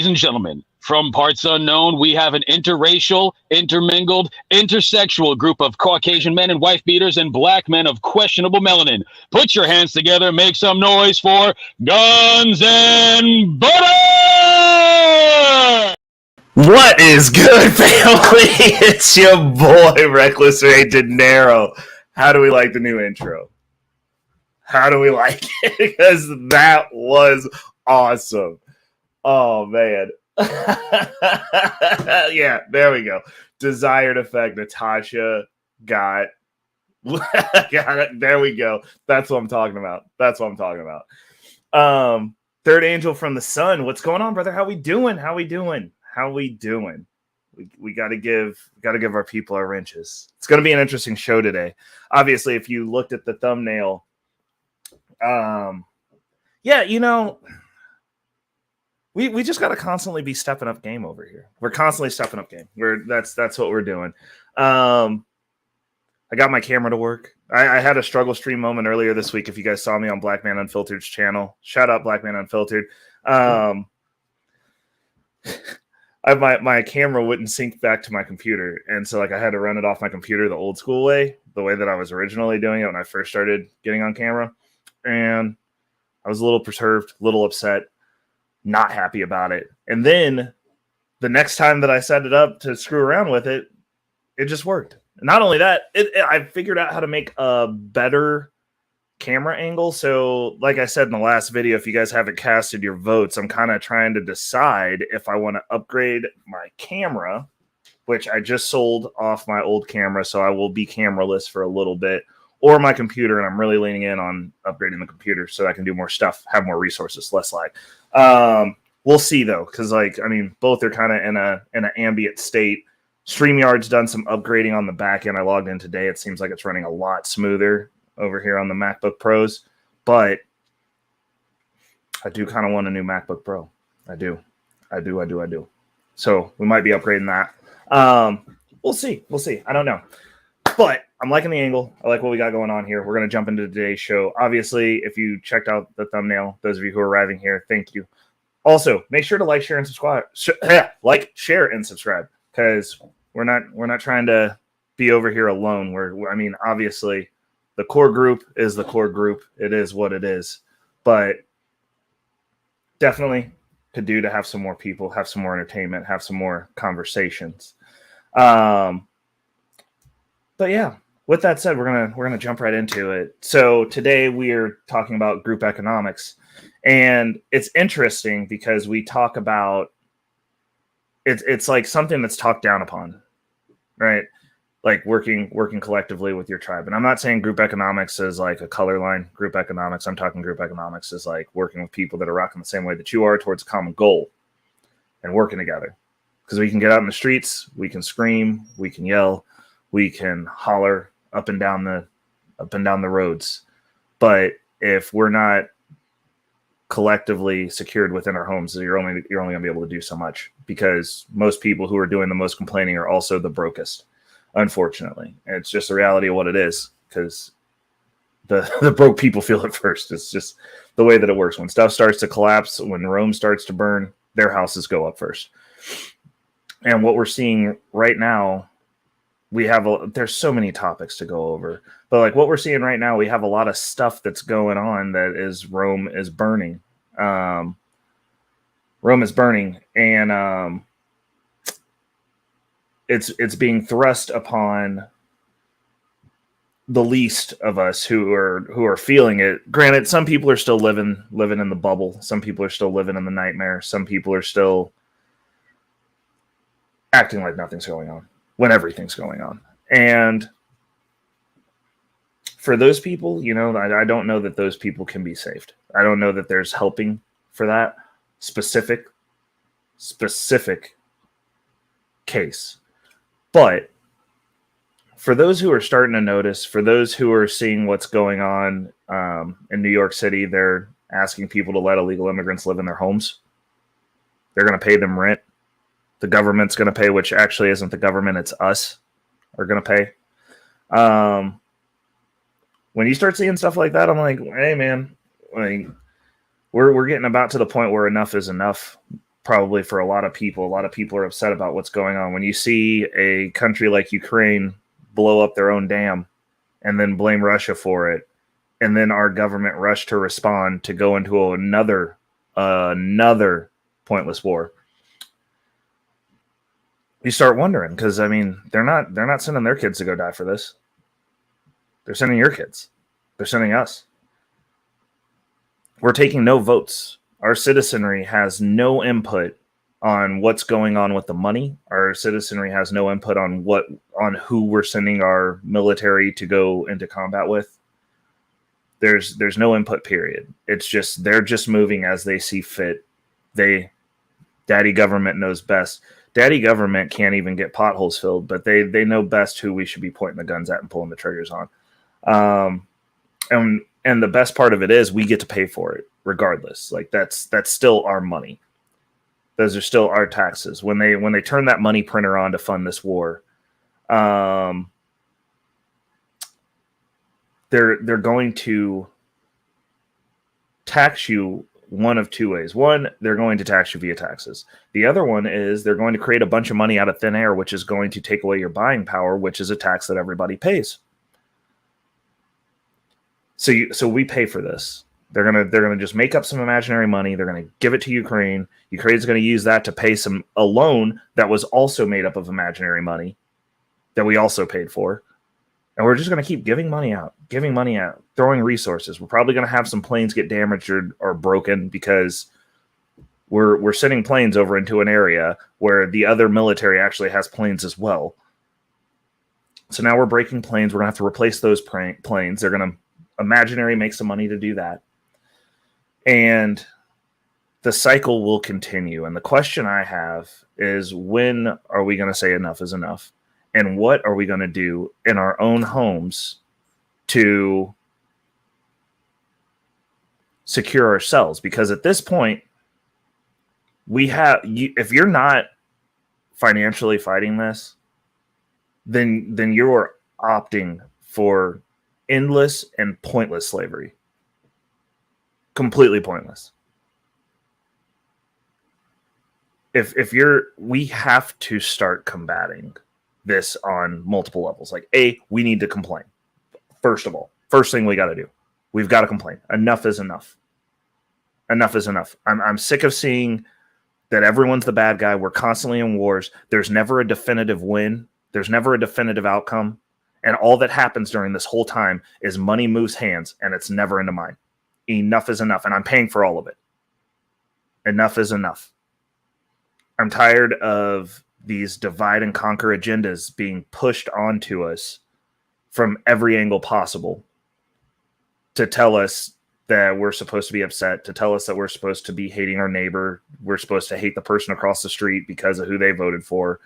Ladies and gentlemen, from parts unknown, we have an interracial, intermingled, intersexual group of Caucasian men and wife beaters and black men of questionable melanin. Put your hands together, make some noise for Guns and Butter! What is good, family? It's your boy, Reckless Ray De Niro. How do we like the new intro? How do we like it? Because that was awesome. Oh, man. Yeah, there we go. Desired effect. Natasha got it. There we go. That's what I'm talking about. Third angel from the sun. What's going on, brother? How we doing? We got to give our people our inches. It's going to be an interesting show today. Obviously, if you looked at the thumbnail, we just got to constantly be stepping up game over here. We're constantly stepping up game. That's what we're doing. I got my camera to work. I had a struggle stream moment earlier this week. If you guys saw me on Black Man Unfiltered's channel, shout out Black Man Unfiltered. My camera wouldn't sync back to my computer, and so I had to run it off my computer the old school way, the way that I was originally doing it when I first started getting on camera. And I was a little perturbed, a little upset, not happy about it. And then the next time that I set it up to screw around with it, it just worked. Not only that, I figured out how to make a better camera angle. So like I said in the last video, if you guys haven't casted your votes, I'm kind of trying to decide if I want to upgrade my camera, which I just sold off my old camera, so I will be cameraless for a little bit, or my computer, and I'm really leaning in on upgrading the computer so I can do more stuff, have more resources, less lag. We'll see though, because both are kind of in an ambient state. StreamYard's done some upgrading on the back end. I logged in today. It seems like it's running a lot smoother over here on the MacBook Pros, but I do kind of want a new MacBook Pro. I do. So we might be upgrading that. We'll see. I don't know, but I'm liking the angle. I like what we got going on here. We're going to jump into today's show. Obviously, if you checked out the thumbnail, those of you who are arriving here, thank you. Also, make sure to like, share, and subscribe. Share and subscribe, because we're not trying to be over here alone. Obviously, the core group is the core group. It is what it is. But definitely could do to have some more people, have some more entertainment, have some more conversations. But yeah, with that said, we're gonna jump right into it. So today we are talking about group economics, and it's interesting because we talk about it's like something that's talked down upon, right? Like working collectively with your tribe. And I'm not saying group economics is like a color line group economics. I'm talking group economics is like working with people that are rocking the same way that you are towards a common goal and working together. Because we can get out in the streets, we can scream, we can yell, we can holler up and down the roads. But if we're not collectively secured within our homes, you're only gonna be able to do so much, because most people who are doing the most complaining are also the brokest. Unfortunately, and it's just the reality of what it is, because the broke people feel it first. It's just the way that it works. When stuff starts to collapse, when Rome starts to burn, their houses go up first. And what we're seeing right now, there's so many topics to go over, but like what we're seeing right now, we have a lot of stuff that's going on that is Rome is burning. Rome is burning, and it's being thrust upon the least of us who are feeling it. Granted, some people are still living in the bubble. Some people are still living in the nightmare. Some people are still acting like nothing's going on when everything's going on. And for those people, I don't know that those people can be saved. I don't know that there's helping for that specific case. But for those who are starting to notice, for those who are seeing what's going on in New York City, they're asking people to let illegal immigrants live in their homes. They're going to pay them rent. The government's going to pay, which actually isn't the government, it's us are going to pay. When you start seeing stuff like that, I'm like, hey, man, we're getting about to the point where enough is enough. probably for a lot of people are upset about what's going on. When you see a country like Ukraine blow up their own dam and then blame Russia for it, and then our government rush to respond to go into another pointless war, you start wondering, because I mean, they're not sending their kids to go die for this. They're sending your kids. They're sending us. We're taking no votes. Our citizenry has no input on what's going on with the money. Our citizenry has no input on who we're sending our military to go into combat with. There's no input, period. It's just they're just moving as they see fit. Daddy government knows best. Daddy government can't even get potholes filled, but they know best who we should be pointing the guns at and pulling the triggers on. And the best part of it is we get to pay for it regardless. Like that's still our money. Those are still our taxes. When they turn that money printer on to fund this war, they're going to tax you one of two ways. One, they're going to tax you via taxes. The other one is they're going to create a bunch of money out of thin air, which is going to take away your buying power, which is a tax that everybody pays. So we pay for this. They're gonna just make up some imaginary money. They're gonna give it to Ukraine. Ukraine's gonna use that to pay a loan that was also made up of imaginary money that we also paid for. And we're just gonna keep giving money out, throwing resources. We're probably gonna have some planes get damaged or broken because we're sending planes over into an area where the other military actually has planes as well. So now we're breaking planes. We're gonna have to replace those planes. They're gonna imaginary make some money to do that. And the cycle will continue. And the question I have is, when are we going to say enough is enough? And what are we going to do in our own homes to secure ourselves? Because at this point, if you're not financially fighting this, then you're opting for endless and pointless slavery. Completely pointless. We have to start combating this on multiple levels. Like, we need to complain. First of all, first thing we got to do, we've got to complain. Enough is enough. Enough is enough. I'm sick of seeing that everyone's the bad guy. We're constantly in wars. There's never a definitive win. There's never a definitive outcome. And all that happens during this whole time is money moves hands, and it's never into mine. Enough is enough, and I'm paying for all of it. Enough is enough. I'm tired of these divide and conquer agendas being pushed onto us from every angle possible to tell us that we're supposed to be upset, to tell us that we're supposed to be hating our neighbor. We're supposed to hate the person across the street because of who they voted for.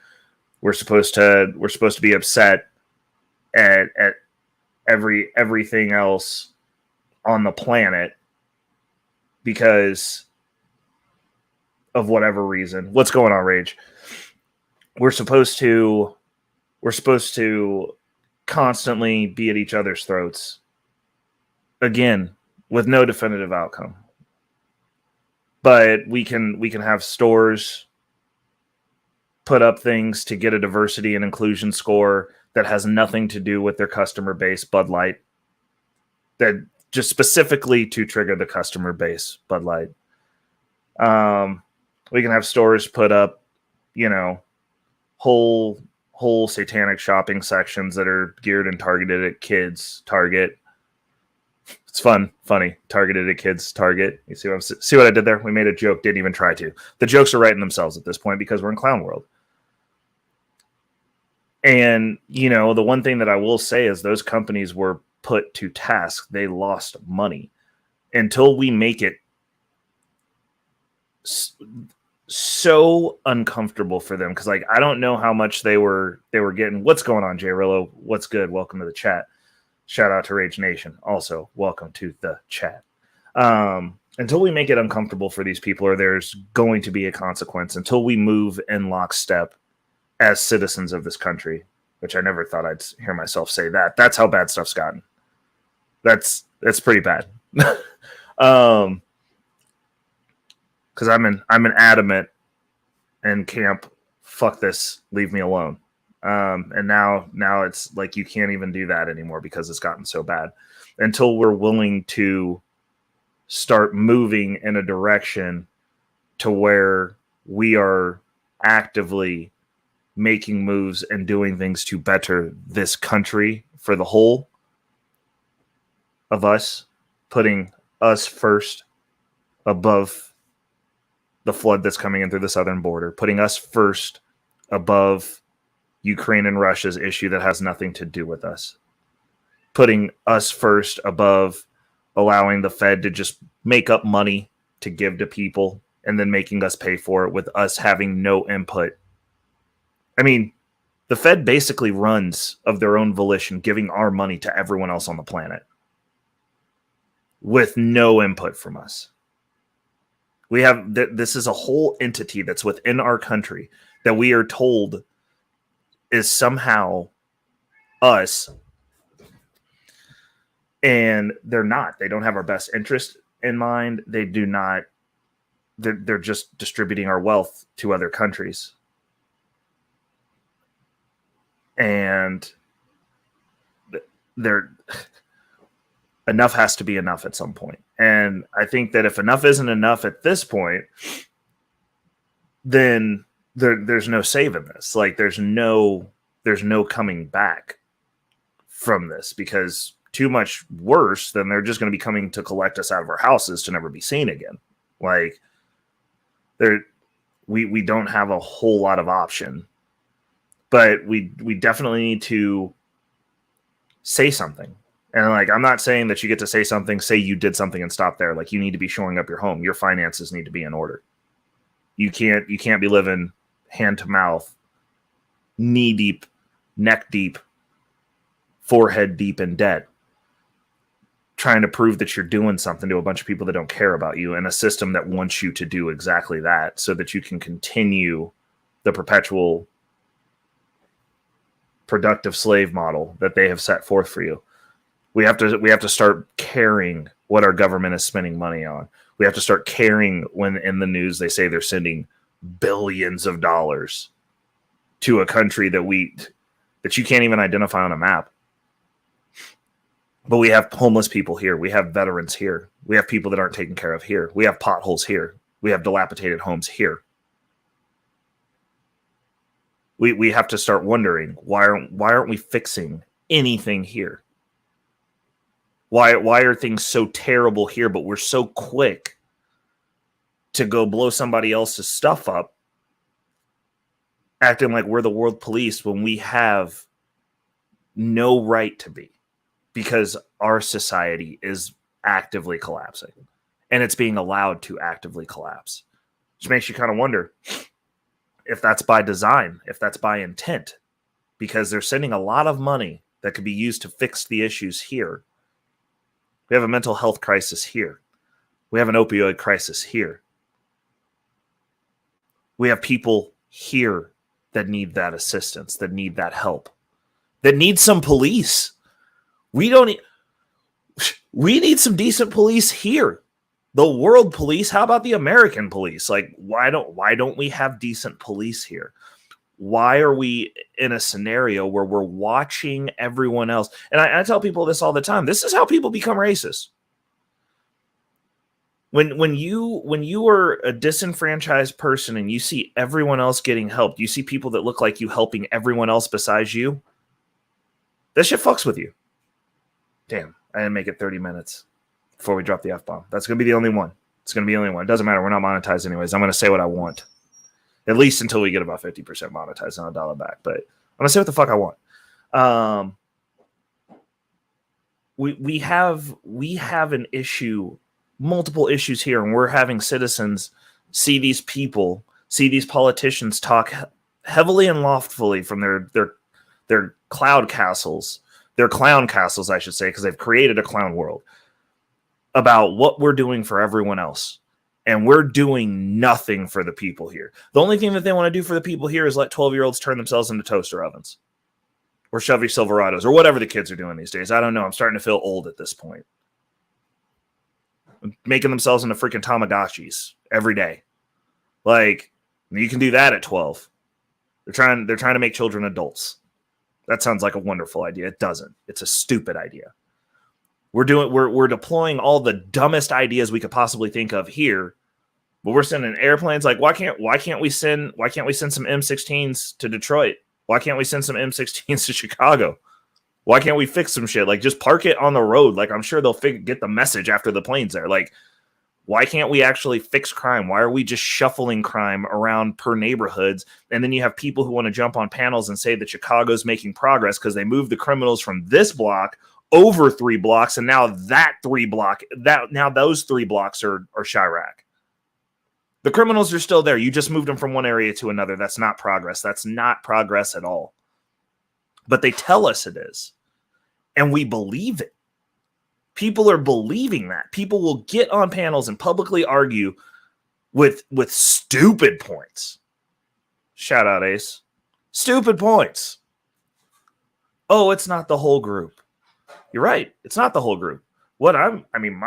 We're supposed to be upset at everything else on the planet because of whatever reason. What's going on, Rage? We're supposed to constantly be at each other's throats, again, with no definitive outcome. But we can have stores put up things to get a diversity and inclusion score that has nothing to do with their customer base, Bud Light, that just specifically to trigger the customer base, Bud Light. We can have stores put up, whole satanic shopping sections that are geared and targeted at kids. Target. It's funny. Targeted at kids. Target. You see what I did there? We made a joke. Didn't even try to. The jokes are writing themselves at this point because we're in clown world. And, the one thing that I will say is those companies were put to task. They lost money until we make it so uncomfortable for them. Cause I don't know how much they were getting. What's going on, Jay Rillo? What's good? Welcome to the chat. Shout out to Rage Nation. Also, welcome to the chat. Until we make it uncomfortable for these people, or there's going to be a consequence, until we move in lockstep as citizens of this country, which I never thought I'd hear myself say that. That's how bad stuff's gotten. That's pretty bad. Because I'm an adamant and camp, fuck this, leave me alone. And now it's like you can't even do that anymore because it's gotten so bad. Until we're willing to start moving in a direction to where we are actively making moves and doing things to better this country for the whole of us, putting us first above the flood that's coming in through the southern border, putting us first above Ukraine and Russia's issue that has nothing to do with us, putting us first above allowing the Fed to just make up money to give to people and then making us pay for it with us having no input. I mean, the Fed basically runs of their own volition, giving our money to everyone else on the planet with no input from us. We have this is a whole entity that's within our country that we are told is somehow us, and they're not. They don't have our best interest in mind. They do not. They're just distributing our wealth to other countries. And enough has to be enough at some point. And I think that if enough isn't enough at this point, then there's no saving this. Like there's no coming back from this, because too much worse, then they're just going to be coming to collect us out of our houses to never be seen again. Like we don't have a whole lot of option, but we definitely need to say something. And like, I'm not saying that you get to say something, say you did something and stop there. Like you need to be shoring up your home. Your finances need to be in order. You can't be living hand to mouth, knee deep, neck deep, forehead deep in debt, trying to prove that you're doing something to a bunch of people that don't care about you, and a system that wants you to do exactly that so that you can continue the perpetual productive slave model that they have set forth for you. We have to start caring what our government is spending money on. We have to start caring when in the news they say they're sending billions of dollars to a country that you can't even identify on a map. But we have homeless people here. We have veterans here. We have people that aren't taken care of here. We have potholes here. We have dilapidated homes here. We have to start wondering, why aren't we fixing anything here? Why are things so terrible here, but we're so quick to go blow somebody else's stuff up, acting like we're the world police when we have no right to be, because our society is actively collapsing and it's being allowed to actively collapse, which makes you kind of wonder if that's by design, if that's by intent, because they're sending a lot of money that could be used to fix the issues here. We have a mental health crisis here. We have an opioid crisis here. We have people here that need that assistance, that need that help, that need some police. We need some decent police here. The world police. How about the American police? Like, why don't we have decent police here? Why are we in a scenario where we're watching everyone else? And I tell people this all the time. This is how people become racist. When you are a disenfranchised person and you see everyone else getting help, you see people that look like you helping everyone else besides you, that shit fucks with you. Damn, I didn't make it 30 minutes before we drop the F-bomb. That's going to be the only one. It's going to be the only one. It doesn't matter. We're not monetized anyways. I'm going to say what I want. At least until we get about 50% monetized on $1 back. But I'm going to say what the fuck I want. We have an issue, multiple issues here, and we're having citizens see these politicians talk heavily and loftfully from their cloud castles, their clown castles, I should say, because they've created a clown world, about what we're doing for everyone else. And we're doing nothing for the people here. The only thing that they want to do for the people here is let 12-year-olds turn themselves into toaster ovens or Chevy Silverados or whatever the kids are doing these days. I don't know. I'm starting to feel old at this point. Making themselves into freaking Tamagotchis every day. Like, You can do that at 12. They're trying to make children adults. That sounds like a wonderful idea. It doesn't. It's a stupid idea. We're deploying all the dumbest ideas we could possibly think of here, but we're sending airplanes. Like, why can't we send some M16s to Detroit? Why can't we send some M16s to Chicago? Why can't we fix some shit? Like, just park it on the road. Like, I'm sure they'll get the message after the plane's there. Like, why can't we actually fix crime? Why are we just shuffling crime around per neighborhoods? And then you have people who want to jump on panels and say that Chicago's making progress because they moved the criminals from this block over 3 blocks, and now those 3 blocks are Chirac. The criminals are still there. You just moved them from one area to another. That's not progress. That's not progress at all. But they tell us it is, and we believe it. People are believing that. People will get on panels and publicly argue with stupid points. Shout out, Ace. Stupid points. Oh, it's not the whole group. You're right. It's not the whole group. My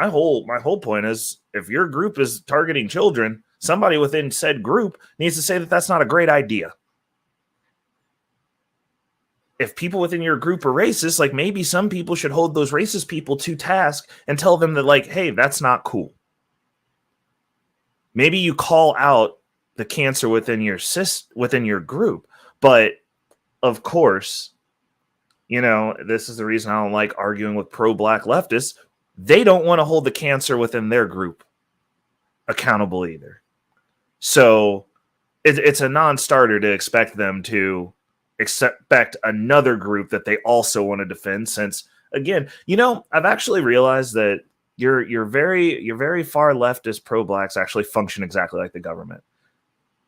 whole point is, if your group is targeting children, somebody within said group needs to say that that's not a great idea. If people within your group are racist, like, maybe some people should hold those racist people to task and tell them that, like, hey, that's not cool. Maybe you call out the cancer within your group. But of course, this is the reason I don't like arguing with pro-black leftists. They don't want to hold the cancer within their group accountable either. So it's a non-starter to expect them to expect another group that they also want to defend, since, again, I've actually realized that your very far leftist pro-blacks actually function exactly like the government.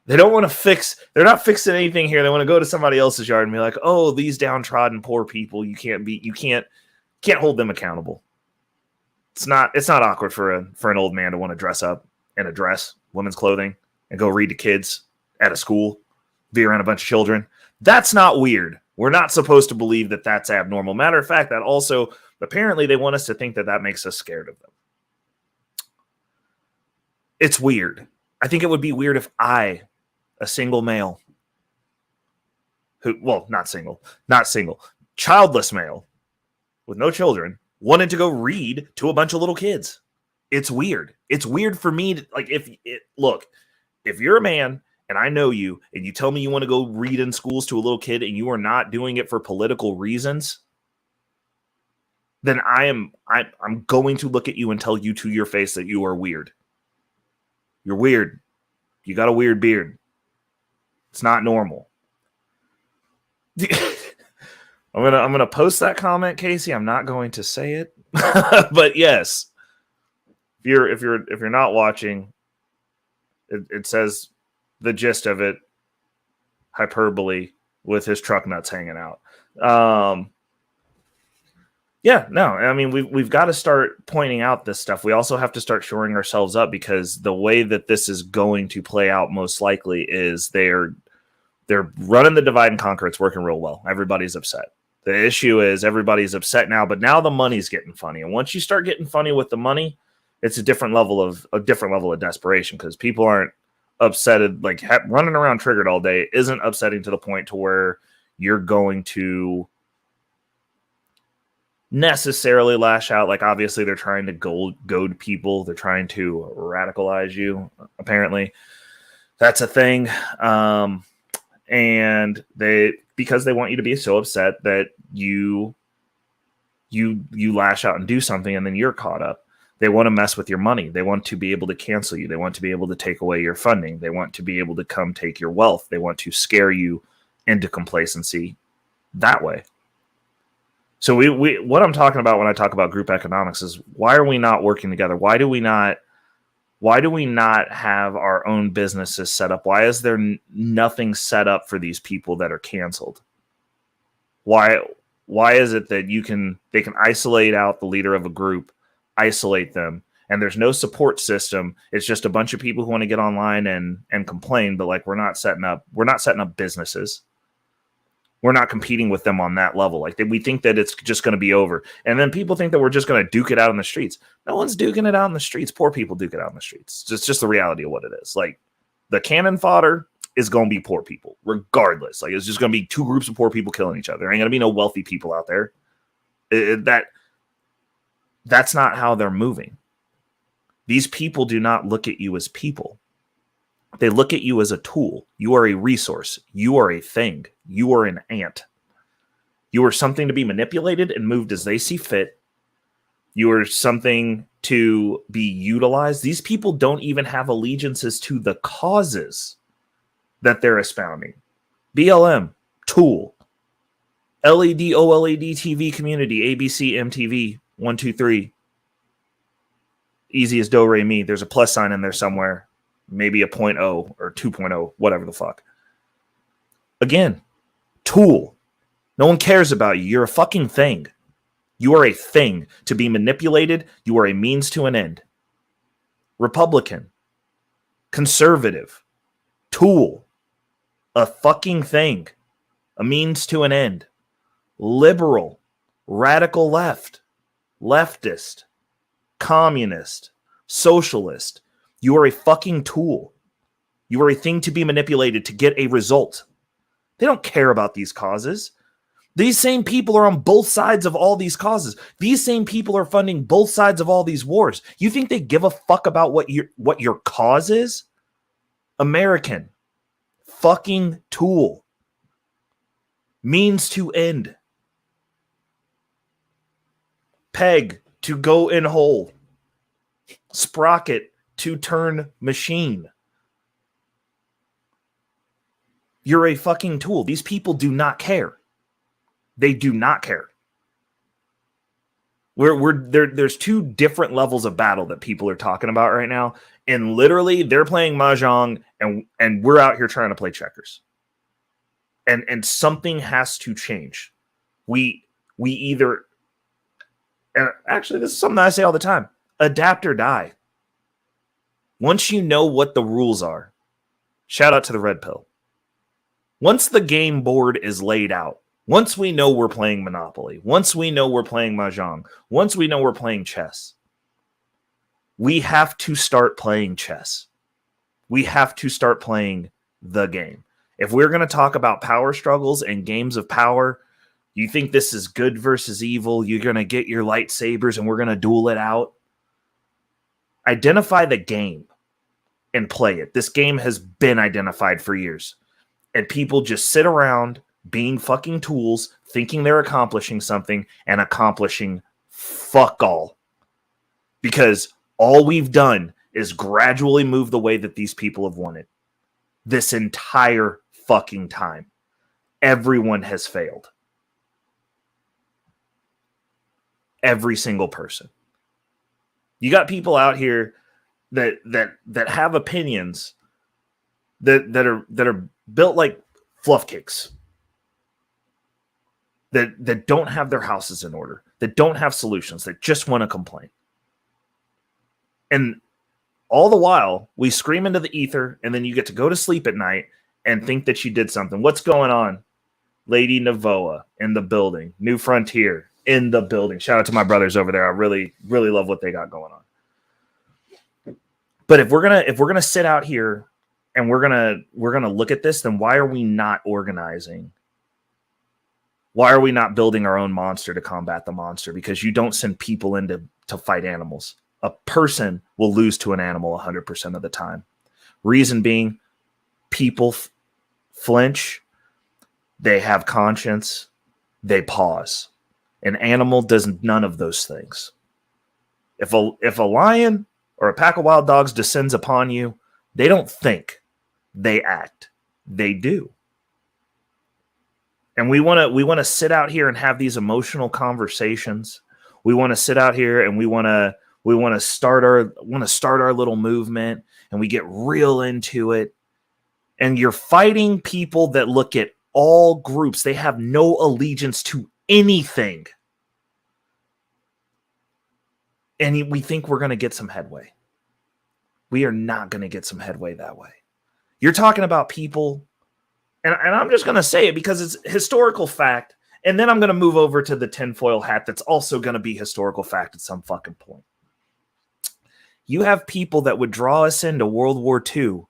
They don't want to they're not fixing anything here. They want to go to somebody else's yard and be like, oh, these downtrodden poor people, you can't hold them accountable. It's not awkward for an old man to want to dress up in a dress, women's clothing, and go read to kids at a school, be around a bunch of children. That's not weird. We're not supposed to believe that that's abnormal. Matter of fact, that also, apparently they want us to think that makes us scared of them. It's weird. I think it would be weird if a single male childless male with no children wanted to go read to a bunch of little kids. It's weird. It's weird for me to, like, if you're a man and I know you and you tell me you want to go read in schools to a little kid and you are not doing it for political reasons, then I'm going to look at you and tell you to your face that you are weird. You're weird. You got a weird beard. It's not normal. I'm gonna post that comment, Casey. I'm not going to say it, but yes, if you're not watching, it says the gist of it, hyperbole with his truck nuts hanging out. We've got to start pointing out this stuff. We also have to start shoring ourselves up, because the way that this is going to play out most likely is they're running the divide and conquer. It's working real well. Everybody's upset. The issue is everybody's upset now, but now the money's getting funny. And once you start getting funny with the money, it's a different level of desperation, because people aren't upset. Like, running around triggered all day isn't upsetting to the point to where you're going to necessarily lash out. Like, obviously they're trying to goad people. They're trying to radicalize you. Apparently that's a thing. And because they want you to be so upset that you lash out and do something, and then you're caught up. They want to mess with your money. They want to be able to cancel you. They want to be able to take away your funding. They want to be able to come take your wealth. They want to scare you into complacency that way. So what I'm talking about when I talk about group economics is, why are we not working together? Why do we not have our own businesses set up? Why is there nothing set up for these people that are canceled? Why is it that they can isolate out the leader of a group, isolate them, and there's no support system? It's just a bunch of people who want to get online and complain, but like, we're not setting up businesses. We're not competing with them on that level. Like, we think that it's just going to be over. And then people think that we're just going to duke it out in the streets. No one's duking it out in the streets. Poor people duke it out in the streets. It's just the reality of what it is. Like, the cannon fodder is going to be poor people, regardless. Like, it's just going to be two groups of poor people killing each other. There ain't going to be no wealthy people out there. That's not how they're moving. These people do not look at you as people. They look at you as a tool. You are a resource. You are a thing. You are an ant. You are something to be manipulated and moved as they see fit. You are something to be utilized. These people don't even have allegiances to the causes that they're espounding. BLM, tool. LED, OLED TV community, ABC, MTV, 1, 2, 3. Easy as do, re, mi. There's a plus sign in there somewhere. Maybe a 0.0 or 2.0, whatever the fuck. Again, tool. No one cares about you. You're a fucking thing. You are a thing to be manipulated. You are a means to an end. Republican. Conservative. Tool. A fucking thing. A means to an end. Liberal. Radical left. Leftist. Communist. Socialist. You are a fucking tool. You are a thing to be manipulated to get a result. They don't care about these causes. These same people are on both sides of all these causes. These same people are funding both sides of all these wars. You think they give a fuck about what your cause is? American. Fucking tool. Means to end. Peg to go in hole. Sprocket to turn machine. You're a fucking tool. These people do not care. They do not care. There's two different levels of battle that people are talking about right now. And literally they're playing Mahjong and we're out here trying to play checkers. And something has to change. We either, and actually this is something I say all the time, adapt or die. Once you know what the rules are, shout out to the red pill. Once the game board is laid out, once we know we're playing Monopoly, once we know we're playing Mahjong, once we know we're playing chess, we have to start playing chess. We have to start playing the game. If we're going to talk about power struggles and games of power, you think this is good versus evil, you're going to get your lightsabers and we're going to duel it out. Identify the game and play it. This game has been identified for years. And people just sit around being fucking tools, thinking they're accomplishing something and accomplishing fuck all. Because all we've done is gradually move the way that these people have wanted. This entire fucking time. Everyone has failed. Every single person. You got people out here that have opinions that are built like fluff cakes. That don't have their houses in order, that don't have solutions, that just want to complain. And all the while, we scream into the ether, and then you get to go to sleep at night and think that you did something. What's going on? Lady Navoa in the building. New Frontier in the building. Shout out to my brothers over there. I really, really love what they got going on. But if we're gonna sit out here and we're gonna look at this, then why are we not organizing? Why are we not building our own monster to combat the monster? Because you don't send people in to fight animals. A person will lose to an animal 100% of the time. Reason being, people flinch, they have conscience, they pause. An animal does none of those things. If a lion or a pack of wild dogs descends upon you, they don't think, they act. They do. And we want to sit out here and have these emotional conversations. We want to sit out here and we want to start our little movement, and we get real into it. And you're fighting people that look at all groups. They have no allegiance to anything. And we think we're going to get some headway. We are not going to get some headway that way. You're talking about people, and I'm just going to say it because it's historical fact, and then I'm going to move over to the tinfoil hat that's also going to be historical fact at some fucking point. You have people that would draw us into World War II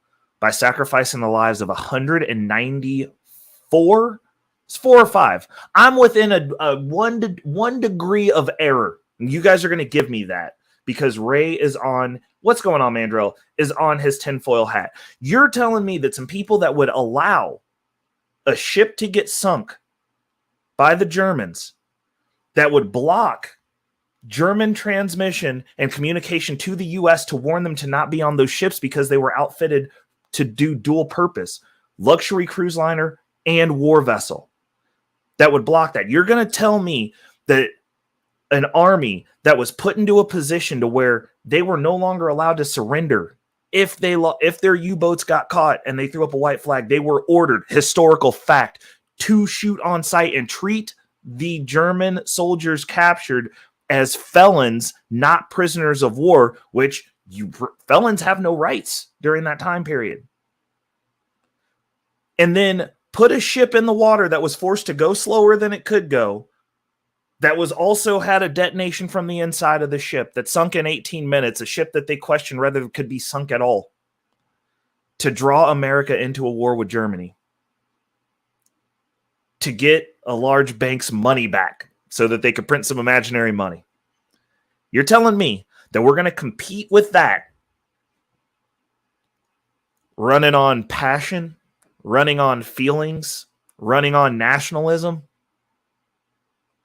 by sacrificing the lives of 194. It's 4 or 5. I'm within a one degree of error. You guys are going to give me that because Ray is on. What's going on, Mandrell? Is on his tinfoil hat. You're telling me that some people that would allow a ship to get sunk by the Germans, that would block German transmission and communication to the U.S. to warn them to not be on those ships because they were outfitted to do dual purpose, luxury cruise liner and war vessel, that would block that. You're going to tell me that an army that was put into a position to where they were no longer allowed to surrender if their U-boats got caught and they threw up a white flag, they were ordered, historical fact, to shoot on sight and treat the German soldiers captured as felons, not prisoners of war, which felons have no rights during that time period. And then put a ship in the water that was forced to go slower than it could go, that was also had a detonation from the inside of the ship that sunk in 18 minutes, a ship that they questioned whether it could be sunk at all, to draw America into a war with Germany, to get a large bank's money back so that they could print some imaginary money. You're telling me that we're going to compete with that, running on passion, running on feelings, running on nationalism?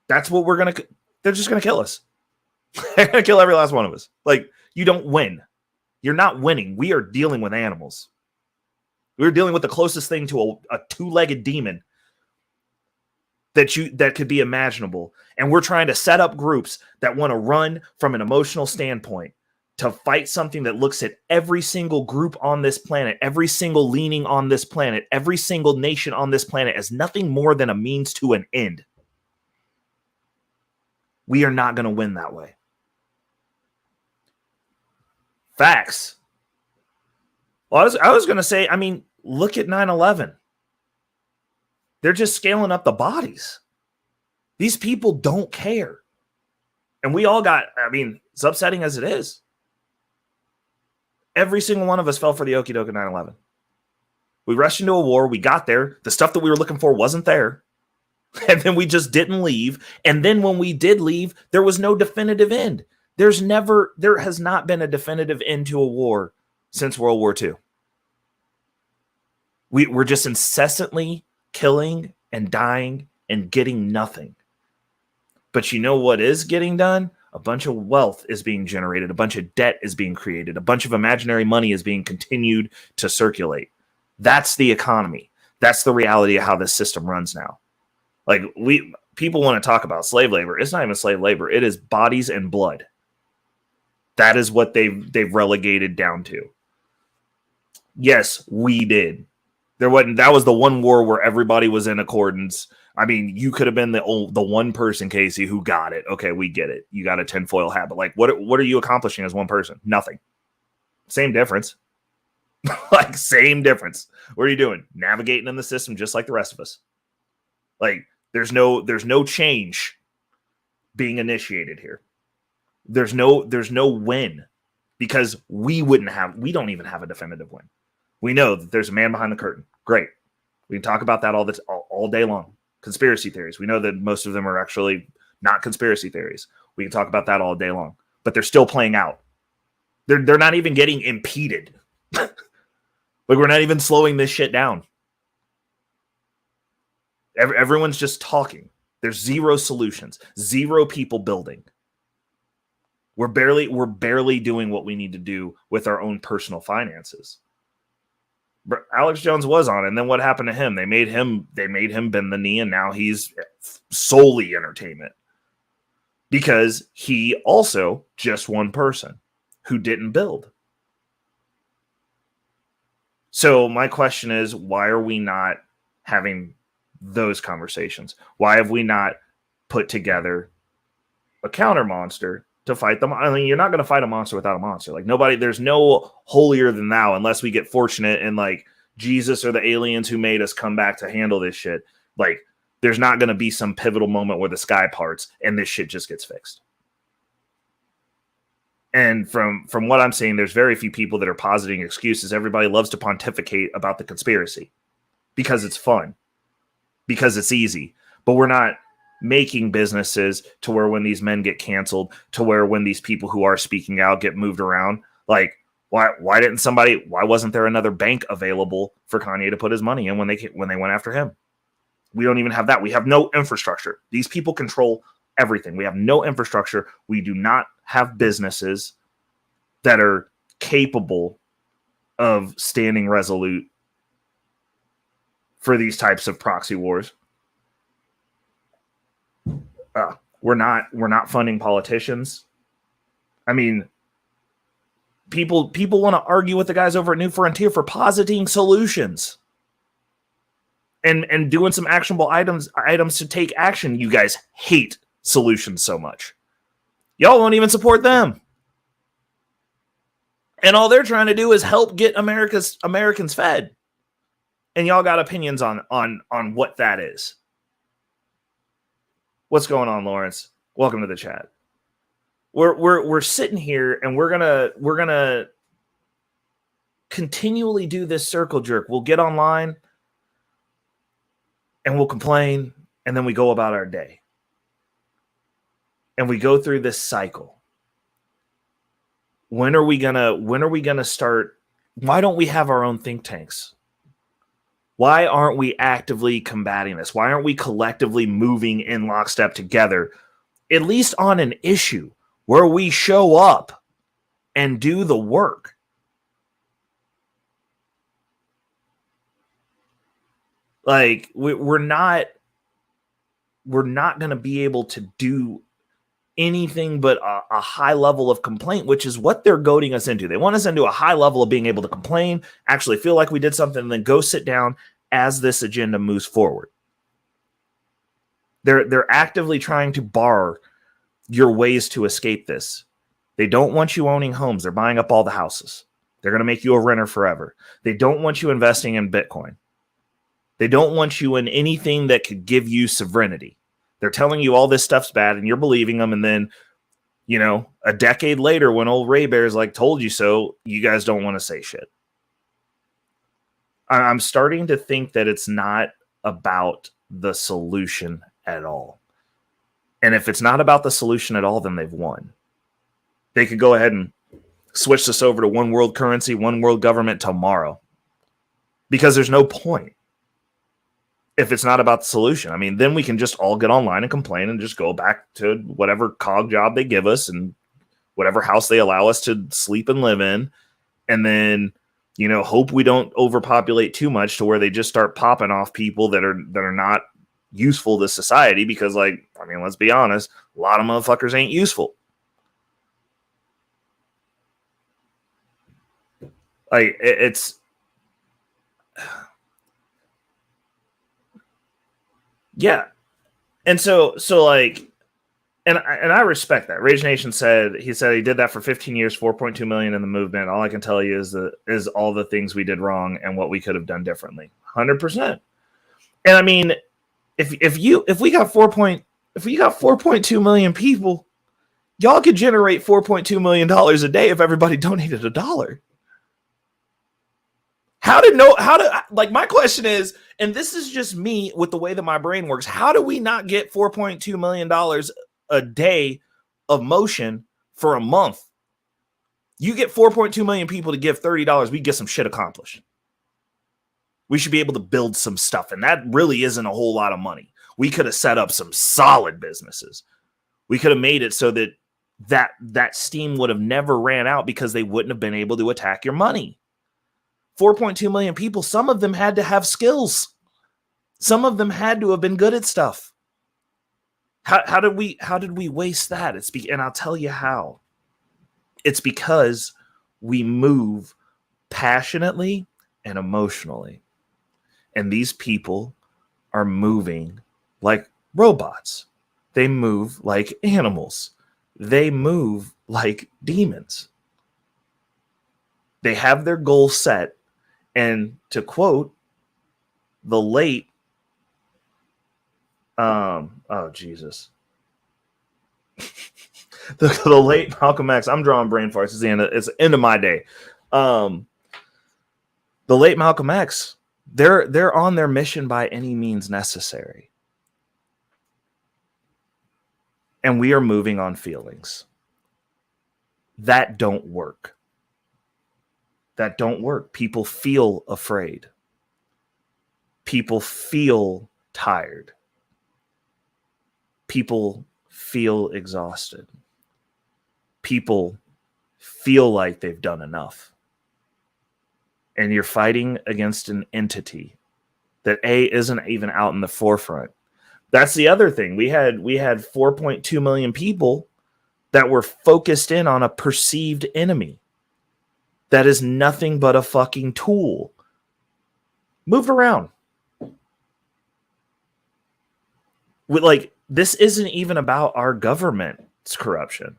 That's what they're just going to kill us. They're going to kill every last one of us. Like, you don't win. You're not winning. We are dealing with animals. We're dealing with the closest thing to a two-legged demon that could be imaginable. And we're trying to set up groups that want to run from an emotional standpoint to fight something that looks at every single group on this planet, every single leaning on this planet, every single nation on this planet as nothing more than a means to an end. We are not going to win that way. Facts. Well, I was going to say, I mean, look at 9/11. They're just scaling up the bodies. These people don't care. And we all got, I mean, it's upsetting as it is. Every single one of us fell for the okie doke at 9/11. We rushed into a war. We got there. The stuff that we were looking for wasn't there. And then we just didn't leave. And then when we did leave, there was no definitive end. There has not been a definitive end to a war since World War II. We're just incessantly killing and dying and getting nothing. But you know what is getting done? A bunch of wealth is being generated. A bunch of debt is being created. A bunch of imaginary money is being continued to circulate. That's the economy. That's the reality of how this system runs now. Like, people want to talk about slave labor. It's not even slave labor. It is bodies and blood. That is what they've relegated down to. Yes, we did. That was the one war where everybody was in accordance. I mean, you could have been the one person, Casey, who got it. Okay, we get it. You got a tinfoil hat. But like, what are you accomplishing as one person? Nothing. Same difference. Like, same difference. What are you doing? Navigating in the system just like the rest of us. Like, there's no change being initiated here. There's no win because we don't even have a definitive win. We know that there's a man behind the curtain. Great. We can talk about that all day long. Conspiracy theories. We know that most of them are actually not conspiracy theories. We can talk about that all day long, but they're still playing out. They're not even getting impeded. Like, we're not even slowing this shit down. Everyone's just talking. There's zero solutions, zero people building. We're barely doing what we need to do with our own personal finances. But Alex Jones was on, and then what happened to him? They made him bend the knee, and now he's solely entertainment. Because he also just one person who didn't build. So my question is, why are we not having those conversations? Why have we not put together a counter monster to fight them? I mean, you're not going to fight a monster without a monster. Like, there's no holier than thou unless we get fortunate and like Jesus or the aliens who made us come back to handle this shit. Like, there's not going to be some pivotal moment where the sky parts and this shit just gets fixed. And from what I'm seeing, there's very few people that are positing excuses. Everybody loves to pontificate about the conspiracy because it's fun, because it's easy. But we're not making businesses to where when these men get canceled, to where when these people who are speaking out get moved around, like why wasn't there another bank available for Kanye to put his money in when they went after him? We don't even have that. We have no infrastructure. These people control everything. We have no infrastructure. We do not have businesses that are capable of standing resolute for these types of proxy wars. We're not funding politicians. I mean, people want to argue with the guys over at New Frontier for positing solutions and doing some actionable items to take action. You guys hate solutions so much. Y'all won't even support them. And all they're trying to do is help get Americans fed. And y'all got opinions on what that is. What's going on, Lawrence? Welcome to the chat. We're sitting here and we're gonna continually do this circle jerk. We'll get online and we'll complain, and then we go about our day. And we go through this cycle. When are we gonna start? Why don't we have our own think tanks? Why aren't we actively combating this? Why aren't we collectively moving in lockstep together, at least on an issue where we show up and do the work? Like we're not going to be able to do anything but a high level of complaint, which is what they're goading us into. They want us into a high level of being able to complain, actually feel like we did something, and then go sit down as this agenda moves forward. They're actively trying to bar your ways to escape this. They don't want you owning homes. They're buying up all the houses. They're going to make you a renter forever. They don't want you investing in Bitcoin. They don't want you in anything that could give you sovereignty. They're telling you all this stuff's bad and you're believing them. And then, a decade later, when old Ray Bear's like, told you so, you guys don't want to say shit. I'm starting to think that it's not about the solution at all. And if it's not about the solution at all, then they've won. They could go ahead and switch this over to one world currency, one world government tomorrow. Because there's no point if it's not about the solution. I mean, then we can just all get online and complain and just go back to whatever cog job they give us and whatever house they allow us to sleep and live in. And then, hope we don't overpopulate too much to where they just start popping off people that are not useful to society. Because, let's be honest, a lot of motherfuckers ain't useful. It's yeah. And so and I respect that. Rage Nation said he did that for 15 years, 4.2 million in the movement. All I can tell you is all the things we did wrong and what we could have done differently. 100%. And I mean, if we got 4.2 million people, y'all could generate $4.2 million a day if everybody donated $1. My question is, and this is just me with the way that my brain works, how do we not get $4.2 million a day of motion for a month? You get 4.2 million people to give $30, we get some shit accomplished. We should be able to build some stuff, and that really isn't a whole lot of money. We could have set up some solid businesses. We could have made it so that steam would have never ran out because they wouldn't have been able to attack your money. 4.2 million people, some of them had to have skills. Some of them had to have been good at stuff. How did we waste that? And I'll tell you how. It's because we move passionately and emotionally. And these people are moving like robots. They move like animals. They move like demons. They have their goal set. And to quote the late, Jesus. the late Malcolm X. I'm drawing brain farts. It's the end of my day. The late Malcolm X. They're on their mission by any means necessary, and we are moving on feelings that don't work. That don't work. People feel afraid. People feel tired. People feel exhausted. People feel like they've done enough. And you're fighting against an entity that isn't even out in the forefront. That's the other thing. We had 4.2 million people that were focused in on a perceived enemy that is nothing but a fucking tool. Moved around. This isn't even about our government's corruption.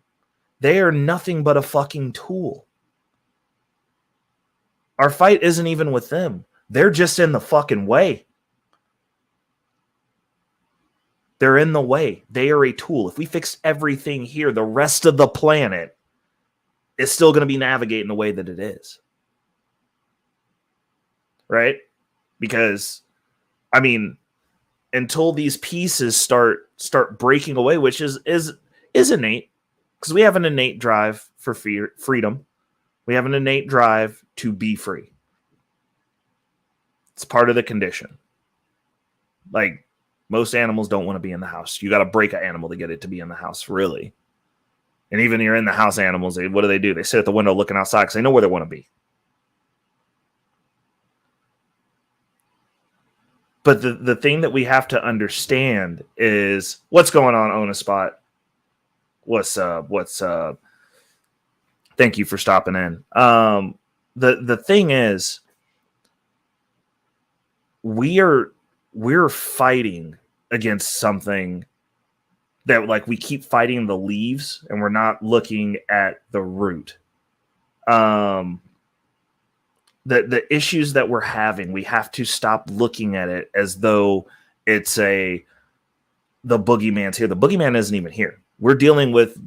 They are nothing but a fucking tool. Our fight isn't even with them. They're just in the fucking way. They're in the way. They are a tool. If we fix everything here, the rest of the planet is still going to be navigating the way that it is. Right? Because, I mean, until these pieces start breaking away, which is innate, because we have an innate drive for freedom. We have an innate drive to be free. It's part of the condition. Like, most animals don't want to be in the house. You got to break an animal to get it to be in the house, really. And even you're in the house animals, what do? They sit at the window looking outside because they know where they want to be. But the thing that we have to understand is what's going on, Own a Spot. What's up? Thank you for stopping in. The thing is, we're fighting against something that, like, we keep fighting the leaves and we're not looking at the root. The issues that we're having, we have to stop looking at it as though it's the boogeyman's here. The boogeyman isn't even here. We're dealing with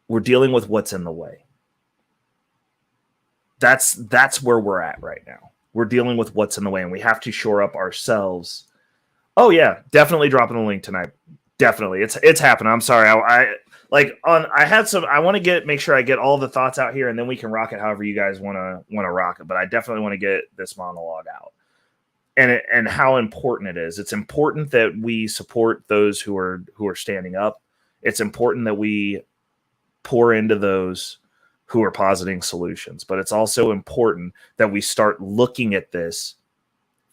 we're dealing with what's in the way. That's where we're at right now. We're dealing with what's in the way, and we have to shore up ourselves. Oh yeah, definitely dropping a link tonight. Definitely, it's happening. I'm sorry. I want to make sure I get all the thoughts out here, and then we can rock it however you guys want to rock it. But I definitely want to get this monologue out, and how important it is. It's important that we support those who are standing up. It's important that we pour into those who are positing solutions. But it's also important that we start looking at this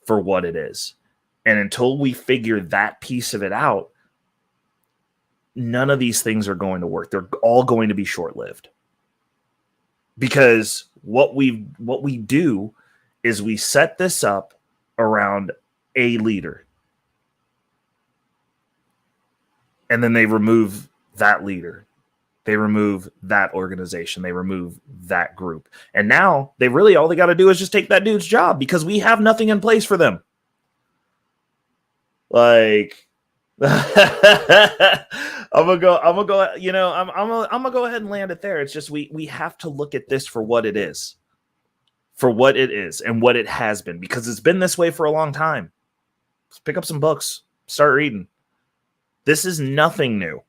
for what it is. And until we figure that piece of it out, none of these things are going to work. They're all going to be short-lived. Because what we do is we set this up around a leader. And then they remove that leader. They remove that organization. They remove that group. And now all they got to do is just take that dude's job because we have nothing in place for them. Like, I'm gonna go, I'm gonna go ahead and land it there. It's just, we have to look at this for what it is and what it has been, because it's been this way for a long time. Let's pick up some books, start reading. This is nothing new.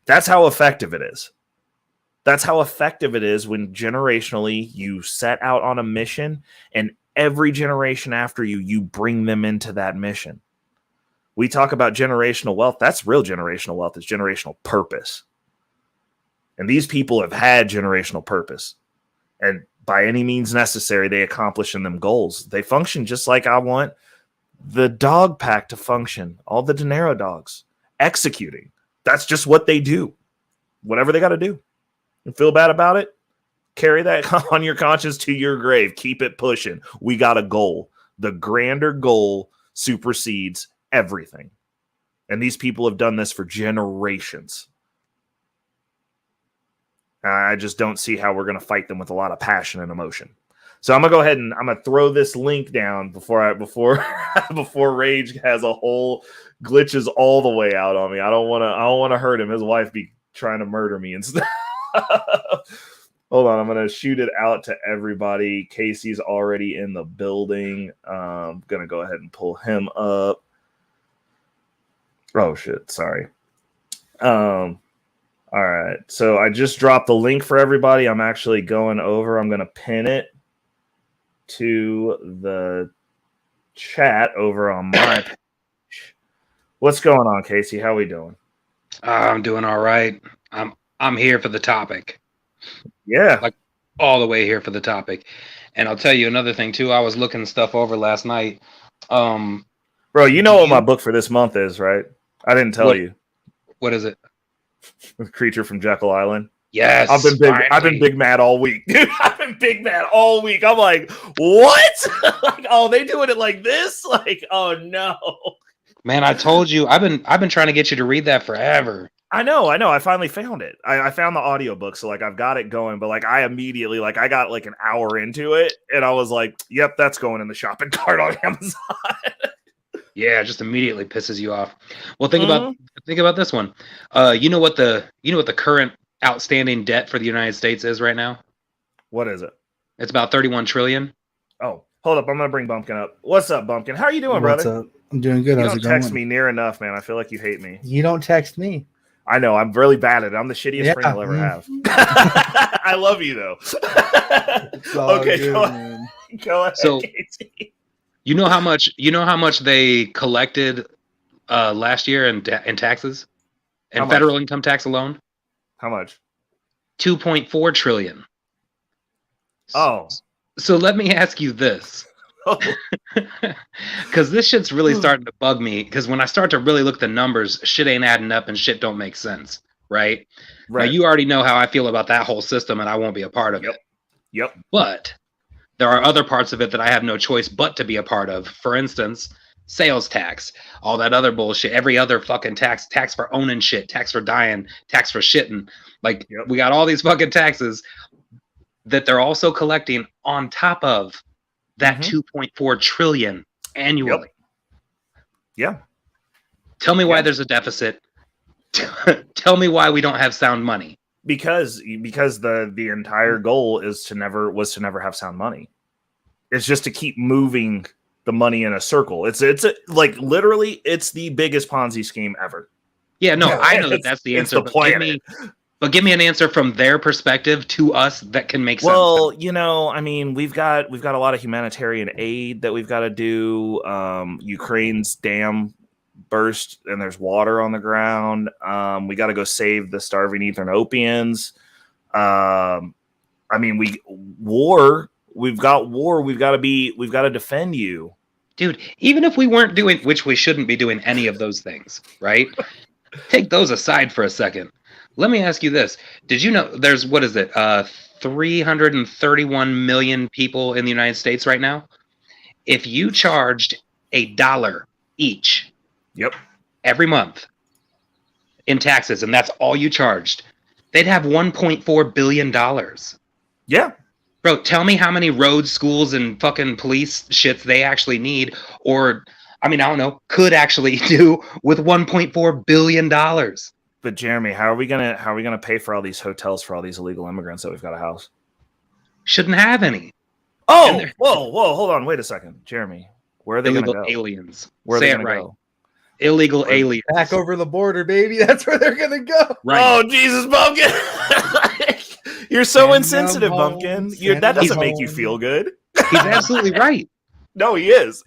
That's how effective it is. That's how effective it is when generationally you set out on a mission, and every generation after you bring them into that mission. We talk about generational wealth. That's real generational wealth. It's generational purpose. And these people have had generational purpose. And by any means necessary, they accomplish in them goals. They function just like I want the dog pack to function. All the dinero dogs executing. That's just what they do. Whatever they got to do. You feel bad about it? Carry that on your conscience to your grave. Keep it pushing. We got a goal. The grander goal supersedes everything. And these people have done this for generations. I just don't see how we're going to fight them with a lot of passion and emotion. So I'm gonna go ahead and I'm gonna throw this link down before before Rage has a whole glitches all the way out on me. I don't wanna hurt him. His wife be trying to murder me and stuff. Hold on, I'm gonna shoot it out to everybody. Casey's already in the building. I'm gonna go ahead and pull him up. Oh shit, sorry. All right, so I just dropped the link for everybody. I'm actually going over. I'm gonna pin it to the chat over on my page. What's going on, Casey? How we doing? I'm doing all right. I'm here for the topic. Yeah, like all the way here for the topic. And I'll tell you another thing too. I was looking stuff over last night. Bro, you know what my book for this month is, right? I didn't tell you. What is it? Creature from Jekyll Island. Yes. I've been big mad all week, dude. I've been big mad all week. I'm like, what? Like, oh, they doing it like this? Like, oh no. Man, I told you. I've been trying to get you to read that forever. I know. I finally found it. I found the audiobook, so like I've got it going, but like I immediately I got like an hour into it and I was like, yep, that's going in the shopping cart on Amazon. Yeah, it just immediately pisses you off. Well, think about this one. You know what the current outstanding debt for the United States is right now? What is it? It's about 31 trillion. Oh, hold up. I'm going to bring Bumpkin up. What's up, Bumpkin? How are you doing, brother? What's up? I'm doing good. You How's don't it going? text me near enough, man. I feel like you hate me. You don't text me. I know. I'm really bad at it. I'm the shittiest friend you'll ever have. I love you, though. Okay, good, go ahead. So, Casey. you know how much they collected last year in taxes and federal income tax alone? How much? 2.4 trillion. Oh. So let me ask you this. Because this shit's really starting to bug me, because when I start to really look at the numbers, shit ain't adding up and shit don't make sense, right? Now, you already know how I feel about that whole system, and I won't be a part of it. Yep. But there are other parts of it that I have no choice but to be a part of. For instance, sales tax, all that other bullshit, every other fucking tax for owning shit, tax for dying, tax for shitting. Like, we got all these fucking taxes that they're also collecting on top of that 2.4 trillion annually. Yeah. Tell me why there's a deficit. Tell me why we don't have sound money. Because the entire goal was to never have sound money. It's just to keep moving the money in a circle. It's like literally it's the biggest Ponzi scheme ever. Yeah, no, I know that's the answer. It's the planet. But give me an answer from their perspective to us that can make sense. Well, I mean, we've got a lot of humanitarian aid that we've got to do. Ukraine's dam burst and there's water on the ground. We got to go save the starving Ethiopians. I mean, we've got war. We've got to defend you. Dude, even if we weren't doing, which we shouldn't be doing any of those things, right? Take those aside for a second. Let me ask you this. Did you know there's, 331 million people in the United States right now? If you charged $1 each every month in taxes, and that's all you charged, they'd have $1.4 billion. Yeah. Bro, tell me how many roads, schools, and fucking police shits they actually need, or, I mean, I don't know, could actually do with $1.4 billion. But Jeremy, how are we gonna pay for all these hotels for all these illegal immigrants that we've got a house? Shouldn't have any. Oh, whoa, hold on, wait a second, Jeremy. Where are they going to go? Aliens. Where are Say they it going right. to go? Illegal aliens. Back over the border, baby. That's where they're gonna go. Right. Oh, Jesus, Bumpkin! You're so insensitive, Bumpkin. That doesn't make you feel good. He's absolutely right. No, he is.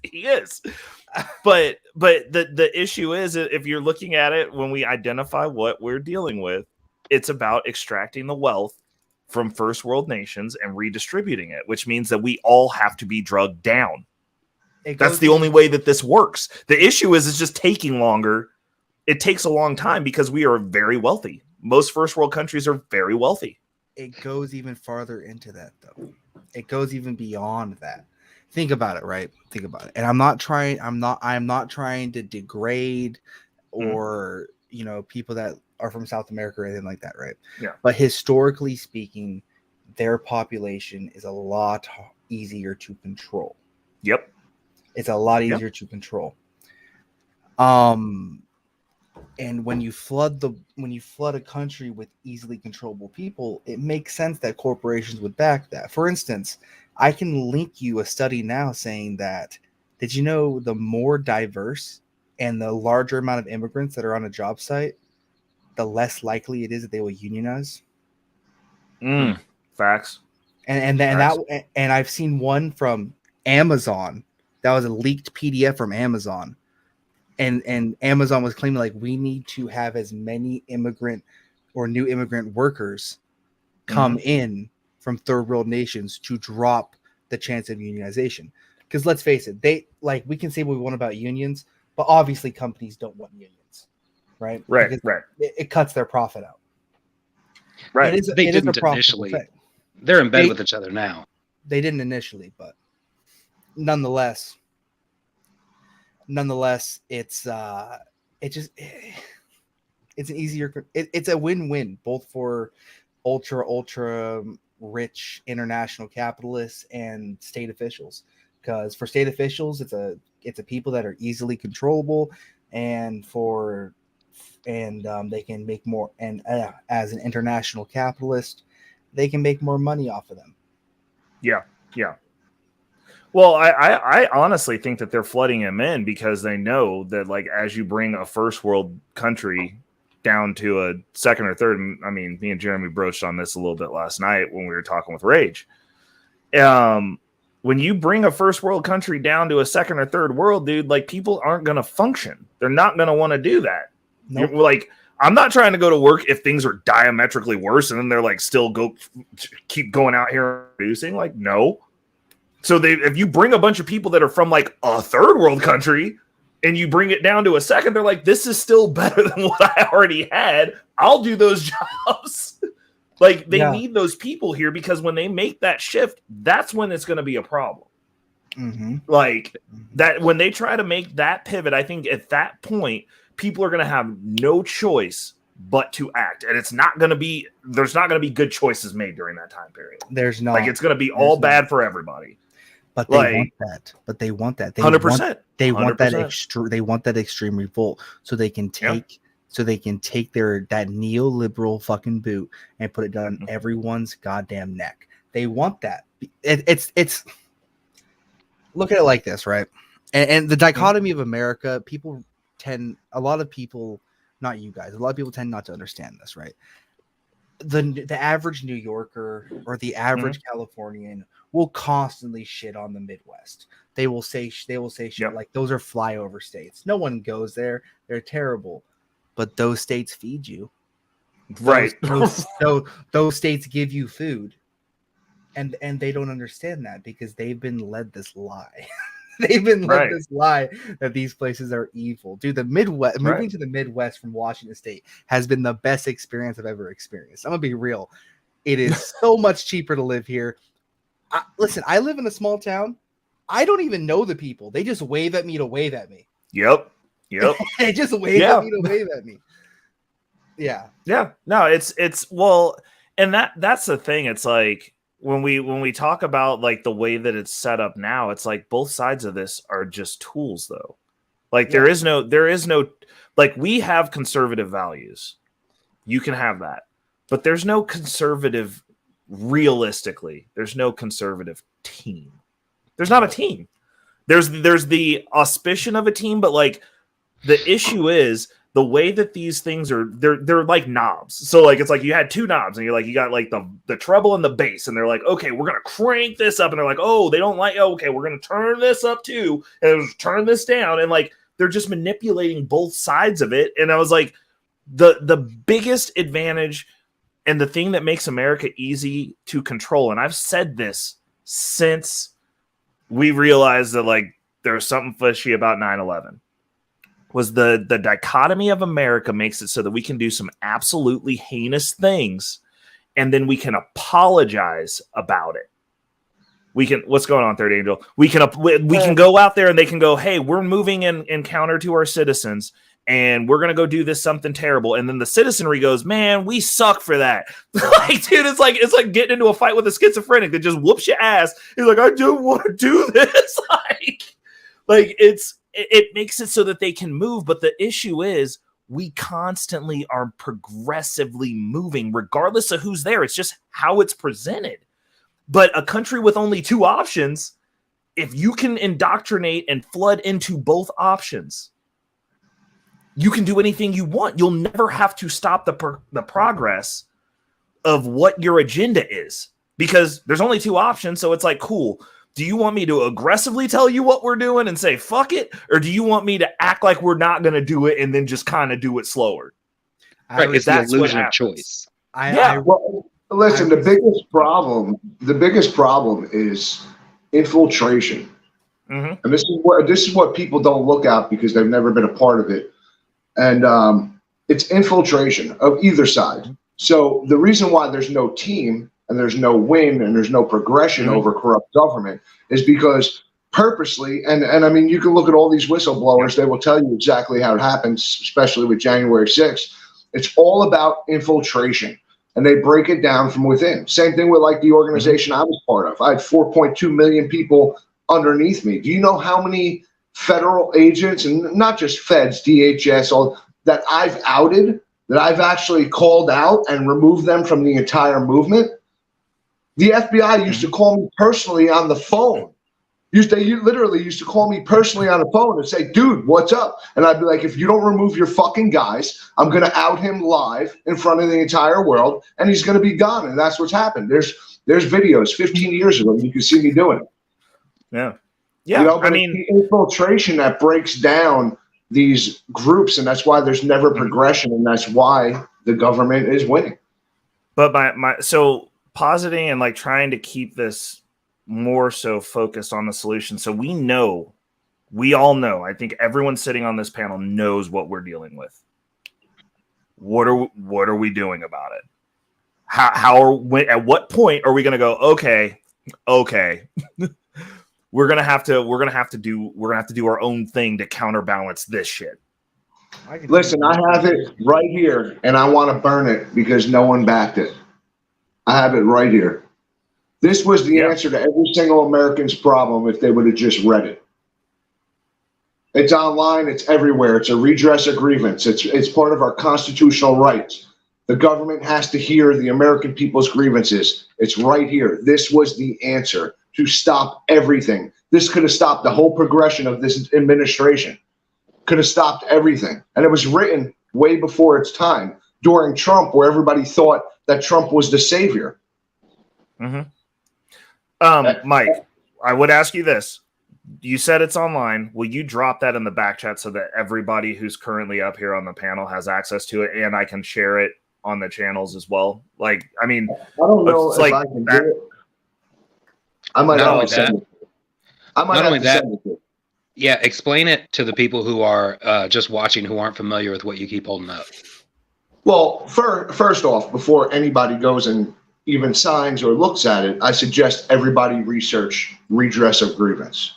But the issue is, if you're looking at it, when we identify what we're dealing with, it's about extracting the wealth from first world nations and redistributing it, which means that we all have to be drugged down. That's the only way that this works. The issue is it's just taking longer. It takes a long time because we are very wealthy. Most first world countries are very wealthy. It goes even farther into that, though. It goes even beyond that. Think about it, right? Think about it. And I'm not trying to degrade or, people that are from South America or anything like that, right? Yeah. But historically speaking, their population is a lot easier to control. Yep. It's a lot easier to control. And when you flood a country with easily controllable people, it makes sense that corporations would back that. For instance, I can link you a study now saying that, did you know the more diverse and the larger amount of immigrants that are on a job site, the less likely it is that they will unionize? Facts. And I've seen one from Amazon. That was a leaked PDF from Amazon. And Amazon was claiming, like, we need to have as many immigrant or new immigrant workers come in from third world nations to drop the chance of unionization. Because let's face it, we can say what we want about unions, but obviously companies don't want unions, right? Right, because right. It cuts their profit out. Right. They didn't initially. They're in bed with each other now. They didn't initially, but nonetheless, it's an easier. It's a win-win both for ultra rich international capitalists and state officials. Because for state officials, it's a people that are easily controllable, and they can make more. And as an international capitalist, they can make more money off of them. Yeah. Well, I honestly think that they're flooding them in because they know that, like, as you bring a first world country down to a second or third, I mean, me and Jeremy broached on this a little bit last night when we were talking with Rage. When you bring a first world country down to a second or third world, dude, like, people aren't going to function. They're not going to want to do that. Nope. Like, I'm not trying to go to work if things are diametrically worse and then they're like still keep going out here and producing. Like, no. So if you bring a bunch of people that are from like a third world country and you bring it down to a second, they're like, this is still better than what I already had. I'll do those jobs. Like, they need those people here because when they make that shift, that's when it's going to be a problem. Like that, when they try to make that pivot, I think at that point, people are going to have no choice but to act. And there's not going to be good choices made during that time period. There's not. Like, it's going to be all bad for everybody. But they want that. But they want that. 100%. They want that extreme. They want that extreme revolt, so they can take. So they can take that neoliberal fucking boot and put it down everyone's goddamn neck. They want that. It's. Look at it like this, right? And the dichotomy of America. A lot of people, not you guys, a lot of people tend not to understand this, right? The average New Yorker or the average Californian will constantly shit on the Midwest. They will say shit like those are flyover states. No one goes there. They're terrible. But those states feed you. Right. Those states give you food. And they don't understand that because they've been led this lie. They've been led this lie that these places are evil. Dude, the Midwest, moving to the Midwest from Washington State has been the best experience I've ever experienced. I'm going to be real. It is so much cheaper to live here. Listen, I live in a small town. I don't even know the people. They just wave at me to wave at me. Yep. They just wave at me to wave at me. Yeah. No, it's well, and that's the thing. It's like, when we talk about like the way that it's set up now, it's like both sides of this are just tools, though. Like there is no like, we have conservative values. You can have that, but there's no conservative. Realistically, there's no conservative team. There's not a team. There's the auspicion of a team, but like the issue is the way that these things are, they're like knobs. So like, it's like you had two knobs and you're like, you got like the treble and the bass, and they're like, okay, we're going to crank this up. And they're like, oh, they don't like, okay, we're going to turn this up too. And turn this down. And like, they're just manipulating both sides of it. And I was like, the biggest advantage and the thing that makes America easy to control. And I've said this since we realized that like there was something fishy about 9/11. Was the dichotomy of America makes it so that we can do some absolutely heinous things and then we can apologize about it. We can, what's going on, Third Angel? We can go out there and they can go, hey, we're moving in counter to our citizens and we're going to go do this something terrible. And then the citizenry goes, man, we suck for that. Like, dude, it's like getting into a fight with a schizophrenic that just whoops your ass. He's like, I don't want to do this. like it makes it so that they can move. But the issue is we constantly are progressively moving regardless of who's there. It's just how it's presented. But a country with only two options, if you can indoctrinate and flood into both options, you can do anything you want. You'll never have to stop the progress of what your agenda is, because there's only two options. So it's like, cool. Do you want me to aggressively tell you what we're doing and say, fuck it? Or do you want me to act like we're not going to do it and then just kind of do it slower? Right, it's the illusion of choice. Well, listen, the biggest problem is infiltration. Mm-hmm. And this is what people don't look at because they've never been a part of it. And it's infiltration of either side. So the reason why there's no team and there's no win and there's no progression over corrupt government is because purposely, and I mean, you can look at all these whistleblowers, they will tell you exactly how it happens, especially with January 6th. It's all about infiltration, and they break it down from within. Same thing with like the organization I was part of. I had 4.2 million people underneath me. Do you know how many federal agents, and not just feds, DHS, all that I've outed, that I've actually called out and removed them from the entire movement? The FBI used to call me personally on the phone. They literally used to call me personally on the phone and say, dude, what's up? And I'd be like, if you don't remove your fucking guys, I'm going to out him live in front of the entire world, and he's going to be gone. And that's what's happened. There's videos 15 years ago. You can see me doing it. Yeah. Yeah. You know, but I mean, the infiltration that breaks down these groups, and that's why there's never progression, and that's why the government is winning. But so positing and like trying to keep this more so focused on the solution. So we all know, I think everyone sitting on this panel knows what we're dealing with. What are we doing about it? At what point are we going to go, okay, we're going to have to do our own thing to counterbalance this shit. Listen, I have it right here and I want to burn it because no one backed it. I have it right here. This was the answer to every single American's problem if they would have just read it. It's online. It's everywhere. It's a redress of grievance. It's part of our constitutional rights. The government has to hear the American people's grievances. It's right here. This was the answer to stop everything. This could have stopped the whole progression of this administration. Could have stopped everything. And it was written way before its time, during Trump, where everybody thought that Trump was the savior. Mm-hmm. Mike, I would ask you this. You said it's online. Will you drop that in the back chat so that everybody who's currently up here on the panel has access to it, and I can share it on the channels as well? Like, I mean, I don't know if I can do it. I might not only send it. I might not only that. Yeah, explain it to the people who are just watching who aren't familiar with what you keep holding up. Well, first off, before anybody goes and even signs or looks at it, I suggest everybody research redress of grievance.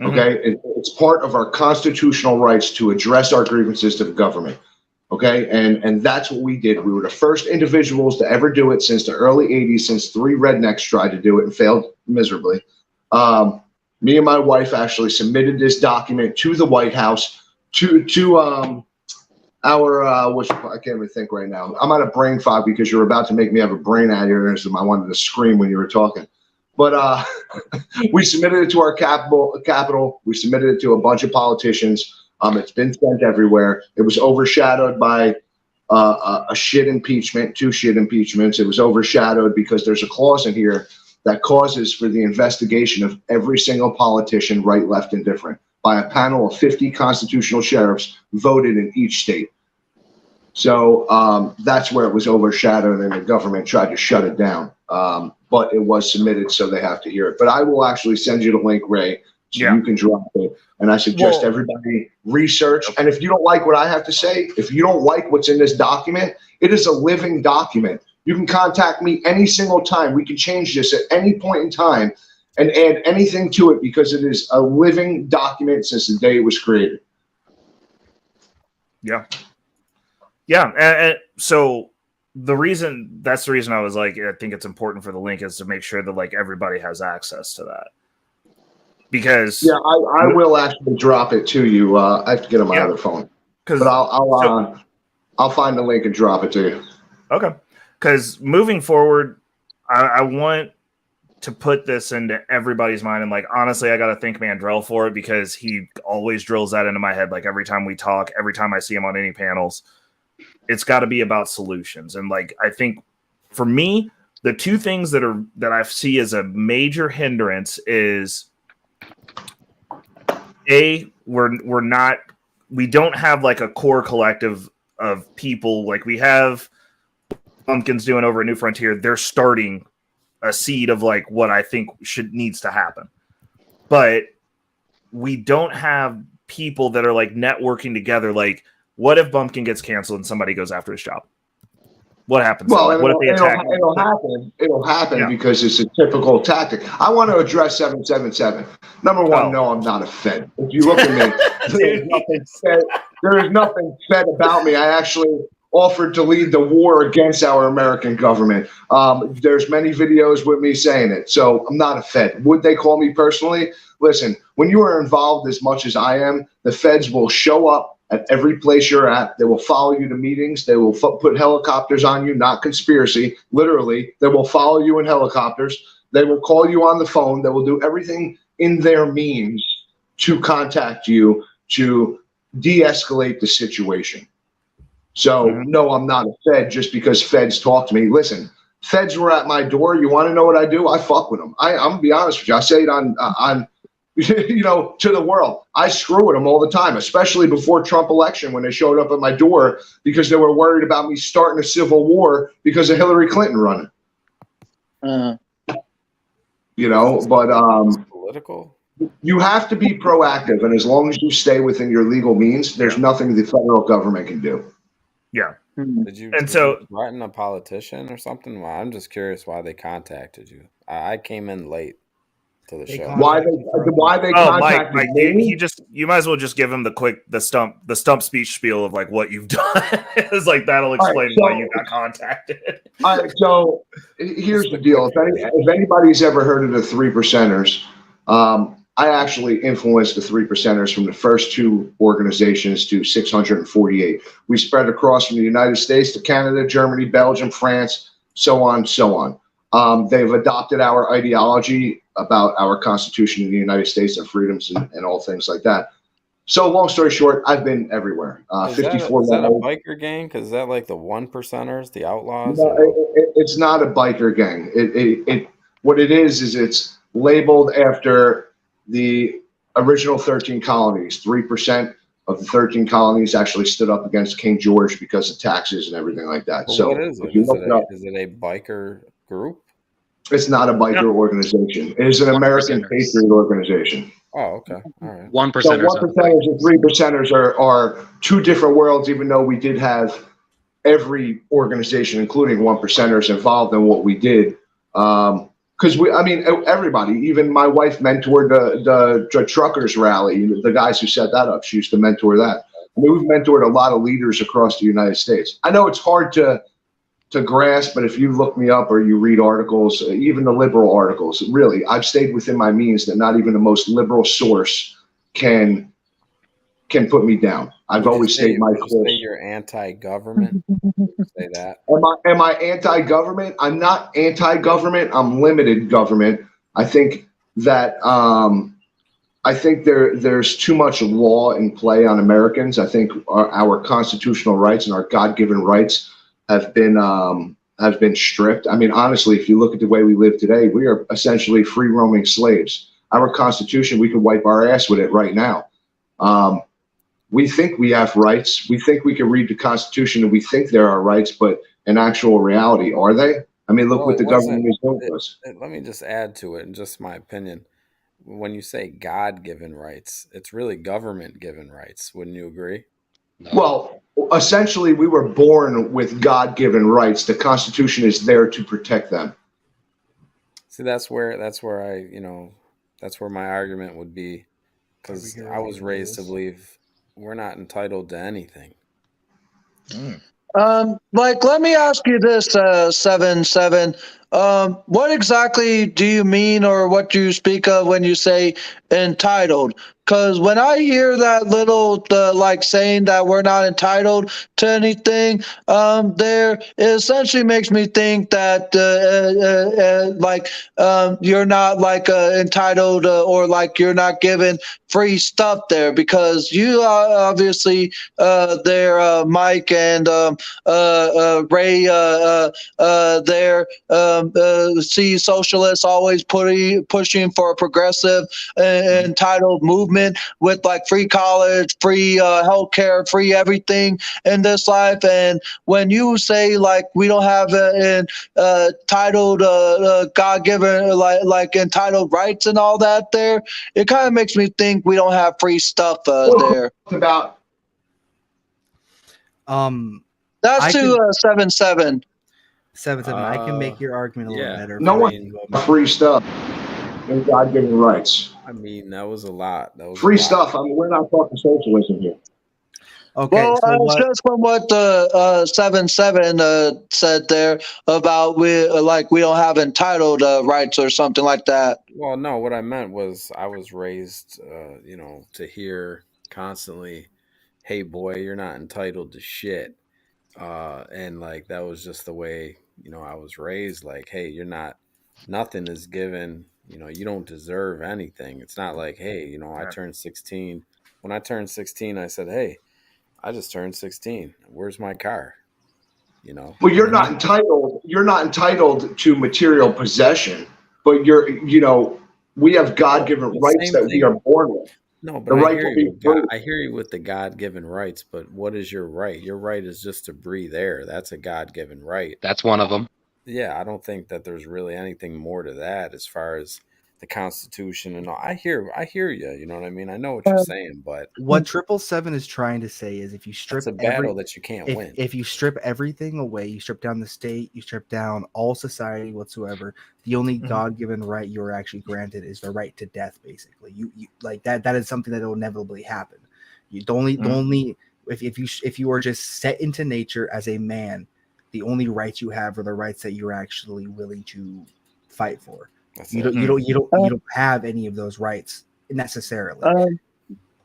Okay? It's part of our constitutional rights to address our grievances to the government. Okay? And that's what we did. We were the first individuals to ever do it since the early 80s, since 3 rednecks tried to do it and failed miserably. Me and my wife actually submitted this document to the White House, to which I can't even think right now. I'm on a brain fog because you're about to make me have a brain aneurysm. I wanted to scream when you were talking. But we submitted it to our capital. We submitted it to a bunch of politicians. It's been sent everywhere. It was overshadowed by a shit impeachment, 2 shit impeachments. It was overshadowed because there's a clause in here that causes for the investigation of every single politician, right, left, and different, by a panel of 50 constitutional sheriffs voted in each state. So that's where it was overshadowed, and the government tried to shut it down. But it was submitted, so they have to hear it. But I will actually send you the link, Ray, so you can drop it. And I suggest everybody research. And if you don't like what I have to say, if you don't like what's in this document, it is a living document. You can contact me any single time. We can change this at any point in time and add anything to it because it is a living document since the day it was created. Yeah. And so that's the reason I was like, I think it's important for the link is to make sure that like everybody has access to that. Because I will actually drop it to you. I have to get on my other phone, but I'll find the link and drop it to you. Okay. Because moving forward, I want to put this into everybody's mind. And like, honestly, I got to thank Mandrell for it because he always drills that into my head. Like every time we talk, every time I see him on any panels, it's got to be about solutions. And like, I think for me, the two things that I see as a major hindrance is we don't have like a core collective of people like we have Pumpkins doing over at New Frontier. They're starting a seed of like what I think needs to happen, but we don't have people that are like networking together. Like, what if Bumpkin gets canceled and somebody goes after his job? What happens? Well, like, what if they attack? It'll happen because it's a typical tactic. I want to address 777. Number one, no, I'm not a Fed. If you look at me, there is nothing Fed about me. I actually offered to lead the war against our American government. There's many videos with me saying it. So I'm not a Fed. Would they call me personally? Listen, when you are involved as much as I am, the Feds will show up at every place you're at. They will follow you to meetings. They will put helicopters on you, not conspiracy. Literally, they will follow you in helicopters. They will call you on the phone. They will do everything in their means to contact you to de-escalate the situation. So, no, I'm not a Fed just because Feds talk to me. Listen, Feds were at my door. You want to know what I do? I fuck with them. I'm going to be honest with you. I say it on to the world. I screw with them all the time, especially before Trump election when they showed up at my door because they were worried about me starting a civil war because of Hillary Clinton running. But political. You have to be proactive, and as long as you stay within your legal means, there's nothing the federal government can do. Yeah. Did you threaten a politician or something? Well, I'm just curious why they contacted you. I came in late to the show. Why they contacted Mike, me? you might as well just give him the stump speech spiel of like what you've done. It's like that'll explain why you got contacted. All right, so here's the deal. If anybody's ever heard of the 3%ers, I actually influenced the 3%ers from the first two organizations to 648. We spread across from the United States to Canada, Germany, Belgium, France, so on, so on. They've adopted our ideology about our Constitution in the United States and freedoms and all things like that. So long story short, I've been everywhere. 54. Is that a biker gang? Because is that like the 1%ers, the outlaws? No, it's not a biker gang. What it is it's labeled after the original 13 colonies. 3% of the 13 colonies actually stood up against King George because of taxes and everything like that. Well, so what is it? Is it a biker group? It's not a biker organization. It is an American patriot organization. Oh, okay. All right. 1%ers. So 1%ers and 3%ers are two different worlds, even though we did have every organization, including 1%ers, involved in what we did. Because everybody, even my wife mentored the truckers rally, the guys who set that up. She used to mentor that. We've mentored a lot of leaders across the United States. I know it's hard to grasp, but if you look me up or you read articles, even the liberal articles, really, I've stayed within my means that not even the most liberal source can put me down. I've always stayed my course. Say you're anti-government? Say that. Am I anti-government? I'm not anti-government. I'm limited government. I think that there's too much law in play on Americans. I think our constitutional rights and our God-given rights have been stripped. I mean, honestly, if you look at the way we live today, we are essentially free roaming slaves. Our Constitution, we can wipe our ass with it right now. We think we have rights. We think we can read the Constitution and we think there are rights, but in actual reality, are they? I mean, look what the government is doing to us. Let me just add to it, in just my opinion. When you say God-given rights, it's really government-given rights. Wouldn't you agree? No. Well, essentially, we were born with God-given rights. The Constitution is there to protect them. See, that's where my argument would be, because I was raised to believe we're not entitled to anything. Like, let me ask you this, 7-7. What exactly do you mean, or what do you speak of when you say entitled? Because when I hear that little, like, saying that we're not entitled to anything, there, it essentially makes me think that, like, you're not, like, entitled, or like you're not given free stuff there, because you obviously, there, Mike and Ray, there, see socialists always pushing for a progressive entitled movement with like free college, free healthcare, free everything in this life. And when you say like we don't have entitled God-given like entitled rights and all that, there, it kind of makes me think we don't have free stuff there. About That's I to can- 7-7. 7-7. I can make your argument a little better. no for one you. free stuff and God-given rights. I mean, that was a lot. That was Free a lot. stuff. I mean, we're not talking socialism here. Okay, Well, so what? just from what 7-7 said there about we don't have entitled rights or something like that. Well, no, what I meant was I was raised, to hear constantly, "Hey, boy, you're not entitled to shit," and like that was just the way I was raised. Like, hey, you're not. Nothing is given. You don't deserve anything. It's not like, hey, I turned 16. When I turned 16, I said, hey, I just turned 16. Where's my car? Well, you're not entitled. You're not entitled to material possession, but we have God-given rights that we are born with. No, but The right to be free. I hear you with the God-given rights, but what is your right? Your right is just to breathe air. That's a God-given right. That's one of them. Yeah, I don't think that there's really anything more to that as far as the Constitution and all. I hear you. You know what I mean? I know what you're saying, but What 777 is trying to say is if you strip it's a battle that you can't win. If you strip everything away, you strip down the state, you strip down all society whatsoever, the only God-given right you're actually granted is the right to death, basically. You like that is something that will inevitably happen. The only if you are just set into nature as a man, the only rights you have are the rights that you're actually willing to fight for. You don't have any of those rights necessarily.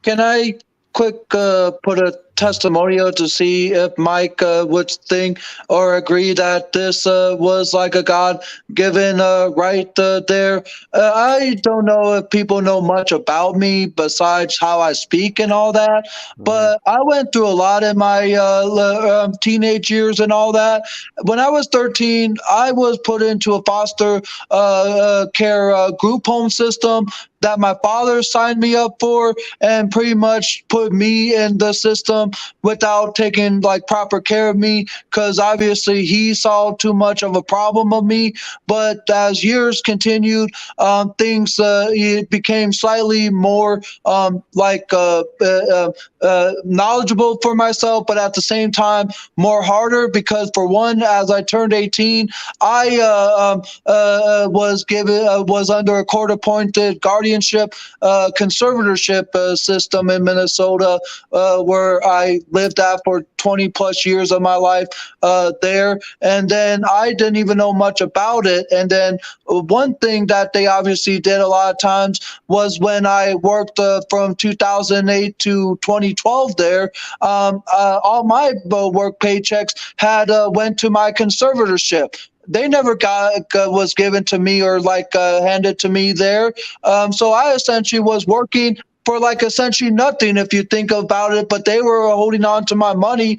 Can I quick put a testimonial to see if Mike would think or agree that this was like a God-given right there? I don't know if people know much about me besides how I speak and all that, but I went through a lot in my teenage years and all that. When I was 13, I was put into a foster care group home system that my father signed me up for and pretty much put me in the system without taking like proper care of me, because obviously he saw too much of a problem of me. But as years continued, things it became slightly more knowledgeable for myself, but at the same time more harder, because for one, as I turned 18, I was under a court-appointed guardianship conservatorship system in Minnesota, where I lived at for 20 plus years of my life there. And then I didn't even know much about it. And then one thing that they obviously did a lot of times was when I worked from 2008 to 2012 there, all my work paychecks had went to my conservatorship. They never was given to me or handed to me there. So I essentially was working for essentially nothing if you think about it, but they were holding on to my money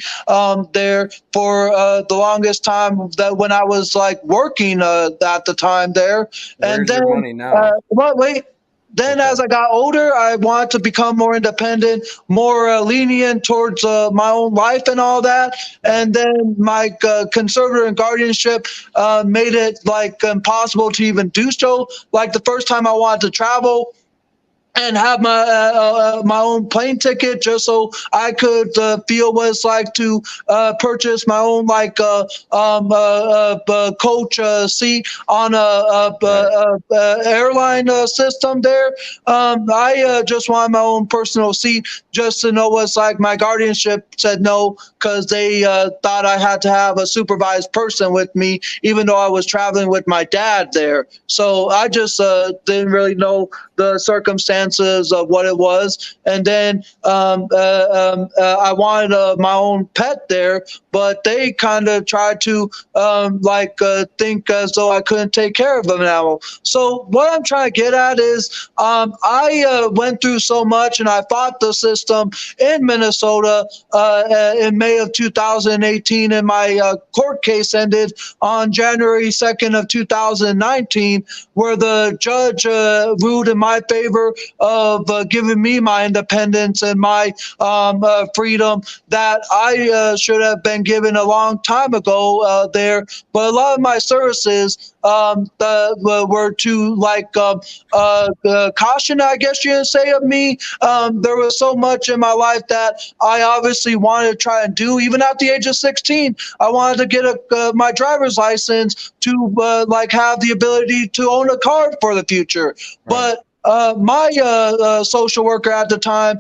there for the longest time that when I was working at the time there. Where's and then your money now? wait. Then as I got older, I wanted to become more independent, more lenient towards my own life and all that. And then my conservator and guardianship made it impossible to even do so. Like the first time I wanted to travel and have my own plane ticket just so I could feel what it's like to purchase my own coach seat on a airline system there. I just wanted my own personal seat just to know what's like. My guardianship said no because they thought I had to have a supervised person with me, even though I was traveling with my dad there. So I just didn't really know the circumstances of what it was. And then I wanted my own pet there, but they kind of tried to think as though I couldn't take care of an animal. So what I'm trying to get at is I went through so much and I fought the system in Minnesota in May of 2018, and my court case ended on January 2nd of 2019, where the judge ruled in my favor of giving me my independence and my freedom that I should have been given a long time ago there. But a lot of my services were to caution, I guess you would say, of me. There was so much in my life that I obviously wanted to try and do. Even at the age of 16, I wanted to get my driver's license to have the ability to own a car for the future. Right. But my social worker at the time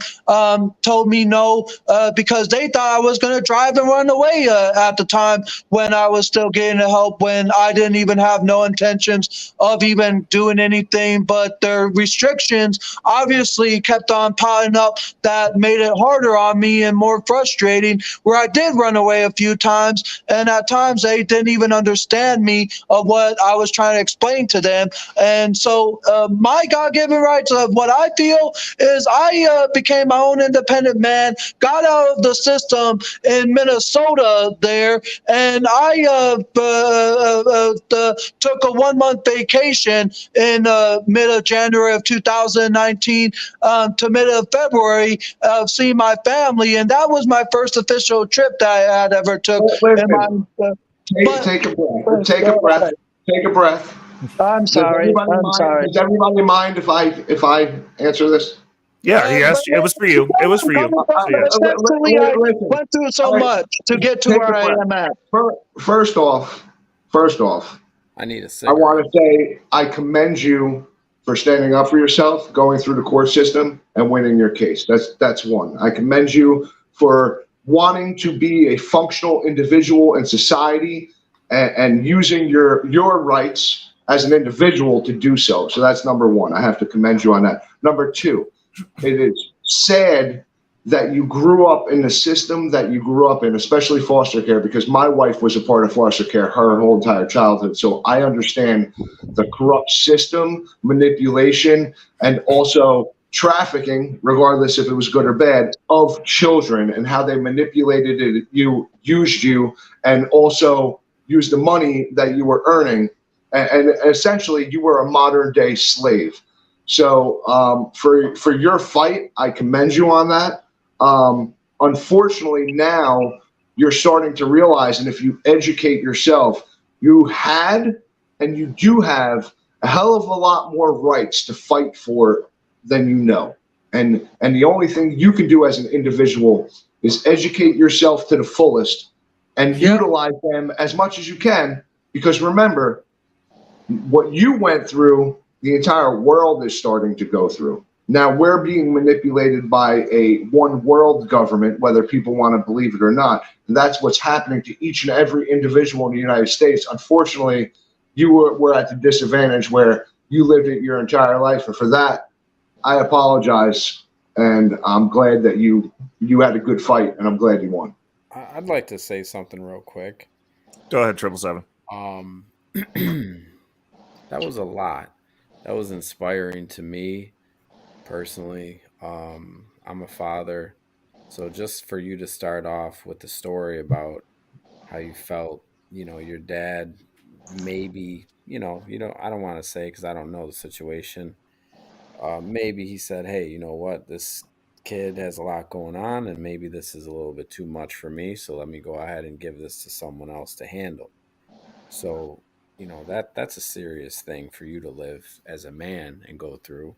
told me no because they thought I was going to drive and run away at the time when I was still getting the help, when I didn't even have no intentions of even doing anything. But their restrictions obviously kept on piling up that made it harder on me and more frustrating, where I did run away a few times, and at times they didn't even understand me of what I was trying to explain to them. And so my God-given rights of what I feel is I became my own independent man, got out of the system in Minnesota there, and I took a 1-month vacation in mid of January of 2019 to mid of February of seeing my family, and that was my first official trip that I had ever took. Take a breath. Take a breath. Take a breath. I'm sorry. Does everybody mind if I answer this? Yeah, he asked you. It was for you. It was for you. I went through so much to get to where I am at. First off, I need a cigarette. I want to say I commend you for standing up for yourself, going through the court system, and winning your case. That's one. I commend you for wanting to be a functional individual in society and using your rights as an individual to do so. So that's number one. I have to commend you on that. Number two, it is sad that you grew up in the system that you grew up in, especially foster care, because my wife was a part of foster care her whole entire childhood. So I understand the corrupt system, manipulation, and also trafficking, regardless if it was good or bad, of children and how they manipulated it, used you, and also used the money that you were earning. And essentially, you were a modern day slave. So for your fight, I commend you on that. Unfortunately, now you're starting to realize, and if you educate yourself, you had and you do have a hell of a lot more rights to fight for than you know. And the only thing you can do as an individual is educate yourself to the fullest and utilize them as much as you can. Because remember, what you went through, the entire world is starting to go through. Now we're being manipulated by a one world government, whether people want to believe it or not. And that's what's happening to each and every individual in the United States. Unfortunately, you were at the disadvantage where you lived it your entire life. And for that, I apologize. And I'm glad that you had a good fight, and I'm glad you won. I'd like to say something real quick. Go ahead, 777. That was a lot. That was inspiring to me personally. I'm a father. So just for you to start off with the story about how you felt, your dad maybe, I don't want to say because I don't know the situation. Maybe he said, hey, you know what? This kid has a lot going on and maybe this is a little bit too much for me. So let me go ahead and give this to someone else to handle. So that's a serious thing for you to live as a man and go through.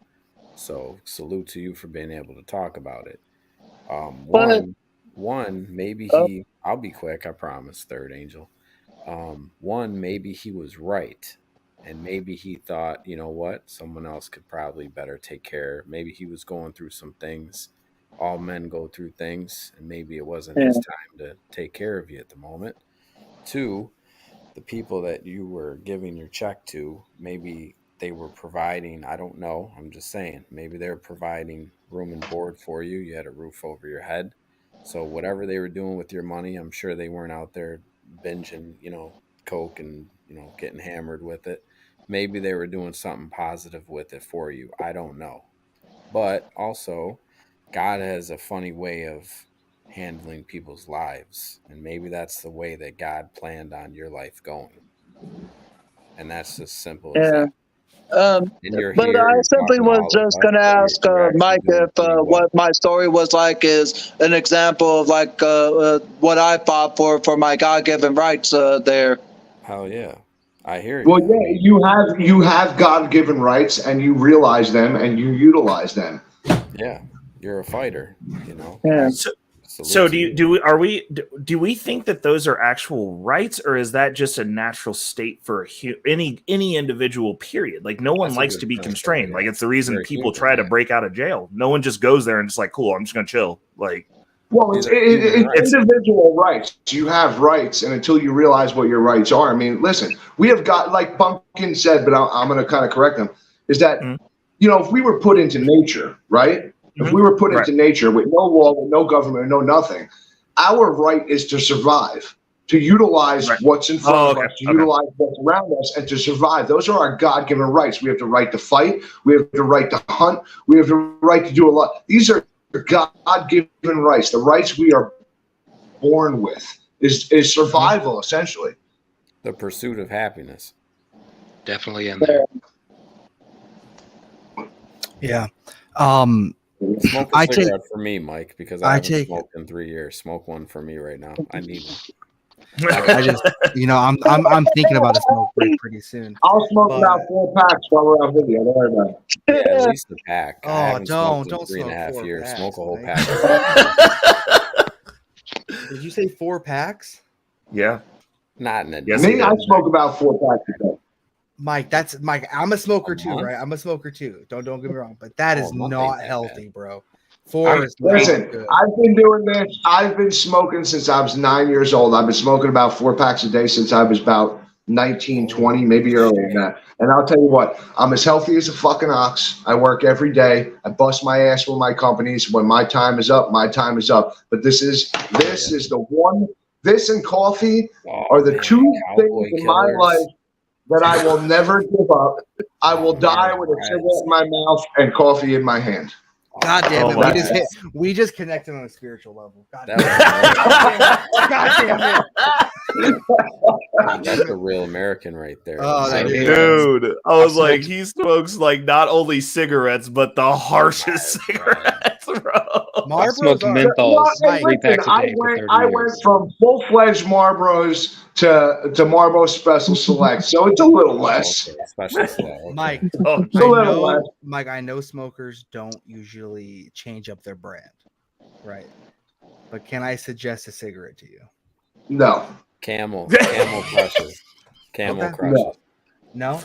So salute to you for being able to talk about it. One, maybe I'll be quick, I promise, Third Angel. One, maybe he was right. And maybe he thought, you know what, someone else could probably better take care. Maybe he was going through some things all men go through things, and maybe it wasn't his time to take care of you at the moment. 2, the people that you were giving your check to, maybe they were providing, I don't know, I'm just saying, maybe they were providing room and board for you. You had a roof over your head. So whatever they were doing with your money, I'm sure they weren't out there binging, coke and, getting hammered with it. Maybe they were doing something positive with it for you. I don't know. But also, God has a funny way of handling people's lives. And maybe that's the way that God planned on your life going. And that's as simple as that. But I simply was just going to ask Mike if what my story was like is an example of like what I fought for my God-given rights there. Hell yeah. I hear you. Well, yeah, you have God-given rights, and you realize them, and you utilize them. Yeah, you're a fighter, Yeah. So do we think that those are actual rights, or is that just a natural state for any individual? Period. Like no one likes to be constrained. Yeah. Like it's the reason people try to break out of jail. No one just goes there and just like, cool, I'm just gonna chill. Like, well, it's individual rights. You have rights, and until you realize what your rights are, I mean, listen, we have got, like Pumpkin said, but I'm going to kind of correct him. Is that if we were put into nature, right? If we were put into nature with no law, with no government, no nothing, our right is to survive, to utilize what's in front of us, to utilize what's around us, and to survive. Those are our God-given rights. We have the right to fight. We have the right to hunt. We have the right to do a lot. These are God-given rights. The rights we are born with is survival, essentially. The pursuit of happiness. Definitely in there. Yeah. Smoke a cigarette for me, Mike, because I haven't smoked in 3 years. Smoke one for me right now. I need one. I just, I'm thinking about a smoke break pretty soon. I'll smoke about 4 packs while we're on video. Don't worry about it. Yeah, at least a pack. Oh, don't 3.5 years. packs, smoke a whole Mike. pack. Did you say 4 packs? Yeah. Not in a day. Me, I smoke about 4 packs a day. Mike, I'm a smoker too, right? I'm a smoker too. Don't get me wrong, but that is not healthy, bro. 4 is listen, good. I've been doing this. I've been smoking since I was 9 years old. I've been smoking about 4 packs a day since I was about 19, 20, maybe earlier than that. And I'll tell you what, I'm as healthy as a fucking ox. I work every day. I bust my ass with my companies. When my time is up, my time is up. But this is the one. This and coffee are the 2 things in my life that I will never give up. I will die with a cigarette in my mouth and coffee in my hand. God damn it! We just connected on a spiritual level. God damn it! That's a real American right there. Oh, dude! I was like, he smokes like not only cigarettes but the harshest cigarettes, bro. I smoked menthols. I went from full-fledged Marlboros to Marlboro Special Select, so it's a little less. Mike, Mike, I know smokers don't usually change up their brand, right? But can I suggest a cigarette to you? No. Camel crushes. Crushes. No,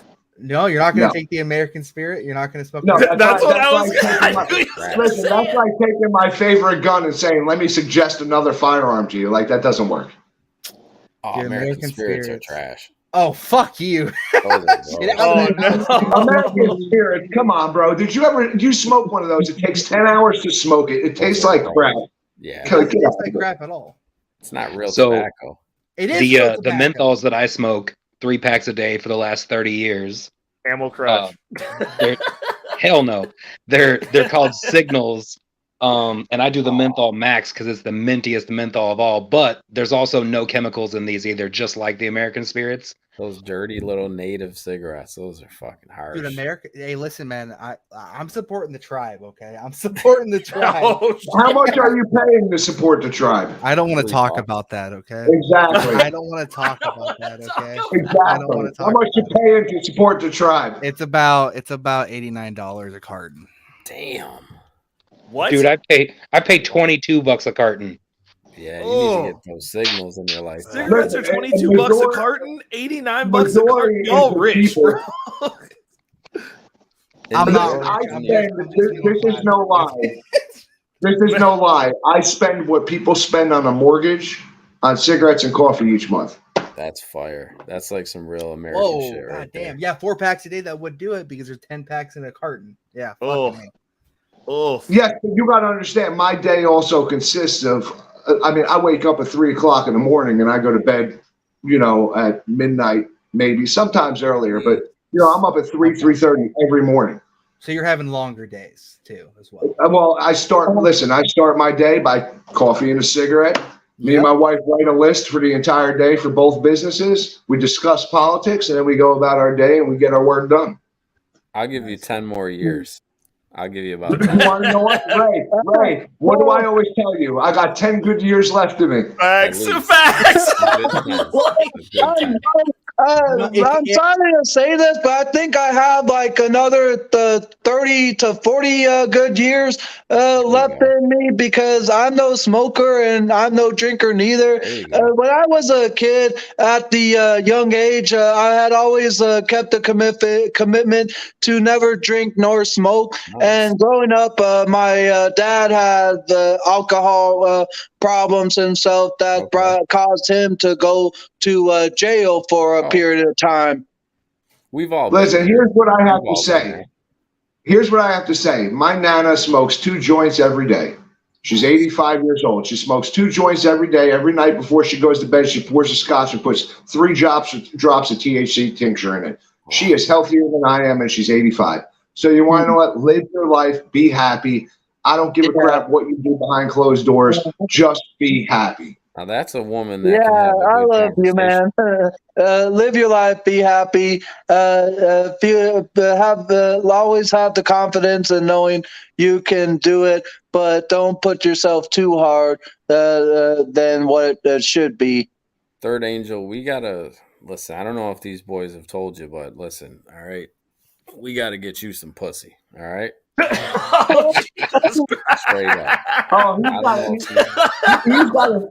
you're not going to take the American Spirit. You're not going to smoke. No, that's what I was going to listen. That's like taking my favorite gun and saying, "Let me suggest another firearm to you." Like that doesn't work. Oh, American spirits are trash. Oh, fuck you. American Spirits. Come on, bro. Did you smoke one of those? It takes 10 hours to smoke it. It tastes like crap. Yeah. It doesn't taste like crap at all. It's not real tobacco. It is the menthols that I smoke 3 packs a day for the last 30 years. Camel Crush. Hell no. They're called Signals. And I do the menthol max because it's the mintiest menthol of all, but there's also no chemicals in these either, just like the American Spirits. Those dirty little native cigarettes, those are fucking harsh. Dude, hey, listen, man, I'm supporting the tribe, okay? I'm supporting the tribe. How much are you paying to support the tribe? I don't want to talk about that, okay? Exactly. I don't want to talk about that, okay? Exactly. I don't want to talk. How much you paying to support the tribe? It's about $89 a carton. Damn. What? Dude, I pay $22 a carton. Yeah, you need to get those signals in your life. Cigarettes are $22 a carton, $89 a carton. Y'all rich, bro. I'm saying this is no lie. This is no lie. I spend what people spend on a mortgage on cigarettes and coffee each month. That's fire. That's like some real American shit right God there. damn. Yeah, 4 packs a day, that would do it because there's 10 packs in a carton. Yeah. Oh. Yes, but you got to understand, my day also consists of, I mean, I wake up at 3 o'clock in the morning and I go to bed, at midnight, maybe sometimes earlier, but I'm up at 3:30 every morning. So you're having longer days too, as well. Well, I start my day by coffee and a cigarette. Me and my wife write a list for the entire day for both businesses. We discuss politics, and then we go about our day and we get our work done. I'll give you 10 more years. I'll give you about You want to know what? Ray, what do I always tell you? I got 10 good years left of me. Facts. I'm sorry to say this, but I think I have like another 30 to 40 good years left in me because I'm no smoker and I'm no drinker neither. When I was a kid at the young age, I had always kept a commitment to never drink nor smoke. Nice. And growing up, my dad had alcohol problems himself that caused him to go to jail for a period of time. We've all listen. Here's what I have to say. Here's what I have to say. My Nana smokes 2 joints every day. She's 85 years old. She smokes 2 joints every day. Every night before she goes to bed, she pours a scotch and puts 3 drops of THC tincture in it. She is healthier than I am, and she's 85. So you want to know what? Live your life. Be happy. I don't give a crap what you do behind closed doors. Just be happy. Now that's a woman that can have a good I love you, man. Live your life, be happy. Always have the confidence in knowing you can do it, but don't put yourself too hard than what it should be. Third Angel, we gotta listen. I don't know if these boys have told you, but listen, all right, we gotta get you some pussy, all right. Straight up. Oh, he's got to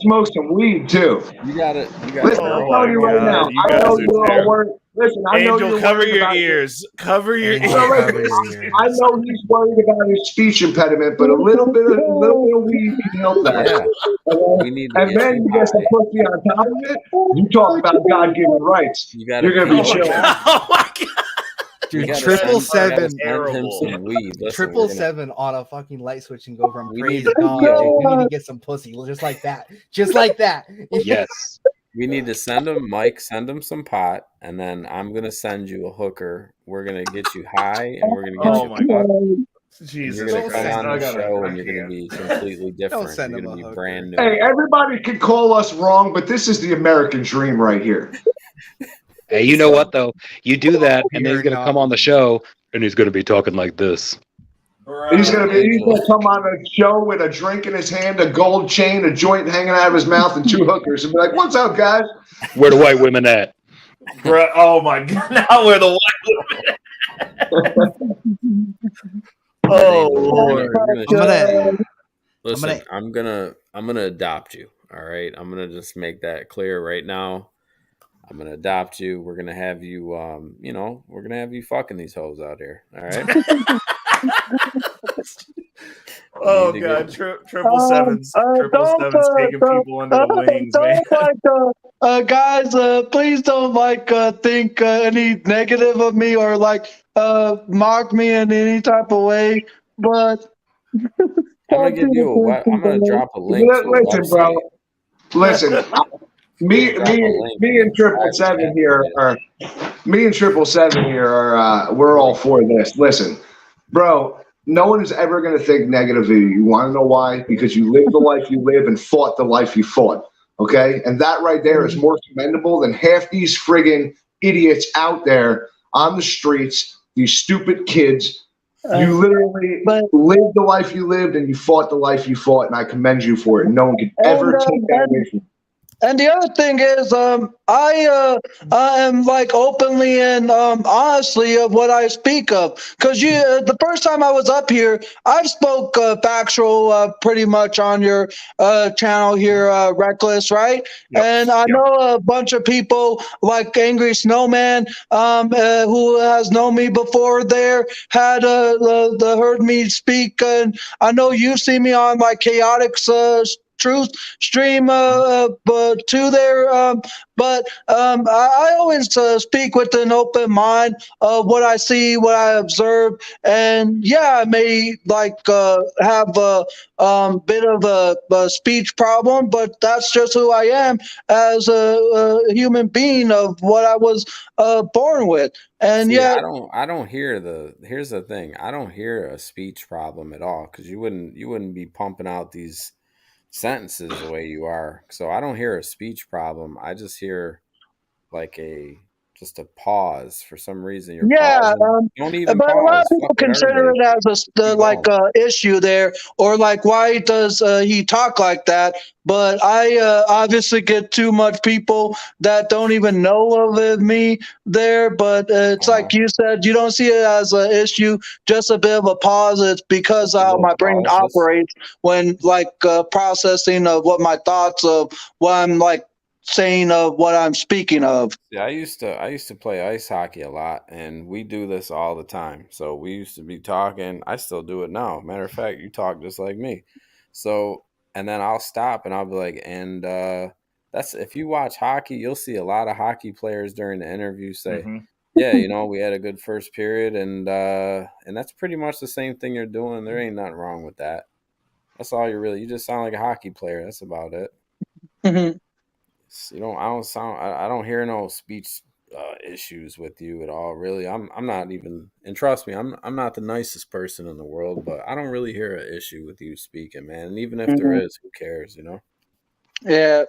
smoke some weed too. You got it. Listen, I'm telling you right now. I know you're all worried. Listen, I know Angel, you're cover worried your about ears. Cover your ears. I know he's worried about his speech impediment, but a little bit of weed can help that. Yeah. And then you get some pussy on top of it. You talk about God-given rights. You're gonna be chilling. Oh my God. Dude, 777. Listen, 777 on a fucking light switch and go from praise God. We need to get some pussy, just like that. Just like that. Yes. We need to send him, Mike. Send him some pot, and then I'm gonna send you a hooker. We're gonna get you high, and we're gonna get you. My God. Jesus, you're gonna come on the show, and you're gonna be completely different. You're gonna be brand new. Hey, everybody can call us wrong, but this is the American dream right here. Hey, you know what though? You do that, and then he's gonna come on the show, and he's gonna be talking like this. He's gonna come on a show with a drink in his hand, a gold chain, a joint hanging out of his mouth, and 2 hookers, and be like, "What's up, guys? Where the white women at?" Bro, oh my God! Now where the white women? Oh Lord! Listen, I'm gonna adopt you. All right, I'm gonna just make that clear right now. I'm gonna adopt you. We're gonna have you, we're gonna have you fucking these hoes out here. All right. Oh God, 777's taking people under the wings, man. Guys, please don't think any negative of me or mock me in any type of way. But I'm gonna drop a link. Listen, bro. Listen. Me and 777 here are we're all for this. Listen, bro, no one is ever going to think negative of you. You want to know why? Because you lived the life you live and fought the life you fought. Okay? And that right there is more commendable than half these friggin' idiots out there on the streets, these stupid kids. You literally lived the life you lived and you fought the life you fought, and I commend you for it. No one could ever take that away from you. And the other thing is, I am like openly and honestly of what I speak of. Because the first time I was up here, I spoke factual pretty much on your channel here, Reckless, right? Yep. And I know a bunch of people like Angry Snowman, who has known me before there, had heard me speak. And I know you've seen me on like Chaotic's Truth stream but to there I always speak with an open mind of what I see, what I observe, and yeah, I may like have a bit of a speech problem, but that's just who I am as a human being of what I was born with. And See, yeah, I don't hear here's the thing. I don't hear a speech problem at all because you wouldn't be pumping out these sentences the way you are. So I don't hear a speech problem. I just hear like just a pause for some reason. You're yeah, pausing. Don't even but a lot of pause. people Fuck what consider everybody it says. as a Keep like going. issue there, or like why does he talk like that? But I obviously get too much people that don't even know of me there. But it's Uh-huh. like you said, you don't see it as an issue, just a bit of a pause. It's because Just a how little my brain pause. operates when like processing of what my thoughts of what I'm like saying of what I'm speaking of. Yeah, I used to play ice hockey a lot, and we do this all the time. So we used to be talking. I still do it now. Matter of fact, you talk just like me. So and then I'll stop and I'll be like, and that's if you watch hockey, you'll see a lot of hockey players during the interview say, Mm-hmm. "Yeah, we had a good first period," and that's pretty much the same thing you're doing. There ain't nothing wrong with that. That's all you just sound like a hockey player. That's about it. Mhm. I don't hear no speech issues with you at all. Really, I'm not even. And trust me, I'm not the nicest person in the world, but I don't really hear an issue with you speaking, man. And even if there Mhm. is, who cares? Yeah.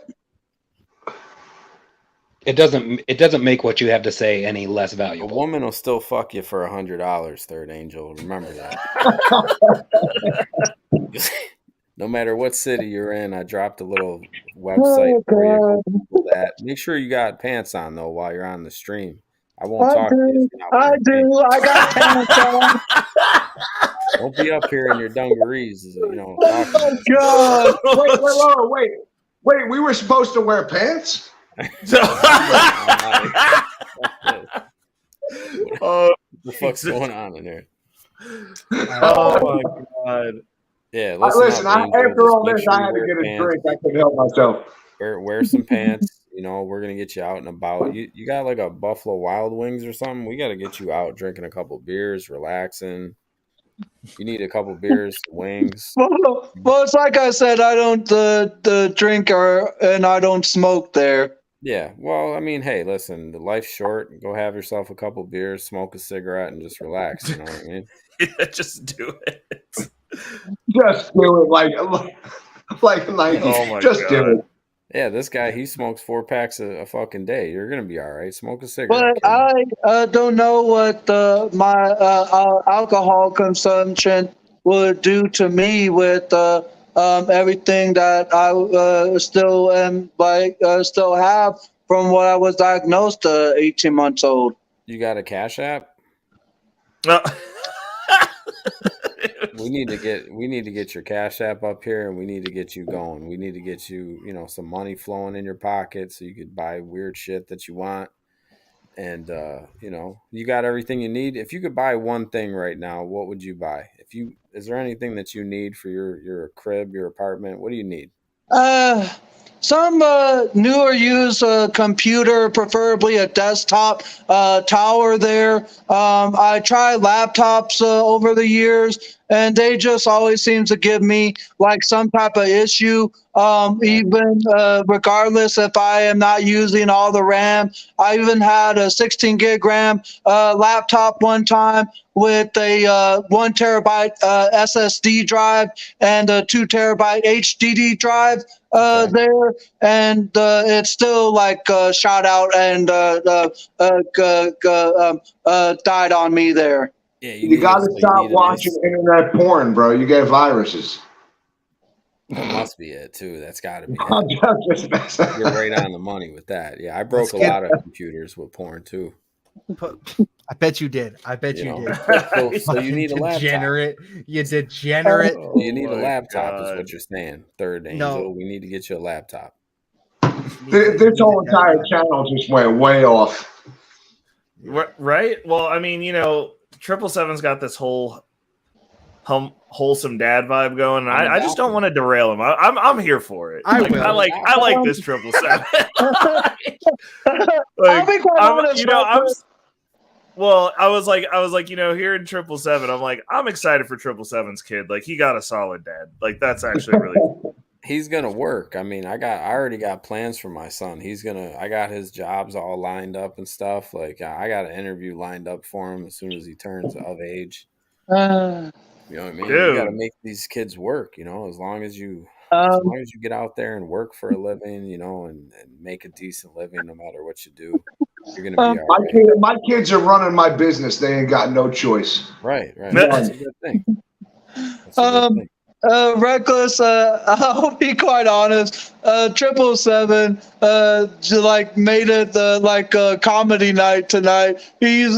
It doesn't make what you have to say any less A valuable. woman will still fuck you for $100, Third Angel. Remember that. No matter what city you're in, I dropped a little website Oh for you. God. Go Google that. Make sure you got pants on though while you're on the stream. I won't I talk to you if do. you're not I wearing pants. do. I got pants on. Don't be up here in your dungarees, Oh talking my to us. God. Wait. We were supposed to wear pants? Oh, What the fuck's Jesus. going on in there? Oh my God. Yeah, Listen, up, Angel. after Just all make this, sure I you had to wear get a pants. drink. I couldn't help myself. Wear some pants. We're gonna get you out and about. You got like a Buffalo Wild Wings or something? We got to get you out drinking a couple beers, relaxing. You need a couple beers, some wings. Well, it's like I said, I don't drink and I don't smoke there. Yeah, well, I mean, hey, listen, the life's short. Go have yourself a couple beers, smoke a cigarette, and just relax. You know what I mean? Yeah, just do it. Just do it like Nike. Oh my Just God. do it. Yeah, this guy, he smokes 4 packs a fucking day. You're gonna be all right. Smoke a cigarette, But kid. I don't know what my alcohol consumption would do to me with everything that I still am still have from what I was diagnosed 18 months old. You got a Cash App? No. We need to get your Cash App up here, and we need to get you going. We need to get you, some money flowing in your pocket so you could buy weird shit that you want. And you got everything you need. If you could buy one thing right now, what would you buy? Is there anything that you need for your crib, your apartment? What do you need? Some newer used computer, preferably a desktop tower there. I tried laptops over the years, and they just always seem to give me like some type of issue. Even regardless if I am not using all the RAM. I even had a 16 gig RAM laptop one time with a 1 terabyte SSD drive and a 2 terabyte HDD drive there, and it's still like shot out and died on me there. Yeah, You got to stop watching internet porn, bro. You get viruses. That must be it too. That's got to be it. You're right on the money with that. Yeah, I broke a lot of computers with porn too. I bet you did. I bet you did. So you need a laptop. Degenerate. You degenerate. You need a laptop, is what you're saying. Third Angel, No. we need to get you a laptop. This whole entire channel just went way off. Right? Well, I mean, 777's got this whole wholesome dad vibe going. And I just don't want to derail him. I'm here for it. I like this 777. I'll be quite honest. I was like, here in 777, I'm like, I'm excited for 777's kid. Like, he got a solid dad. Like, that's actually really cool. He's gonna work. I mean, I already got plans for my son. I got his jobs all lined up and stuff. Like, I got an interview lined up for him as soon as he turns of age. You know what I mean? Dude. You got to make these kids work. As long as you get out there and work for a living, and make a decent living, no matter what you do, you're gonna be all right. My kids are running my business. They ain't got no choice. Right. That's a good thing. That's a good thing. Reckless, I'll be quite honest. 777, made it comedy night tonight. He's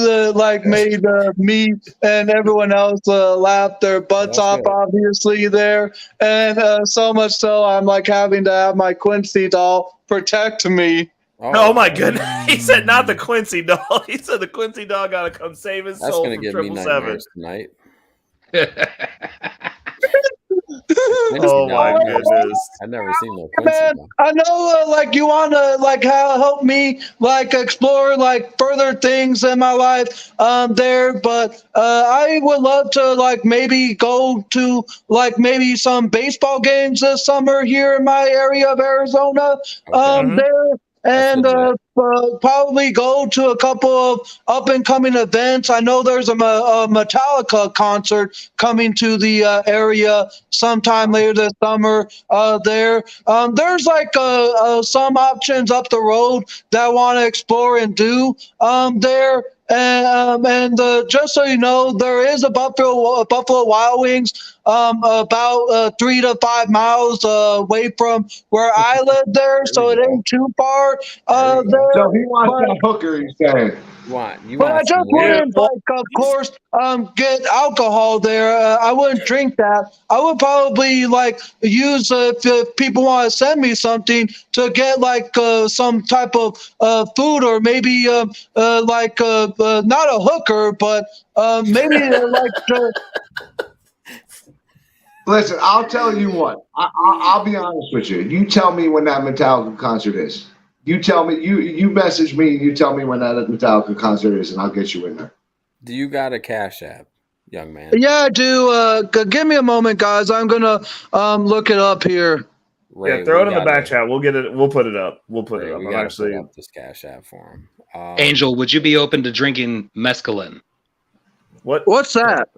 made me and everyone else laugh their butts off, obviously there, and so much so I'm having to have my Quincy doll protect me. Oh my goodness! He said not the Quincy doll. He said the Quincy doll got to come save his soul from 777 tonight. Oh my goodness! I've never seen no Quincy. Man, I know, you want to help me explore further things in my life there, but I would love to maybe go to maybe some baseball games this summer here in my area of Arizona there. And probably go to a couple of up-and-coming events. I know there's a Metallica concert coming to the area sometime later this summer there. There's some options up the road that I want to explore and do there. And just so you know, there is a Buffalo Wild Wings about 3 to 5 miles away from where I live there, so it ain't too far there. So he wants that hooker, he's saying. But I just wouldn't, of course, get alcohol there. I wouldn't drink that. I would probably use if people want to send me something to get some type of food, or maybe not a hooker, but maybe Listen, I'll tell you what. I'll be honest with you. You tell me when that Metallica concert is. You tell me. You message me. You tell me when that Metallica concert is, and I'll get you in there. Do you got a Cash App, young man? Yeah, I do. Give me a moment, guys. I'm gonna look it up here. Ray, throw it in the back chat. We'll get it. We'll put it up. We'll put it up. I'm actually put up this Cash App for him. Angel, would you be open to drinking mescaline? What's that?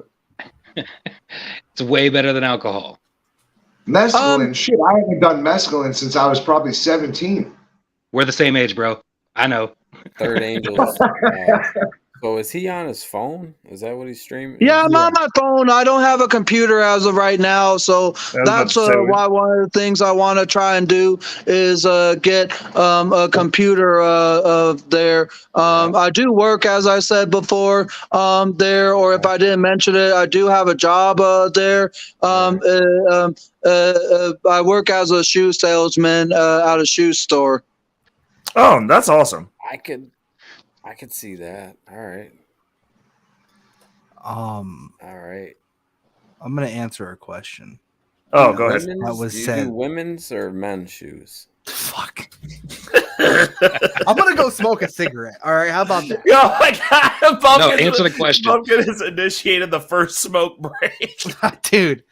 It's way better than alcohol. Mescaline, shit. I haven't done mescaline since I was probably 17. We're the same age, bro. I know. Third Angel. So is he on his phone? Is that what he's streaming? Yeah, I'm on my phone. I don't have a computer as of right now, so that's why one of the things I want to try and do is get a computer there. I do work, as I said before, there, or if I didn't mention it, I do have a job there. I work as a shoe salesman at a shoe store. Oh, that's awesome. I could see that. All right. All right. I'm gonna answer a question. Oh, go ahead. That was do you said. do women's or men's shoes? Fuck. I'm gonna go smoke a cigarette. All right, how about that? Oh my god! No, answer the question. Pumpkin has initiated the first smoke break. Dude,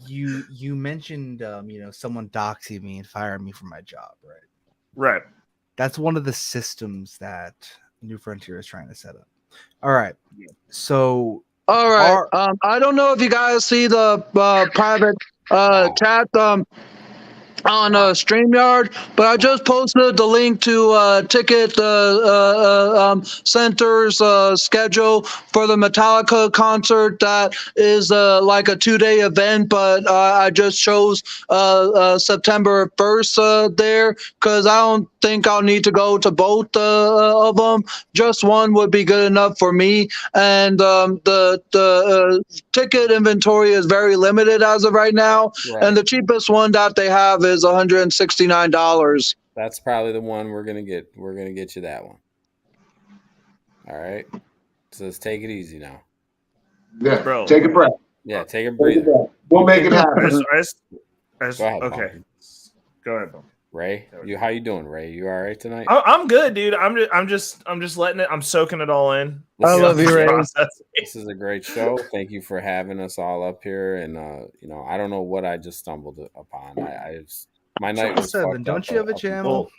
you mentioned someone doxing me and firing me from my job, right? Right. That's one of the systems that New Frontier is trying to set up. All right. So all right. I don't know if you guys see the private chat. on StreamYard, but I just posted the link to Ticket Center's schedule for the Metallica concert. That is like a 2-day event, but I just chose September 1st there because I don't think I'll need to go to both of them. Just one would be good enough for me. And the ticket inventory is very limited as of right now. Right. And the cheapest one that they have is $169. That's probably the one we're gonna get. We're gonna get you that one. All right. So let's take it easy now. Yeah, Bro. take a breath. Yeah, take a Take a breather. breath. We'll make it happen. Go ahead, Okay. Bumpkin. Go ahead, Bumpkin. Ray, how you doing, Ray? You all right tonight? I'm good, dude. I'm just letting it. I'm soaking it all in. I love you, Ray. This is a great show. Thank you for having us all up here. And I don't know what I just stumbled upon. My night was Seven, fucked don't up. you have a channel? Well,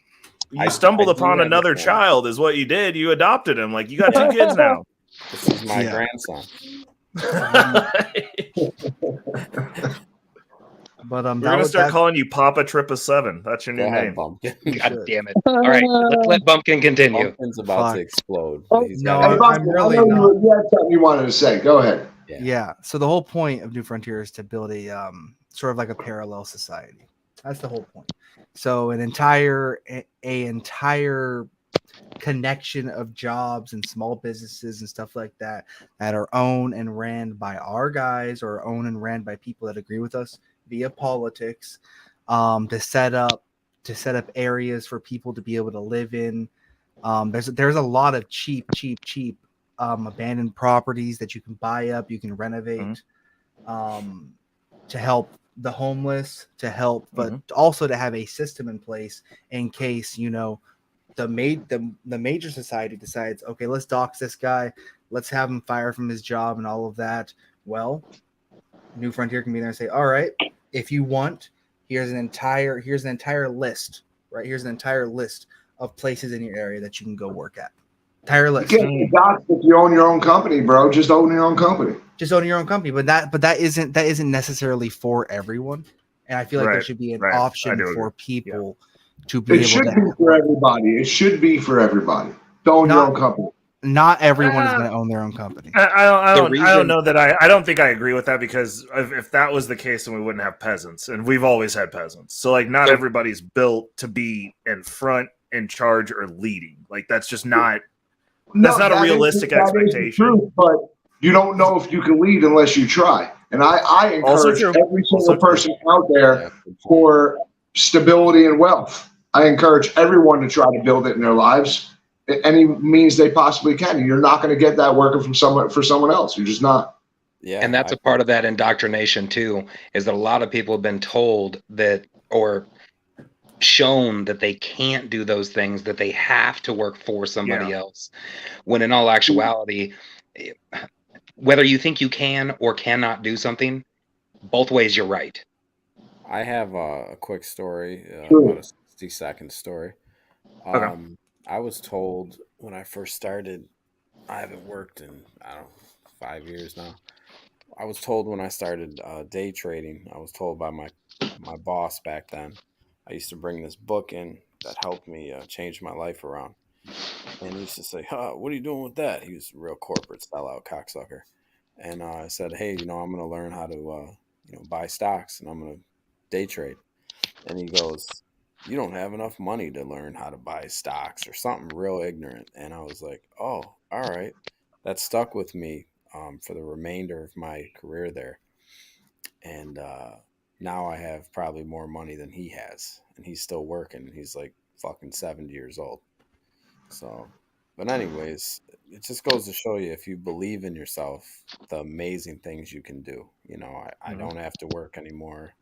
you I stumbled do upon have another a channel. child, is what you did. You adopted him. Like you got 2 kids now. This is my Yeah. grandson. But We're gonna start calling you Papa Trippa 7. That's your Go new ahead, name. Bumpkin. God damn it! All right, let's let Bumpkin continue. Bumpkin's about Fuck. to explode. Oh, He's no, got Hey, it. Buster, really I know not. you had something you wanted to say. Go ahead. Yeah. So the whole point of New Frontier is to build a sort of like a parallel society. That's the whole point. So an entire connection of jobs and small businesses and stuff like that are owned and ran by our guys or owned and ran by people that agree with us via politics, to set up areas for people to be able to live in. There's a lot of cheap abandoned properties that you can buy up, you can renovate, to help the homeless, but also to have a system in place in case the major society decides, okay, let's dox this guy, let's have him fired from his job and all of that. Well, New Frontier can be there and say, all right, if you want, here's an entire list, right? Here's an entire list of places in your area that you can go work at. Entire list. You can't be doxxed if you own your own company, bro. Just own your own company. Just own your own company, but that isn't necessarily for everyone. And I feel like there should be an option for people to be able to. It should be for everybody. It should be for everybody. To own your own company. Not everyone is going to own their own company. I don't know that I don't think I agree with that, because if that was the case, then we wouldn't have peasants, and we've always had peasants. So like, not everybody's built to be in front, in charge, or leading. Like that's just not. That's not a realistic expectation. True, but you don't know if you can lead unless you try. And I encourage every single person out there for stability and wealth. I encourage everyone to try to build it in their lives, any means they possibly can. And you're not going to get that working for someone else. You're just not. Yeah, and that's a part of that indoctrination too, is that a lot of people have been told that, or shown that they can't do those things, that they have to work for somebody else, when in all actuality, whether you think you can or cannot do something, both ways you're right. I have a quick story, about a 60-second story. I was told when I first started, I haven't worked in 5 years now. I was told when I started day trading, I was told by my boss back then. I used to bring this book in that helped me change my life around. And he used to say, what are you doing with that? He was a real corporate sellout cocksucker. And I said, hey, I'm going to learn how to buy stocks, and I'm going to day trade. And he goes, you don't have enough money to learn how to buy stocks, or something real ignorant. And I was like, oh, all right. That stuck with me for the remainder of my career there. And now I have probably more money than he has, and he's still working. He's like fucking 70 years old. So, but anyways, it just goes to show you, if you believe in yourself, the amazing things you can do. I don't have to work anymore.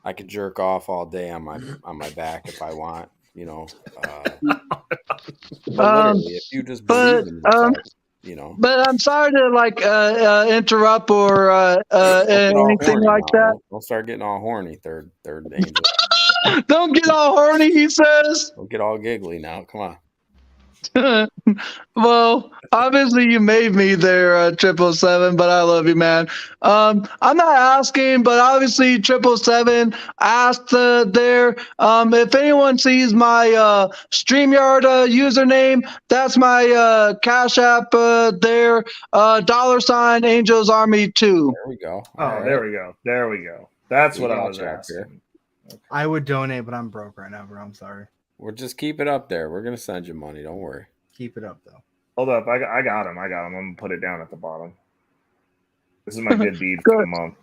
I could jerk off all day on my back if I want. But literally, if you just believe in yourself, But I'm sorry to interrupt or anything like that. Don't start getting all horny, third angel. Don't get all horny, he says. Don't get all giggly now. Come on. Well, obviously you made me there, 777, but I love you, man. I'm not asking, but obviously 777 asked there. If anyone sees my StreamYard username, that's my Cash App there. $ Angels Army 2. There we go. Oh, All there right. we go. There we go. That's We what I got was you up here. asking. I would donate, but I'm broke right now, bro. I'm sorry. We'll just keep it up there. We're gonna send you money. Don't worry. Keep it up though. Hold up. I got him. I'm going to put it down at the bottom. This is my good deed for the month.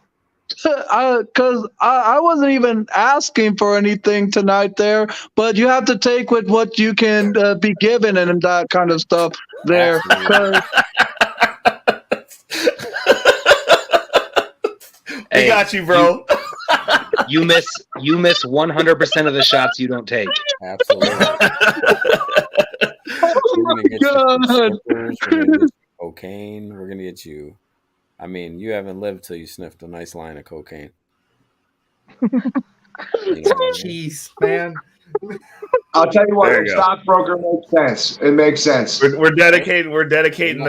Because I wasn't even asking for anything tonight there, but you have to take with what you can be given and that kind of stuff there. Absolutely. We Hey, got you, bro. You miss 100% of the shots you don't take. Absolutely. We're gonna get you some strippers, we're gonna get you cocaine. We're gonna get you. I mean, you haven't lived till you sniffed a nice line of cocaine. You know what I mean? Jeez, man. I'll tell you what, There you go. stockbroker makes sense. It makes sense. We're dedicating the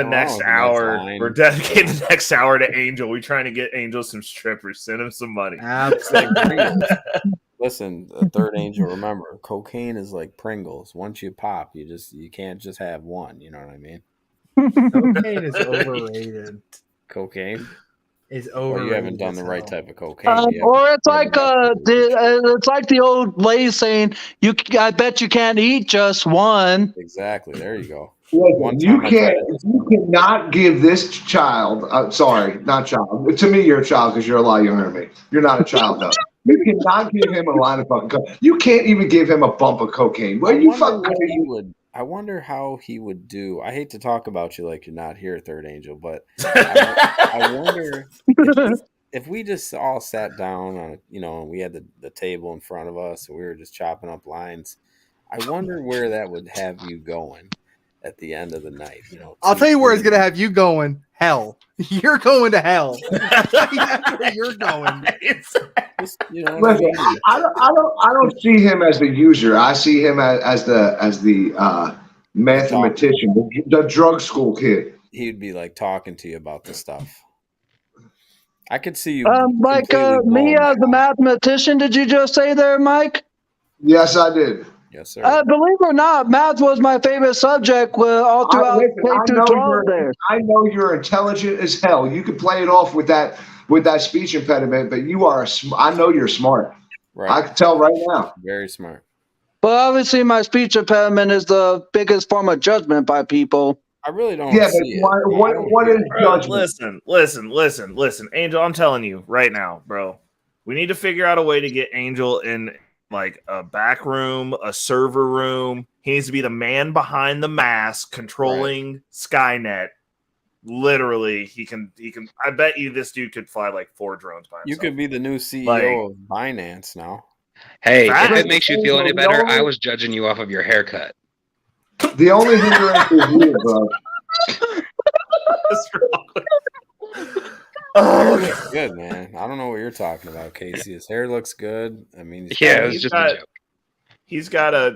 Nothing next wrong with a nice hour. line. We're dedicating the next hour to Angel. We're trying to get Angel some strippers. Send him some money. It's like Absolutely. Pringles. Listen, the third angel, remember, cocaine is like Pringles. Once you pop, you can't just have one. You know what I mean? Cocaine is overrated. Cocaine. Is Well, overrated. you haven't done the as right hell. type of cocaine. You Or it's haven't- it's like the old lady saying, I bet you can't eat just one. Exactly. There you go. Listen, One you time I tried you cannot give this child. Sorry, not child. To me, you're a child because you're a lot younger than me. You're not a child, though. You cannot give him a line of fucking cocaine. You can't even give him a bump of cocaine. Where you fucking? I wonder how he would do. I hate to talk about you like you're not here, Third Angel, but I wonder if we just all sat down on, we had the table in front of us and we were just chopping up lines. I wonder where that would have you going at the end of the night. I'll tell you where it's gonna have you going. Hell, you're going to hell. That's where you're going. Just, what I Listen, mean? I don't see him as the user. I see him as the mathematician, the drug school kid. He'd be like talking to you about the stuff. I could see you. Like completely me blown as that a out. mathematician, did you just say there, Mike? Yes, I did. Yes, sir. Believe it or not, math was my favorite subject all throughout K through 12 there. I know you're intelligent as hell. You could play it off with that speech impediment, but you are. I know you're smart. Right. I can tell right now. Very smart. But obviously, my speech impediment is the biggest form of judgment by people. I really don't Yeah, see but it. what is Bro, judgment? listen, Angel. I'm telling you right now, bro. We need to figure out a way to get Angel in like a back room, a server room. He needs to be the man behind the mask, controlling Skynet. Literally, he can. I bet you this dude could fly like 4 drones by himself. You could be the new CEO of Binance now. Hey, Fact. if it makes you feel any The better, only- I was judging you off of your haircut. The only hindrance is you, bro. What's wrong with- Hair Oh, looks good, man. I don't know what you're talking about, Casey. His hair looks good. I mean, Yeah, it was just a joke. he's got a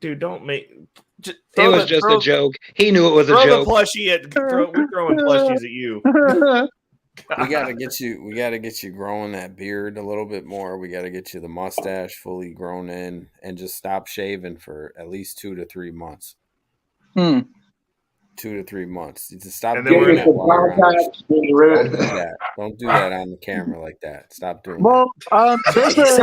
dude. Don't make. It was just a joke. He knew it was a Throw joke. the plushie at. We're throwing plushies at you. we gotta get you growing that beard a little bit more. We gotta get you the mustache fully grown in, and just stop shaving for at least 2 to 3 months. 2 to 3 months. You just stop And then doing we're that. Get while you're on contacts, get rid Don't of do that. Don't do that on the camera like that. Stop doing Well, this is,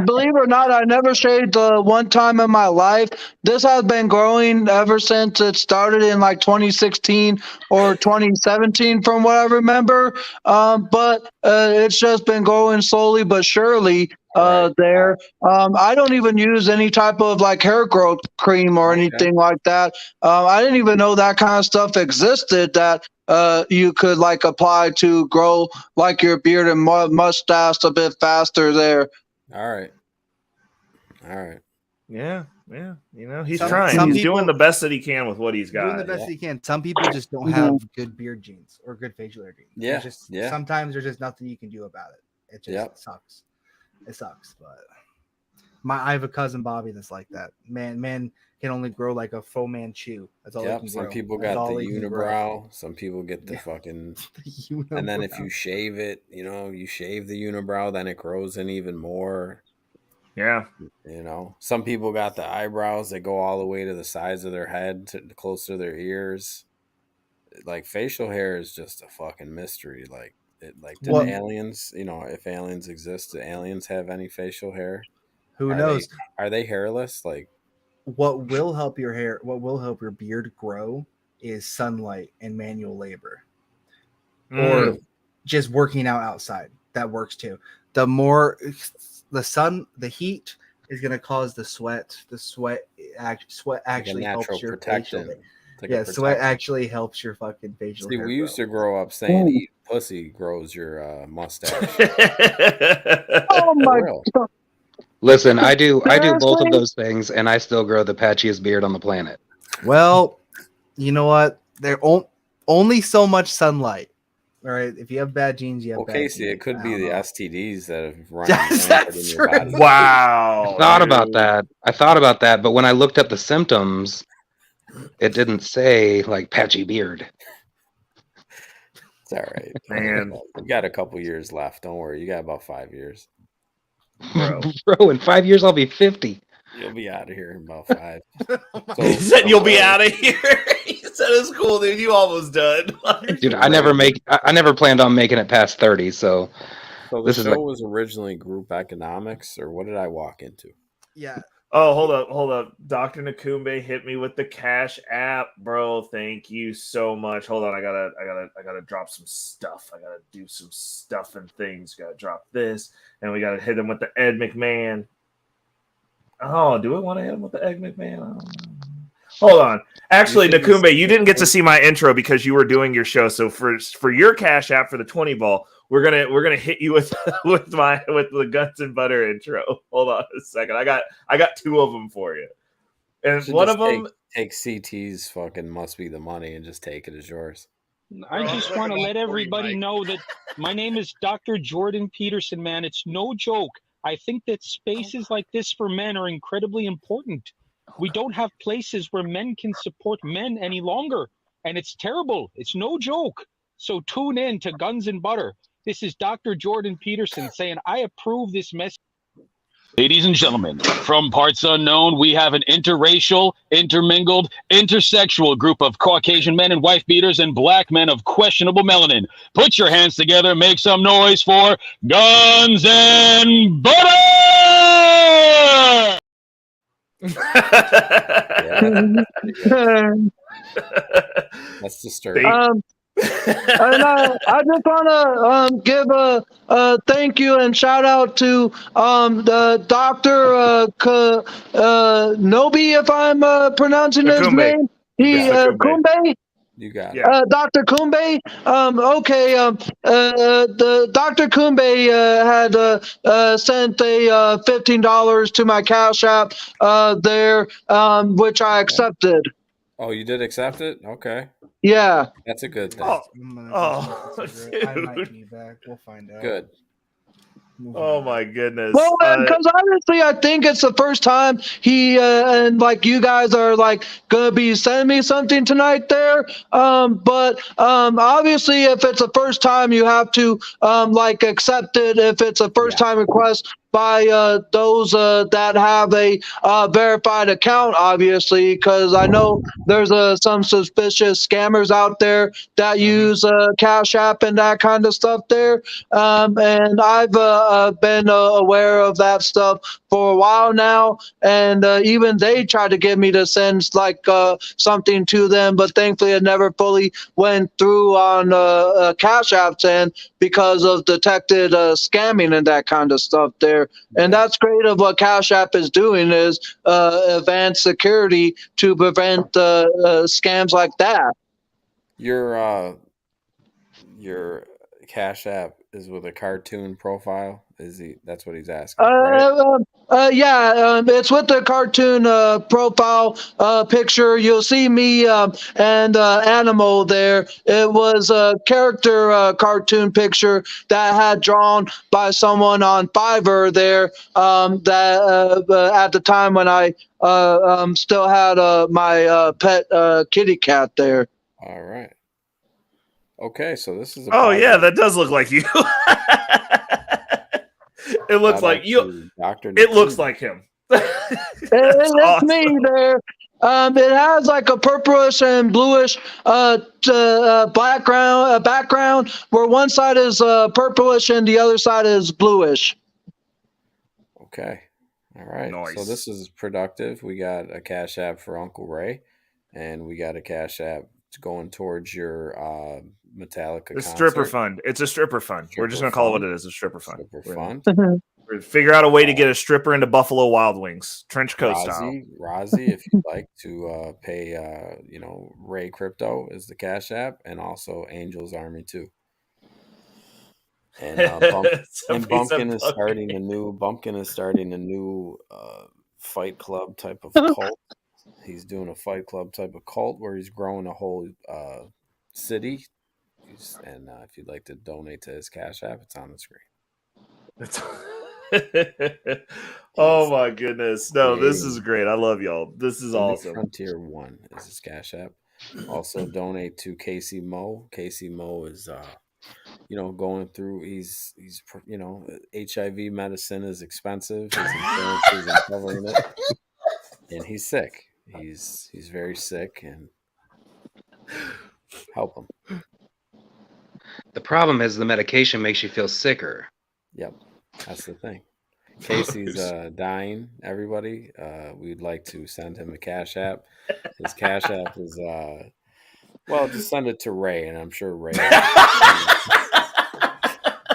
believe it or not, I never shaved one time in my life. This has been growing ever since it started in like 2016 or 2017, from what I remember. But it's just been growing slowly but surely. Right. There, I don't even use any type of like hair growth cream or Okay. anything like that. I didn't even know that kind of stuff existed, that you could like apply to grow like your beard and mustache a bit faster there. All right. Yeah. He's Some trying. He's people- doing the best that he can with what he's Doing got. the best he can. Some people just don't have good beard genes or good facial hair genes. Yeah, It's just, yeah. Sometimes there's just nothing you can do about it. It just Yep. sucks. It sucks, but I have a cousin Bobby that's like that. Man can only grow like a faux Manchu. That's all. Yep. He can Some grow. people That's got the all he can grow. unibrow. Some people get the fucking. And then if you shave it, you shave the unibrow, then it grows in even more. Yeah. Some people got the eyebrows that go all the way to the sides of their head, close to their ears. Like facial hair is just a fucking mystery. Like, did aliens? If aliens exist, do aliens have any facial hair? Who knows? Are they hairless? Like, what will help your hair? What will help your beard grow is sunlight and manual labor, or just working out outside. That works too. The more the heat is going to cause the sweat. The sweat actually helps your facial hair. Yeah, sweat actually helps your fucking facial hair. We used to grow up saying eat pussy grows your mustache. Oh my God. Listen, I do both of those things, and I still grow the patchiest beard on the planet. Well, you know what? They're only so much sunlight. All right, if you have bad genes, you have bad Casey, genes. it could be the STDs that have run That's in your body. Wow. I thought about that, but when I looked up the symptoms, it didn't say like patchy beard. It's all right, man. You got a couple years left. Don't worry. You got about 5 years. Bro, in 5 years I'll be 50. You'll be out of here in about 5. He said you'll be out of here. He said it's cool, dude. You almost done. Dude, I never planned on making it past 30, so the show was originally group economics, or what did I walk into? Yeah. Oh, hold up. Dr. Nakumbe hit me with the Cash App, bro. Thank you so much. Hold on, I gotta drop some stuff. I gotta do some stuff and things. Gotta drop this, and we gotta hit him with the Ed McMahon. Oh, do we want to hit him with the Ed McMahon? Hold on. Actually, Nakumbe, you didn't get to see my intro because you were doing your show. So for your Cash App for the 20 ball, we're gonna hit you with the Guns and Butter intro. Hold on a second. I got 2 of them for you, and one of them take CT's fucking must be the money and just take it as yours. I just want to let everybody know that my name is Dr. Jordan Peterson, man. It's no joke. I think that spaces like this for men are incredibly important. We don't have places where men can support men any longer, and it's terrible. It's no joke. So tune in to Guns and Butter. This is Dr. Jordan Peterson saying, I approve this message. Ladies and gentlemen, from parts unknown, we have an interracial, intermingled, intersexual group of Caucasian men and wife beaters and black men of questionable melanin. Put your hands together, make some noise for Guns and Butter! That's disturbing. And I just want to give a thank you and shout out to the Dr. Nobi, if I'm pronouncing his name. Kumbe. You got it. Dr. Kumbe. Okay. The Dr. Kumbe had sent a $15 to my Cash App there, which I accepted. Oh, you did accept it? Okay. Yeah. That's a good thing. Dude. I might be back. We'll find out. Good. Oh my goodness. Well, because honestly, I think it's the first time he and like you guys are like gonna be sending me something tonight there. But obviously, if it's the first time, you have to like accept it. If it's a first time request by those that have a verified account, obviously, because I know there's some suspicious scammers out there that use Cash App and that kind of stuff there. And I've been aware of that stuff for a while now, and even they tried to get me to send like something to them, but thankfully it never fully went through on Cash App's end because of detected scamming and that kind of stuff there. And that's great of what Cash App is doing is advanced security to prevent scams like that. Your Cash App is with a cartoon profile. Is he? That's what he's asking. Right? Yeah, it's with the cartoon profile picture. You'll see me and Animal there. It was a character cartoon picture that I had drawn by someone on Fiverr there. That at the time when I still had my pet kitty cat there. All right. Okay, so this is a. Oh yeah, positive. that does look like you. It looks Shout like out you. to Dr. It looks Nakeem. like him. It's awesome. me there. It has like a purplish and bluish background where one side is purplish and the other side is bluish. Okay. All right. So Nice. this is productive. We got a Cash App for Uncle Ray, and we got a Cash App going towards your Metallica The concert. stripper fund. It's a stripper fund. We're just Stripper gonna call it fund. what it is. A stripper fund. Stripper fund. We're figure out a way to get a stripper into Buffalo Wild Wings, trench coat style. Rozzy, if you'd like to pay, Ray Crypto is the Cash App, and also Angels Army too. And Bumpkin is starting a new Fight Club type of cult. He's doing a Fight Club type of cult where he's growing a whole city. And if you'd like to donate to his Cash App, it's on the screen. Oh my goodness. No, this is great. I love y'all. This is awesome. Frontier 1 is his Cash App. Also donate to Casey Moe. Casey Moe is going through he's HIV medicine is expensive. His insurance isn't covering it. And he's sick. He's very sick, and help him. The problem is the medication makes you feel sicker. Yep. That's the thing. Casey's dying, everybody. We'd like to send him a Cash App. His Cash App is just send it to Ray, and I'm sure Ray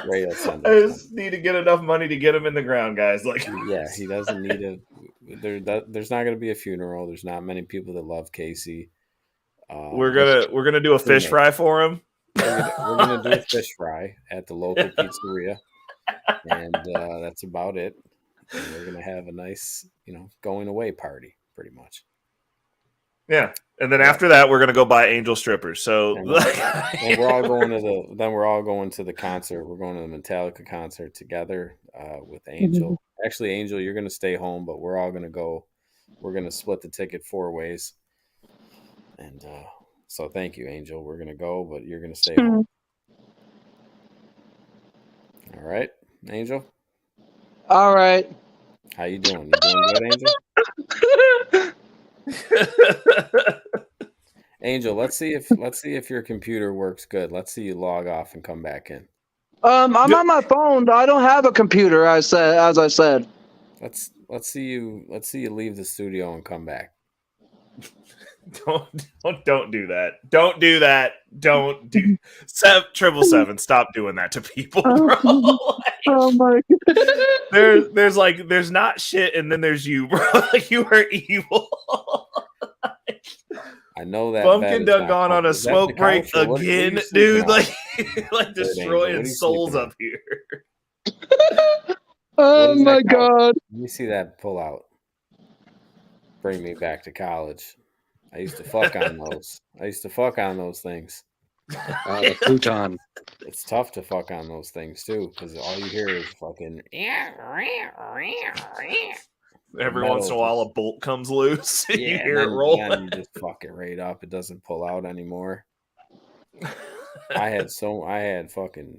will send it. I just need to get enough money to get him in the ground, guys. Like, yeah, he doesn't need it. There's not going to be a funeral. There's not many people that love Casey. We're gonna do a fish fry for him. We're gonna do a fish fry at the local pizzeria, and that's about it. And we're gonna have a nice, going away party, pretty much. Yeah, and then after that, we're gonna go buy angel strippers. So, and we're all going to the concert. We're going to the Metallica concert together with Angel. Mm-hmm. Actually, Angel, you're gonna stay home, but we're all gonna go. We're gonna split the ticket 4 ways. And so, thank you, Angel. We're gonna go, but you're gonna stay home. All right, Angel. All right. How you doing? You doing good, Angel? Angel, let's see if your computer works good. Let's see you log off and come back in. I'm on my phone. I don't have a computer. As I said. Let's see you leave the studio and come back. Don't do that. Don't do that. Don't do 777. Stop doing that to people, bro. Oh my God. There's not shit, and then there's you, bro. Like, you are evil. I know that Bumpkin done gone on a smoke break again, dude. Like destroying souls up here. Oh my God. Let me see that pull out. Bring me back to college. I used to fuck on those. Things. The futon. It's tough to fuck on those things too, because all you hear is fucking. Every once in a while, a bolt comes loose. And you hear it roll. And you just fuck it right up. It doesn't pull out anymore. I had the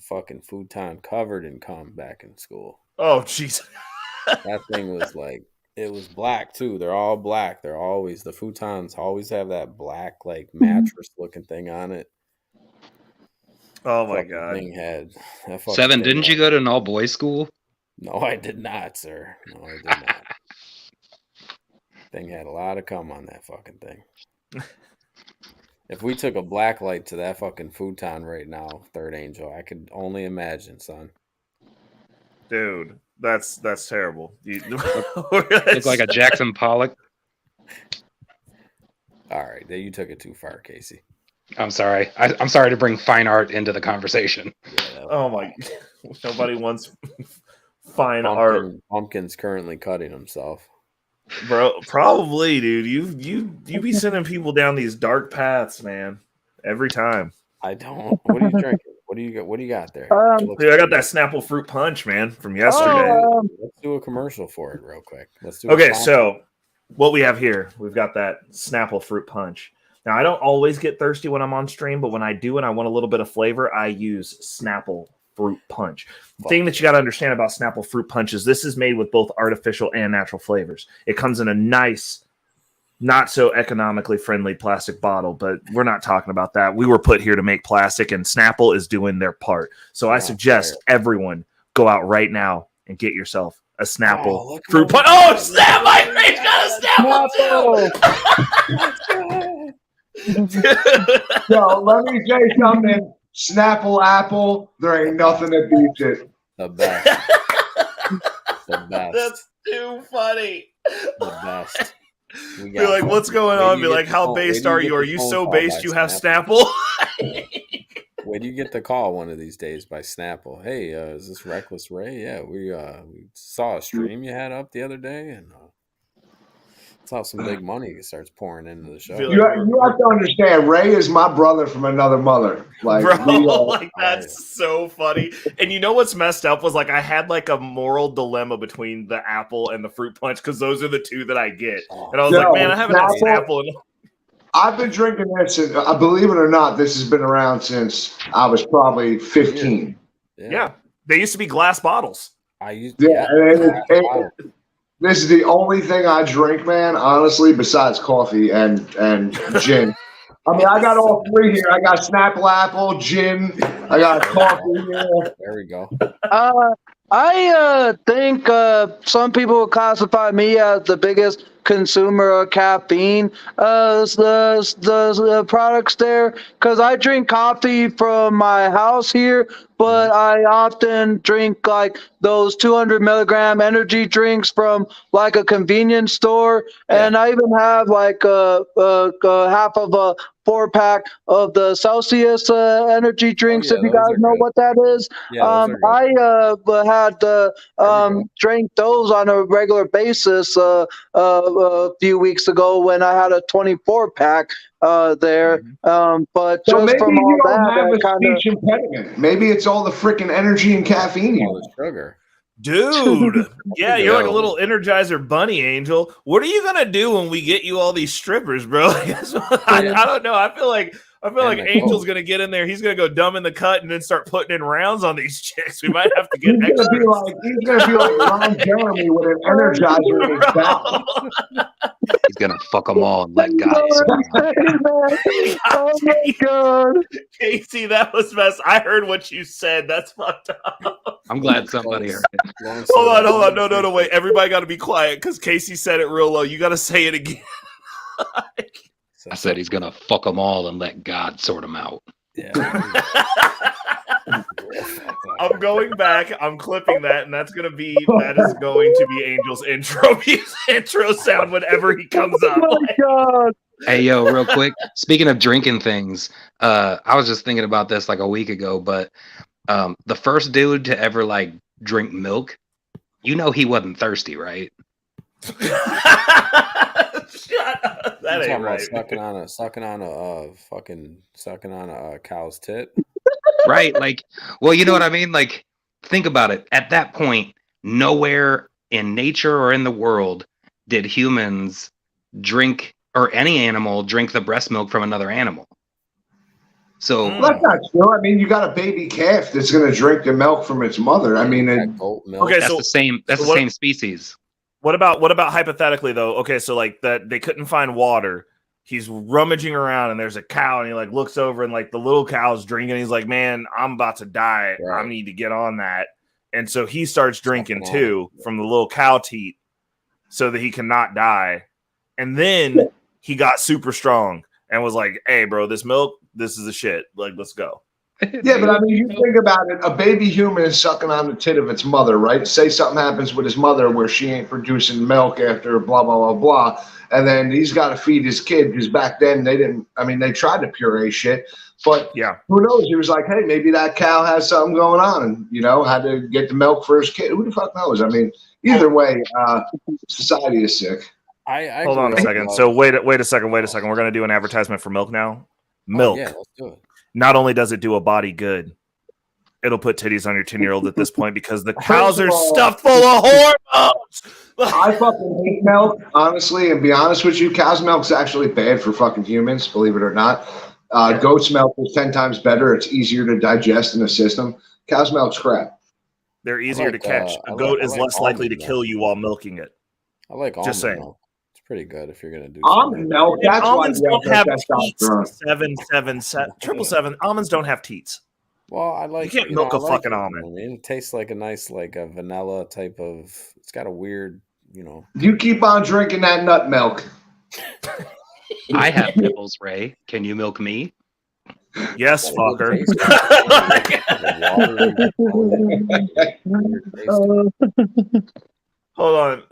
fucking futon covered in cum back in school. Oh, jeez. That thing was like. It was black too. They're all black. The futons always have that black like mattress looking thing on it. Oh my God. Seven, didn't you go to an all boys school? No, I did not, sir. No, I did not. Thing had a lot of cum on that fucking thing. If we took a black light to that fucking futon right now, Third Angel, I could only imagine, son. Dude. That's terrible. Look like a Jackson Pollock. All right, you took it too far, Casey. I'm sorry. I'm sorry to bring fine art into the conversation. Yeah, Oh my! Nobody wants fine art, Pumpkin's currently cutting himself. bro. Probably, dude. You be sending people down these dark paths, man. Every time. I don't. What are you drinking? What do you got? What do you got there? Dude, I got that Snapple fruit punch, man, from yesterday. Let's do a commercial for it real quick. Let's do. Okay, so what we have here, we've got that Snapple fruit punch. Now, I don't always get thirsty when I'm on stream, but when I do and I want a little bit of flavor, I use Snapple fruit punch. The thing that you got to understand about Snapple fruit punch is this is made with both artificial and natural flavors. It comes in a nice, not so economically friendly plastic bottle, but we're not talking about that. We were put here to make plastic, and Snapple is doing their part. So I suggest everyone go out right now and get yourself a Snapple fruit punch. Oh, snap! My face got a Snapple! Yo, let me say something. Snapple apple, there ain't nothing that beats it. The best. The best. That's too funny. The best. Be like, what's going on? Be like, how based are you? Are you so based you have Snapple? When do you get the call one of these days by Snapple? Hey, is this Reckless Ray? Yeah, we saw a stream you had up the other day, and it's how some big money starts pouring into the show. You have to understand, Ray is my brother from another mother. Like, bro, like that's so funny. And you know what's messed up was like I had like a moral dilemma between the apple and the fruit punch because those are the two that I get. And I was like, man, I haven't had Snapple. I've been drinking this, and believe it or not, this has been around since I was probably 15. Yeah. They used to be glass bottles. This is the only thing I drink, man, honestly, besides coffee and gin. I mean, I got all three here. I got Snapple apple, gin. I got coffee here. There we go. I think some people would classify me as the biggest consumer of caffeine the products there, because I drink coffee from my house here, but I often drink like those 200 milligram energy drinks from like a convenience store, and I even have like a half of a 4-pack of the Celsius energy drinks. If you guys know what that is, I had drank those on a regular basis a few weeks ago when I had a 24-pack there. But so just from all that, speech impediment. Maybe it's all the freaking energy and caffeine. All the sugar. Dude, yeah, you're like a little Energizer bunny, Angel. What are you gonna do when we get you all these strippers, bro? I don't know. I feel like Angel's gonna get in there. He's gonna go dumb in the cut and then start putting in rounds on these chicks. We might have to get he's gonna be like Ron Jeremy with an Energizer in his mouth. He's gonna fuck them all and let God. Oh my god, Casey, that was mess. I heard what you said. That's fucked up. I'm glad somebody heard it. Hold on. No, wait. Everybody got to be quiet because Casey said it real low. You got to say it again. I said he's gonna fuck them all and let God sort them out. Yeah. I'm going back. I'm clipping that, and that is going to be Angel's intro sound whenever he comes up. oh my god. Hey, yo, real quick. Speaking of drinking things, I was just thinking about this like a week ago, but the first dude to ever like drink milk, you know, he wasn't thirsty, right? Shut up. That ain't right. Sucking on a cow's tit. Right. Like, well, you know what I mean? Like, think about it. At that point, nowhere in nature or in the world did humans drink, or any animal drink, the breast milk from another animal. So that's not true. I mean, you got a baby calf that's going to drink the milk from its mother. I mean, okay, that's so the same. That's the same species. What about hypothetically though? Okay, so like that they couldn't find water. He's rummaging around and there's a cow and he like looks over and like the little cow's drinking. He's like, man, I'm about to die. Right. I need to get on that. And so he starts drinking too from the little cow teat so that he cannot die. And then he got super strong and was like, hey, bro, this milk, this is the shit. Like, let's go. Yeah, but I mean, you think about it. A baby human is sucking on the tit of its mother, right? Say something happens with his mother where she ain't producing milk after blah, blah, blah, blah. And then he's got to feed his kid because back then they didn't, I mean, they tried to puree shit. But Yeah. who knows? He was like, hey, maybe that cow has something going on and, you know, had to get the milk for his kid. Who the fuck knows? I mean, either way, society is sick. I Hold on a grew up second. love- So wait a second. We're going to do an advertisement for milk now. Milk. Oh, yeah, let's do it. Not only does it do a body good, it'll put titties on your 10-year-old at this point because the cows are stuffed full of hormones. I fucking hate milk, honestly, and be honest with you, cow's milk's actually bad for fucking humans, believe it or not. Goat's milk is 10 times better. It's easier to digest in the system. Cow's milk's crap. They're easier to catch. A goat is less likely to kill you while milking it. I like almond Just saying. milk. It's pretty good if you're gonna do Almond milk, that's why Almonds you don't have that teats. testosterone. 777. Almonds don't have teats. Well, I like. You can't milk I a like fucking it. almond. I mean, it tastes like a nice, like a vanilla type of. It's got a weird, You keep on drinking that nut milk. I have nipples, Ray. Can you milk me? Yes, fucker. Hold on.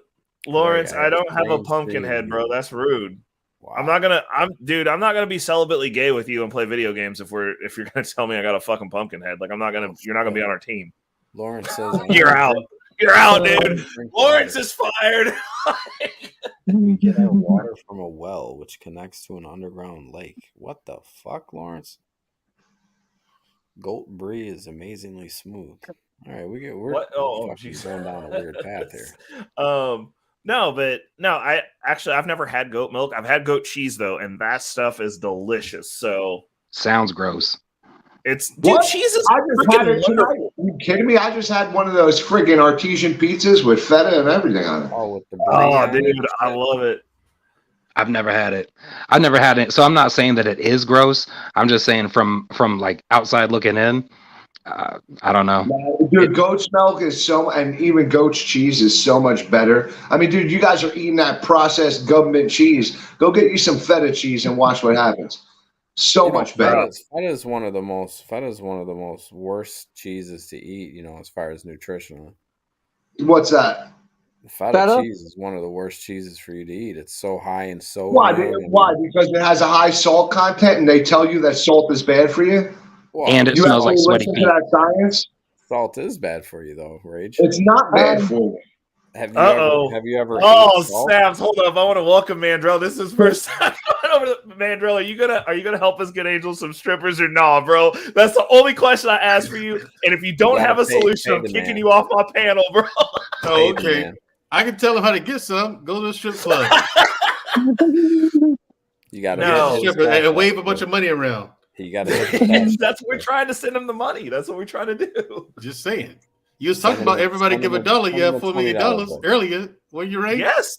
Lawrence, I don't have a pumpkin head, bro. That's rude. Wow. I'm not gonna be celibately gay with you and play video games if you're gonna tell me I got a fucking pumpkin head. Like you're not gonna be on our team. Lawrence says You're out. You're out, dude. Lawrence is fired. We get our water from a well which connects to an underground lake. What the fuck, Lawrence? Goat brie is amazingly smooth. All right, we're fucking going down a weird path here. I've never had goat milk. I've had goat cheese though, and that stuff is delicious. So sounds gross. Cheese is I just had it tonight. Are you kidding me? I just had one of those friggin' artesian pizzas with feta and everything on it. Oh, with the dude, I love it. I've never had it. So I'm not saying that it is gross. I'm just saying from like outside looking in, I don't know. Dude, goat's milk is and even goat's cheese is so much better. I mean, dude, you guys are eating that processed government cheese. Go get you some feta cheese and watch what happens. So much better. Feta is one of the most worst cheeses to eat, as far as nutritional. What's that? Feta cheese is one of the worst cheeses for you to eat. It's so high in sodium. Why? Because it has a high salt content, and they tell you that salt is bad for you. Well, and it smells like sweaty feet. That science? Salt is bad for you, though, Rage. It's not bad for you. Have you ever? Oh, snaps! Hold up! I want to welcome Mandrell. This is first time over to Mandrell. Are you gonna help us get Angel some strippers or nah, bro? That's the only question I ask for you. And if you don't have a solution, I'm kicking you off my panel, bro. Oh, okay. I can tell him how to get some. Go to the strip club. You got to and wave a bunch of money around. You got to. That's what we're trying to send him the money. That's what we're trying to do. Just saying. You was talking about everybody give $1. You have $4 million earlier. Were you right? Yes,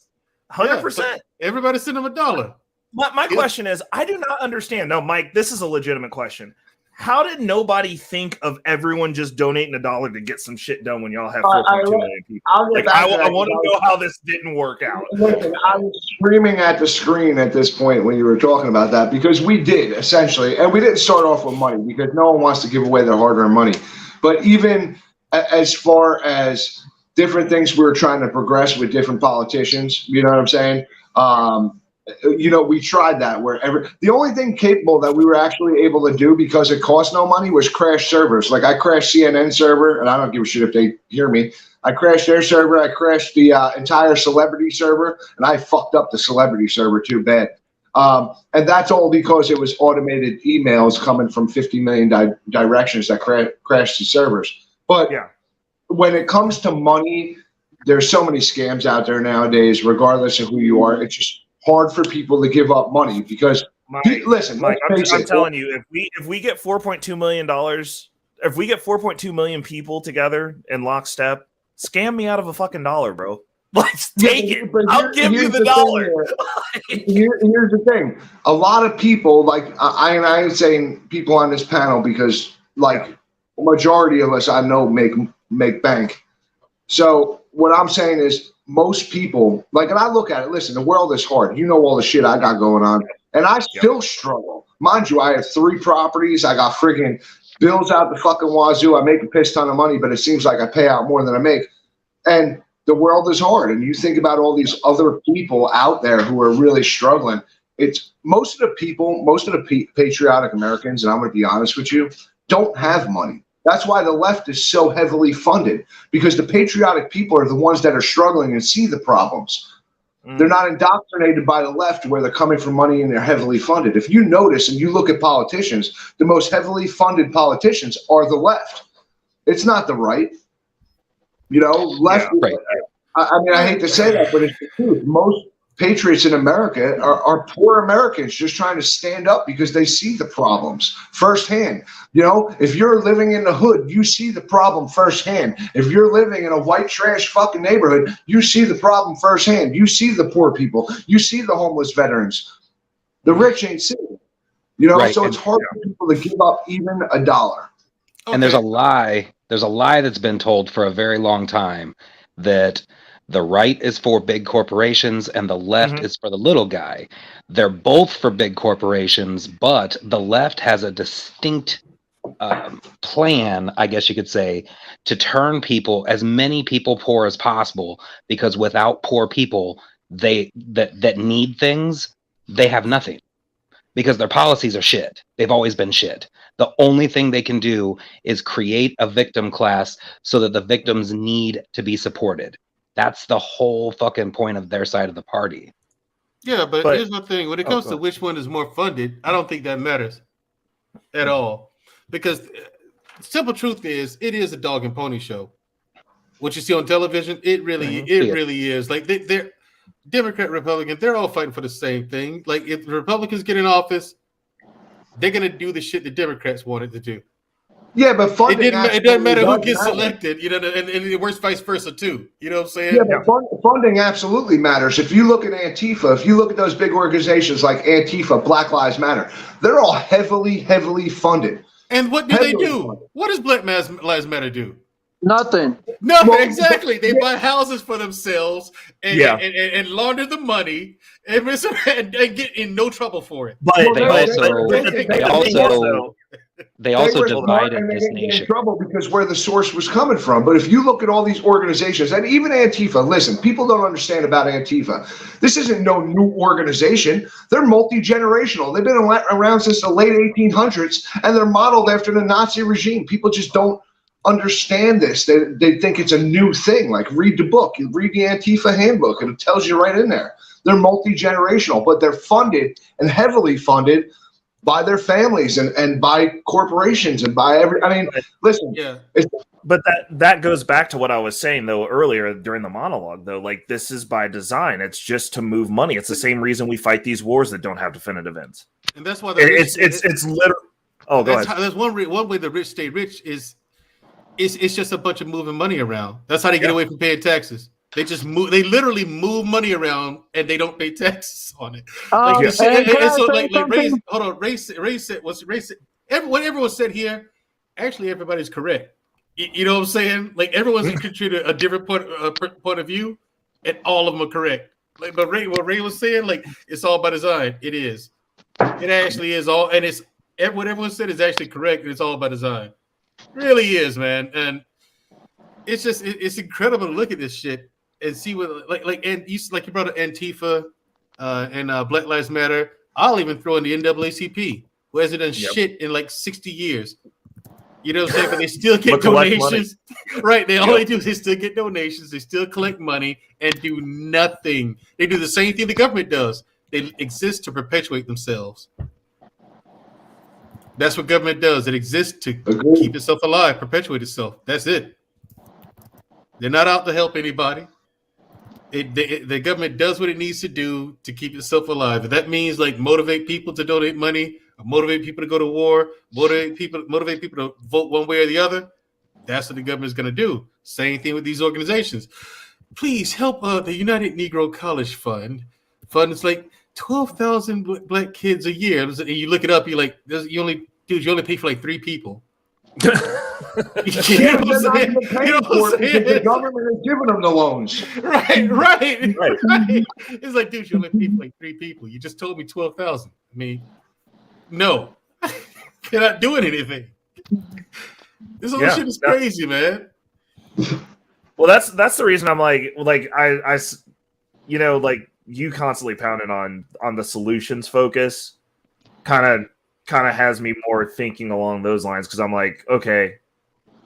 100%. Everybody send them $1. My question is, I do not understand. No, Mike, this is a legitimate question. How did nobody think of everyone just donating $1 to get some shit done when y'all have 4.2 million people? I want to know how this didn't work out. Listen, I was screaming at the screen at this point when you were talking about that because we did essentially, and we didn't start off with money because no one wants to give away their hard-earned money. But even as far as different things we were trying to progress with different politicians, you know what I'm saying? We tried that the only thing capable that we were actually able to do because it cost no money was crash servers. Like I crashed CNN server, and I don't give a shit if they hear me. I crashed their server. I crashed the entire celebrity server, and I fucked up the celebrity server too bad. And that's all because it was automated emails coming from 50 million directions that crashed the servers. But when it comes to money, there's so many scams out there nowadays, regardless of who you are. It's just hard for people to give up money because listen, Mike, I'm telling you, if we get $4.2 million, if we get 4.2 million people together in lockstep, scam me out of a fucking $1, bro. Let's take it. I'll give you the $1. Here's the thing. A lot of people, like I ain't saying people on this panel because the majority of us I know make bank. So what I'm saying is most people, and I look at it, listen, the world is hard. You know all the shit I got going on. And I still struggle. Mind you, I have 3 properties. I got friggin' bills out the fucking wazoo. I make a piss ton of money, but it seems like I pay out more than I make. And the world is hard. And you think about all these other people out there who are really struggling. It's most of the patriotic Americans, and I'm going to be honest with you, don't have money. That's why the left is so heavily funded, because the patriotic people are the ones that are struggling and see the problems. They're not indoctrinated by the left where they're coming from money and they're heavily funded. If you notice and you look at politicians, the most heavily funded politicians are the left. It's not the right. You know, left. Yeah, right. I mean, I hate to say that, but it's the truth. Most patriots in America are poor Americans just trying to stand up because they see the problems firsthand. You know, if you're living in the hood, you see the problem firsthand. If you're living in a white trash fucking neighborhood, you see the problem firsthand. You see the poor people. You see the homeless veterans. The rich ain't seeing it. You know, right. So it's hard for people to give up even $1. Okay. And there's a lie that's been told for a very long time that the right is for big corporations and the left is for the little guy. They're both for big corporations, but the left has a distinct plan, I guess you could say, to turn people, as many people poor as possible, because without poor people, that need things, they have nothing. Because their policies are shit. They've always been shit. The only thing they can do is create a victim class so that the victims need to be supported. That's the whole fucking point of their side of the party. Yeah, but here's the thing. When it comes to which one is more funded, I don't think that matters at all. Because the simple truth is, it is a dog and pony show. What you see on television, it really is. Like they're Democrat, Republican, they're all fighting for the same thing. Like if the Republicans get in office, they're gonna do the shit the Democrats wanted to do. Yeah, but funding it doesn't matter who gets selected, you know, and it works vice versa too. You know what I'm saying? Yeah, but funding absolutely matters. If you look at Antifa, if you look at those big organizations like Antifa, Black Lives Matter, they're all heavily funded. And what do they do? Funded. What does Black Lives Matter do? Nothing. Well, exactly. They buy houses for themselves and launder the money and get in no trouble for it. But they also divided this nation. In trouble because where the source was coming from. But if you look at all these organizations, and even Antifa, listen, people don't understand about Antifa. This isn't no new organization. They're multi-generational. They've been around since the late 1800s, and they're modeled after the Nazi regime. People just don't understand this. They think it's a new thing. Like read the book, you read the Antifa handbook, and it tells you right in there. They're multi-generational, but they're funded and heavily funded by their families and by corporations and by listen. Yeah. But that goes back to what I was saying though earlier during the monologue though. Like this is by design. It's just to move money. It's the same reason we fight these wars that don't have definitive ends. And that's why it's literally. Oh, go ahead. There's one way the rich stay rich is. It's just a bunch of moving money around. That's how they get away from paying taxes. They just move. They literally move money around, and they don't pay taxes on it. Race it. What everyone said here, actually, everybody's correct. You know what I'm saying? Like everyone's contributed a different point of view, and all of them are correct. Like, but what Ray was saying, like it's all by design. It is. It actually is all, and it's what everyone said is actually correct, and it's all by design. Really is, man, and it's just it's incredible to look at this shit and see what you brought up Antifa and Black Lives Matter. I'll even throw in the NAACP, who hasn't done shit in like 60 years. You know what I'm saying? But they still get donations, right? All they do is they still get donations. They still collect money and do nothing. They do the same thing the government does. They exist to perpetuate themselves. That's what government does. It exists to keep itself alive, perpetuate itself. That's it. They're not out to help anybody. The government does what it needs to do to keep itself alive. If that means like motivate people to donate money, or motivate people to go to war, motivate people to vote one way or the other, that's what the government is going to do. Same thing with these organizations. Please help the United Negro College Fund. It's like 12,000 black kids a year. And you look it up, you're like, you only pay for like 3 people. You know what I'm saying? The government is giving them the loans. Right. It's like, dude, you only pay for like 3 people. You just told me 12,000. I mean, no. You're not doing anything. This whole shit is crazy, man. Well, that's the reason I'm like I you know, like you constantly pounding on the solutions focus kind of has me more thinking along those lines, because I'm like, okay,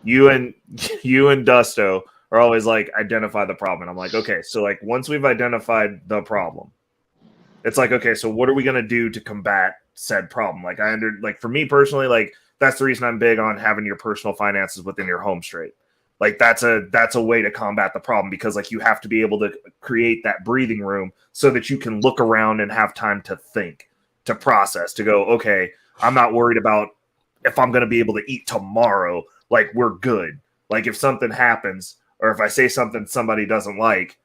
you and Dusto are always like, identify the problem. And I'm like, okay, so like once we've identified the problem, it's like, okay, so what are we gonna do to combat said problem? Like like for me personally, like that's the reason I'm big on having your personal finances within your home straight. Like that's a way to combat the problem, because like you have to be able to create that breathing room so that you can look around and have time to think, to process, to go, okay, I'm not worried about if I'm going to be able to eat tomorrow. Like we're good. Like if something happens, or if I say something somebody doesn't like,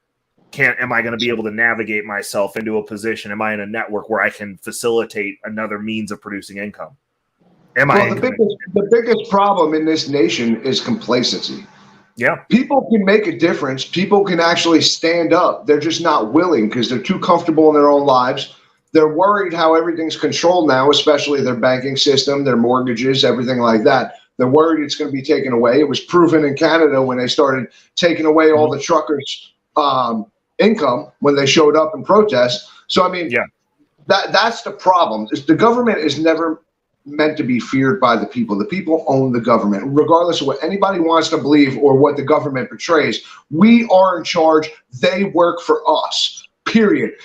am I going to be able to navigate myself into a position? Am I in a network where I can facilitate another means of producing income? The biggest problem in this nation is complacency. Yeah. People can make a difference. People can actually stand up. They're just not willing because they're too comfortable in their own lives. They're worried how everything's controlled now, especially their banking system, their mortgages, everything like that. They're worried it's going to be taken away. It was proven in Canada when they started taking away all the truckers' income when they showed up in protest. So, I mean, that's the problem. The government is never meant to be feared by the people. The people own the government. Regardless of what anybody wants to believe or what the government portrays, we are in charge. They work for us. Period.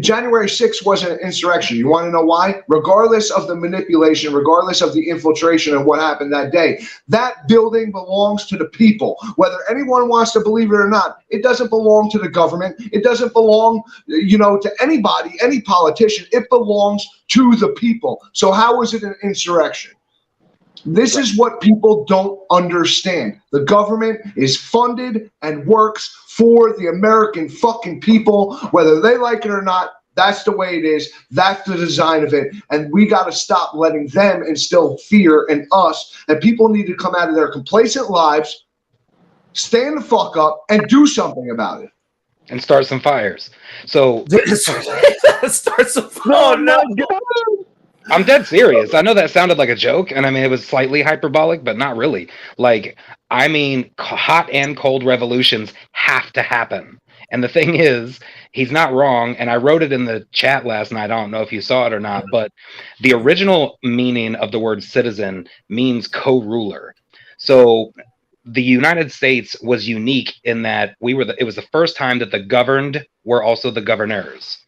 January 6th wasn't an insurrection. You want to know why? Regardless of the manipulation, regardless of the infiltration and what happened that day, that building belongs to the people. Whether anyone wants to believe it or not, it doesn't belong to the government. It doesn't belong, to anybody, any politician. It belongs to the people. So how is it an insurrection? This is what people don't understand. The government is funded and works for the American fucking people, whether they like it or not. That's the way it is. That's the design of it. And we got to stop letting them instill fear in us. And people need to come out of their complacent lives, stand the fuck up, and do something about it. And start some fires. So start some. Oh no! I'm dead serious. I know that sounded like a joke, and I mean, it was slightly hyperbolic, but not really. Like, I mean, hot and cold revolutions have to happen. And the thing is, he's not wrong, and I wrote it in the chat last night. I don't know if you saw it or not, but the original meaning of the word citizen means co-ruler. So the United States was unique in that it was the first time that the governed were also the governors.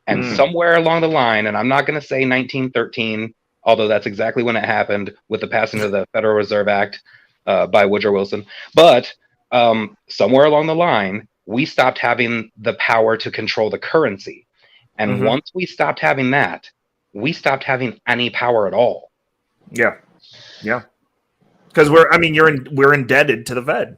And somewhere along the line, and I'm not going to say 1913, although that's exactly when it happened with the passing of the Federal Reserve Act by Woodrow Wilson. But somewhere along the line, we stopped having the power to control the currency. And once we stopped having that, we stopped having any power at all. Yeah. Yeah. Because we're indebted to the Fed.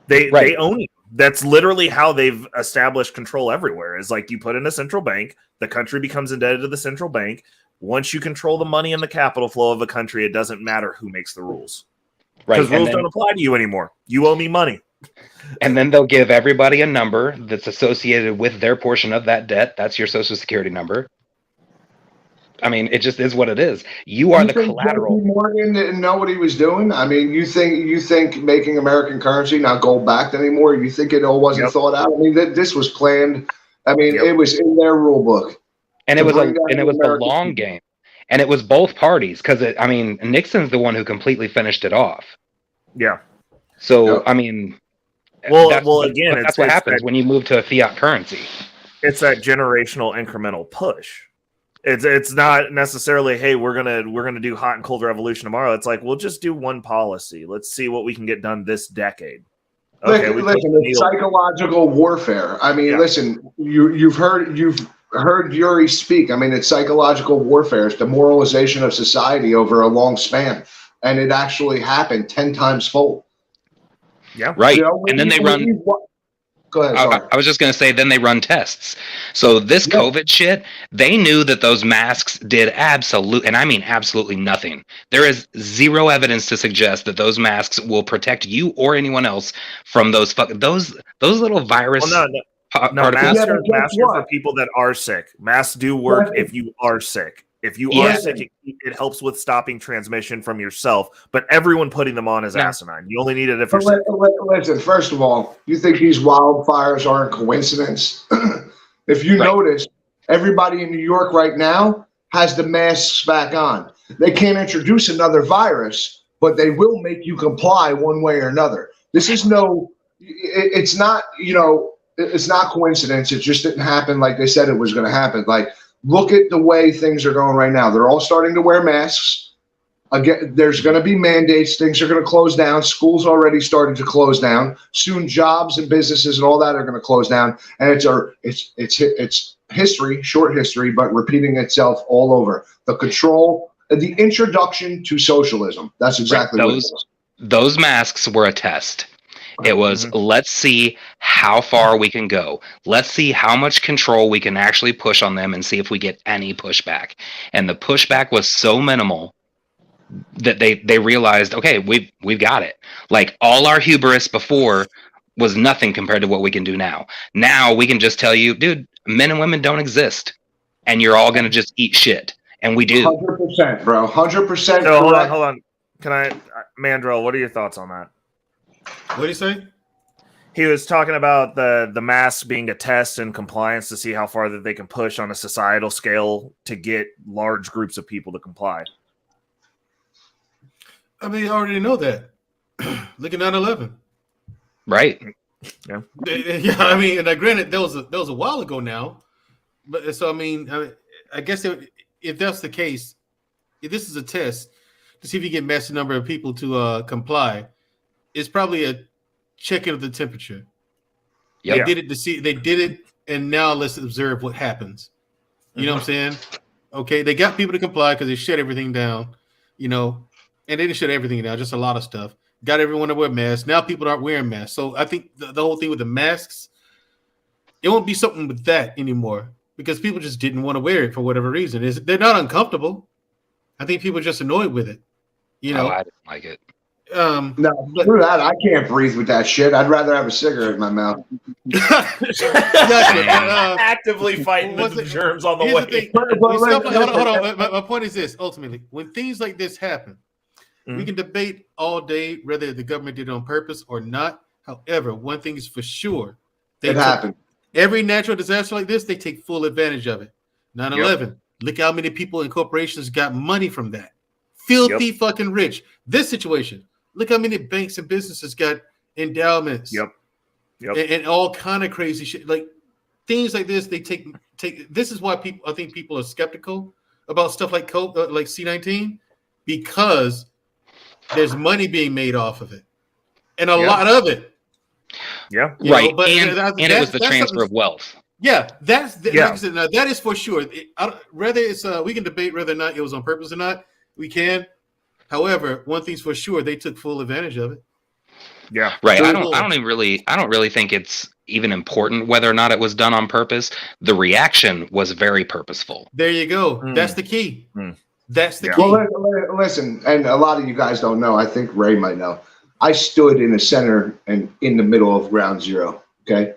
They own you. That's literally how they've established control everywhere. Is like you put in a central bank, the country becomes indebted to the central bank. Once you control the money and the capital flow of a country, it doesn't matter who makes the rules. Right. Because rules don't apply to you anymore. You owe me money. And then they'll give everybody a number that's associated with their portion of that debt. That's your Social Security number. I mean, it just is what it is. You are the collateral. JP Morgan didn't know what he was doing. I mean, you think making American currency not gold backed anymore? You think it all wasn't thought out? I mean, this was planned. I mean, it was in their rule book. And it was a long game. And it was both parties because Nixon's the one who completely finished it off. Yeah. So I mean, that's what happens when you move to a fiat currency. It's that generational incremental push. It's not necessarily, hey, we're gonna do hot and cold revolution tomorrow. It's like, we'll just do one policy. Let's see what we can get done this decade. Okay, listen, it's psychological warfare. I mean, listen, you've heard Yuri speak. I mean, it's psychological warfare. It's demoralization of society over a long span, and it actually happened 10 times fold. Yeah, right. And then they run. Go ahead. I was just going to say, then they run tests. So this COVID shit, they knew that those masks did absolutely nothing. There is zero evidence to suggest that those masks will protect you or anyone else from those little virus. Well, no, masks are for people that are sick. Masks do work if you are sick. If you are sick, it helps with stopping transmission from yourself. But everyone putting them on is asinine. You only need it if you're sick. Listen, first of all, you think these wildfires aren't coincidence? If you notice, everybody in New York right now has the masks back on. They can't introduce another virus, but they will make you comply one way or another. This is it's not, it's not coincidence. It just didn't happen like they said it was going to happen. Like, look at the way things are going right now. They're all starting to wear masks. Again, there's going to be mandates. Things are going to close down. Schools already started to close down. Soon, jobs and businesses and all that are going to close down. And it's history, short history, but repeating itself all over. The control, the introduction to socialism. That's exactly what it is. Those masks were a test. It was, let's see how far we can go. Let's see how much control we can actually push on them and see if we get any pushback. And the pushback was so minimal that they realized, okay, we've got it. Like, all our hubris before was nothing compared to what we can do now. Now we can just tell you, dude, men and women don't exist, and you're all going to just eat shit. And we do. 100%, bro. 100%. So, hold on. Mandrill, what are your thoughts on that? What did he say? He was talking about the mask being a test and compliance to see how far that they can push on a societal scale to get large groups of people to comply. I mean, I already know that. Look at 9/11. Right. Yeah. Yeah. I mean, and granted, that was a while ago now, but so I guess if that's the case, if this is a test to see if you get massive number of people to comply, it's probably a checking of the temperature. Yep. They did it to see. They did it, and now let's observe what happens. You know what I'm saying? Okay, they got people to comply because they shut everything down. And they didn't shut everything down, just a lot of stuff. Got everyone to wear masks. Now people aren't wearing masks. So I think the whole thing with the masks, it won't be something with that anymore because people just didn't want to wear it for whatever reason. They're not uncomfortable. I think people are just annoyed with it. Oh, I didn't like it. No, screw that. I can't breathe with that shit. I'd rather have a cigarette in my mouth. Actively fighting the germs on the way. Hold on. My point is this: ultimately, when things like this happen, we can debate all day whether the government did it on purpose or not. However, one thing is for sure: it happened. Every natural disaster like this, they take full advantage of it. 9/11. Look how many people and corporations got money from that. Filthy fucking rich. This situation. Look how many banks and businesses got endowments. And all kind of crazy shit. Like things like this, they take. This is why I think people are skeptical about stuff like C-19 because there's money being made off of it, and a lot of it. Yeah, right. But and it was the transfer of wealth. Yeah, like I said, now, that is for sure. Whether it's we can debate whether or not it was on purpose or not. We can. However, one thing's for sure, they took full advantage of it. Yeah. Right. I don't really think it's even important whether or not it was done on purpose. The reaction was very purposeful. There you go. That's the key. That's the key. Well, listen, and a lot of you guys don't know. I think Ray might know. I stood in the center and in the middle of ground zero. Okay.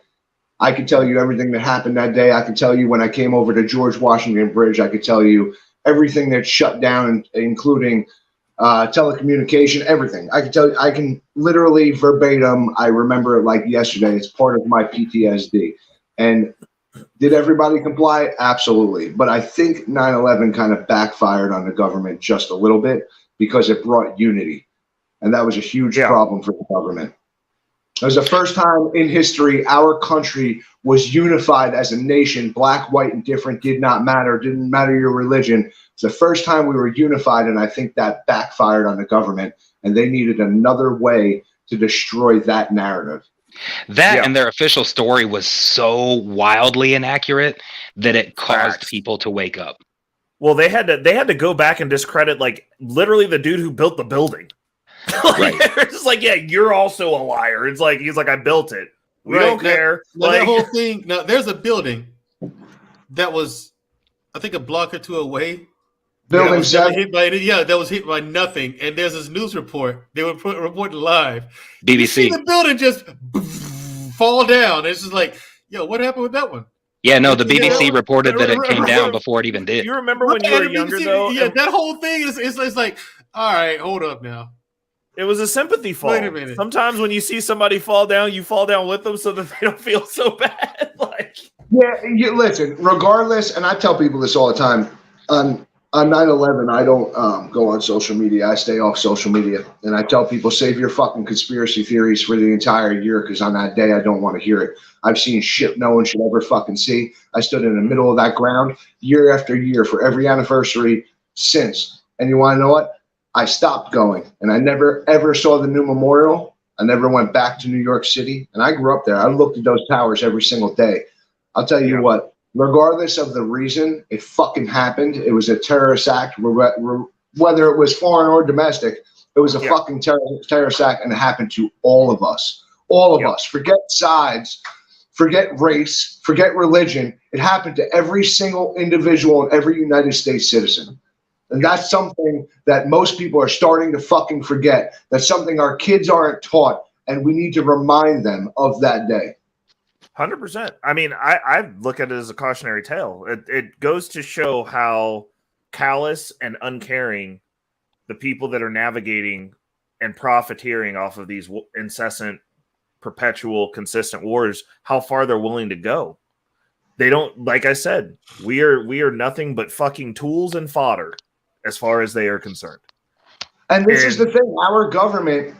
I could tell you everything that happened that day. I could tell you when I came over to George Washington Bridge. I could tell you everything that shut down, including telecommunication, everything. I can literally verbatim. I remember it like yesterday. It's part of my PTSD. And did everybody comply? Absolutely. But I think 9/11 kind of backfired on the government just a little bit because it brought unity. And that was a huge problem for the government. It was the first time in history our country was unified as a nation. Black, white, and different did not matter. Didn't matter your religion. It's the first time we were unified, and I think that backfired on the government, and they needed another way to destroy that narrative. And their official story was so wildly inaccurate that it caused people to wake up. Well, they had to go back and discredit like literally the dude who built the building. It's just like, yeah, you're also a liar. It's like he's like, I built it. We don't care. Now that whole thing. Now there's a building that was, I think, a block or two away. Building that was hit by nothing. And there's this news report. They were reporting live. BBC. You see the building just fall down. It's just like, yo, what happened with that one? Yeah, no, the BBC reported that it came down before it even did. You remember when you were younger, though? Yeah, that whole thing is it's like, all right, hold up now. It was a sympathy fall. Wait a minute. Sometimes when you see somebody fall down, you fall down with them so that they don't feel so bad. Listen, regardless, and I tell people this all the time, on 9/11, I don't go on social media. I stay off social media. And I tell people, save your fucking conspiracy theories for the entire year, because on that day, I don't want to hear it. I've seen shit no one should ever fucking see. I stood in the middle of that ground year after year for every anniversary since. And you want to know what? I stopped going, and I never, ever saw the new memorial. I never went back to New York City, and I grew up there. I looked at those towers every single day. I'll tell you what, regardless of the reason it fucking happened, it was a terrorist act, whether it was foreign or domestic, it was a fucking terrorist act, and it happened to all of us. All of us. Forget sides, forget race, forget religion. It happened to every single individual and every United States citizen. And that's something that most people are starting to fucking forget. That's something our kids aren't taught, and we need to remind them of that day. 100%. I mean, I look at it as a cautionary tale. It goes to show how callous and uncaring the people that are navigating and profiteering off of these incessant, perpetual, consistent wars, how far they're willing to go. They don't, like I said, we are nothing but fucking tools and fodder as far as they are concerned. And this is the thing, our government,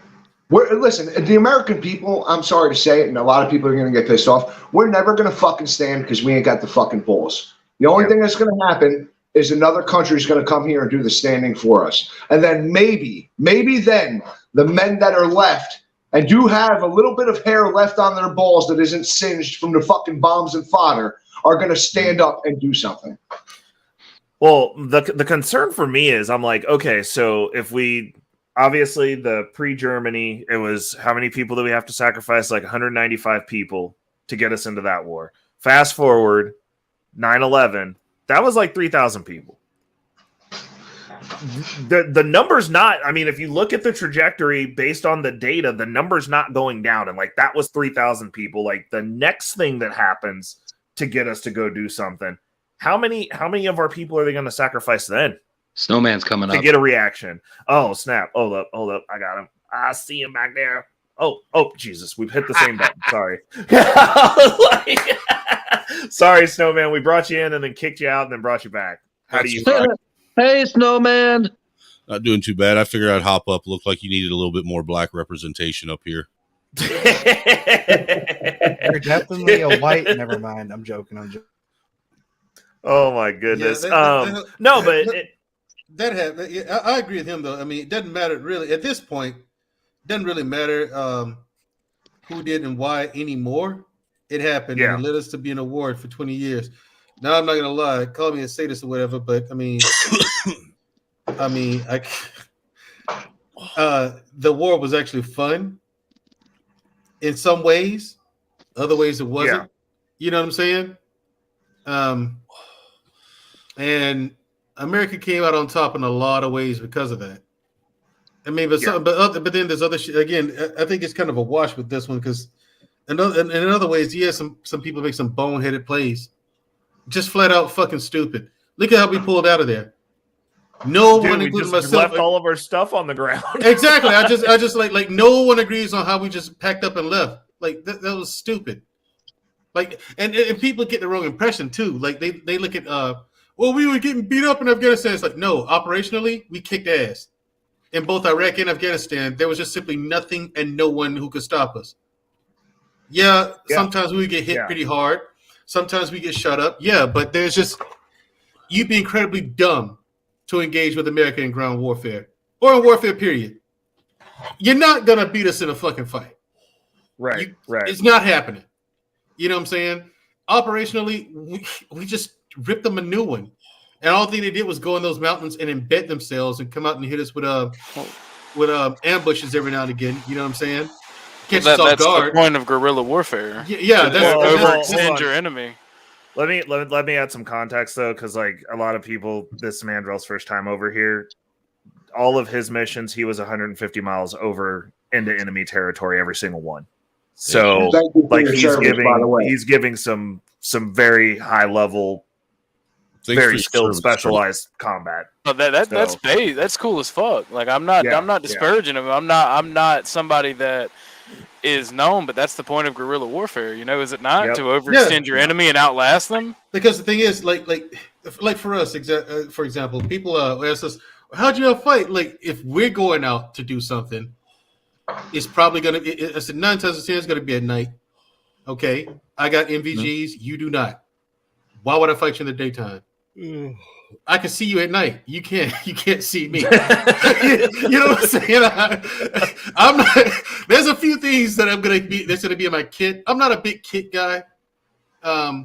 listen, the American people, I'm sorry to say it, and a lot of people are going to get pissed off, we're never going to fucking stand because we ain't got the fucking balls. The only thing that's going to happen is another country is going to come here and do the standing for us. And then maybe then the men that are left and do have a little bit of hair left on their balls that isn't singed from the fucking bombs and fodder are going to stand up and do something. Well, the concern for me is I'm like, okay, so if we obviously the pre-Germany, it was how many people do we have to sacrifice? Like 195 people to get us into that war. Fast forward 9/11, that was like 3,000 people. The number's not, I mean, if you look at the trajectory based on the data, the number's not going down. And like that was 3,000 people. Like the next thing that happens to get us to go do something, how many of our people are they going to sacrifice then? Snowman's coming up to get a reaction. Oh, snap. Hold up. I got him. I see him back there. Oh, Jesus. We've hit the same button. Sorry. Sorry, Snowman. We brought you in and then kicked you out and then brought you back. How do you feel? Hey, Snowman. Not doing too bad. I figured I'd hop up. Looked like you needed a little bit more black representation up here. You're definitely a white. Never mind. I'm joking. Oh my goodness. I agree with him though. I mean, it doesn't matter really at this point. It doesn't really matter who did and why anymore. It happened and it led us to be in a war for 20 years. Now I'm not gonna lie, call me a sadist or whatever, but I mean, the war was actually fun in some ways. Other ways it wasn't. Yeah. You know what I'm saying? And America came out on top in a lot of ways because of that. I mean, but then there's other shit. Again, I think it's kind of a wash with this one because in other ways, some people make some boneheaded plays, just flat out fucking stupid. Look at how we pulled out of there. No one, including myself, left all of our stuff on the ground. Exactly. I just like no one agrees on how we just packed up and left. Like that was stupid. Like and people get the wrong impression too. Like they look at well, we were getting beat up in Afghanistan. It's like, no, operationally, we kicked ass. In both Iraq and Afghanistan, there was just simply nothing and no one who could stop us. Yeah, sometimes we get hit pretty hard. Sometimes we get shut up. Yeah, but there's just, you'd be incredibly dumb to engage with America in ground warfare or in warfare, period. You're not going to beat us in a fucking fight. Right. It's not happening. You know what I'm saying? Operationally, we just ripped them a new one, and all thing they did was go in those mountains and embed themselves and come out and hit us with ambushes every now and again. You know what I'm saying? Catch us off guard. The point of guerrilla warfare. Yeah, that's overextend your enemy. Let me add some context though, because like a lot of people, this is Mandrell's first time over here. All of his missions, he was 150 miles over into enemy territory every single one. So like he's giving some some very high level, Thanks for very your skilled, service, specialized combat. Oh, that's cool as fuck. Like I'm not disparaging him. I'm not somebody that is known, but that's the point of guerrilla warfare. You know, is it not to overextend your enemy and outlast them? Because the thing is, like for us, for example, people ask us, "How'd you fight?" Like, if we're going out to do something, it's probably gonna. I said 9 times out of 10 it's gonna be at night. Okay, I got MVGs. You do not. Why would I fight you in the daytime? I can see you at night. You can't see me. You know what I'm saying? I'm not. There's a few things that that's gonna be in my kit. I'm not a big kit guy. I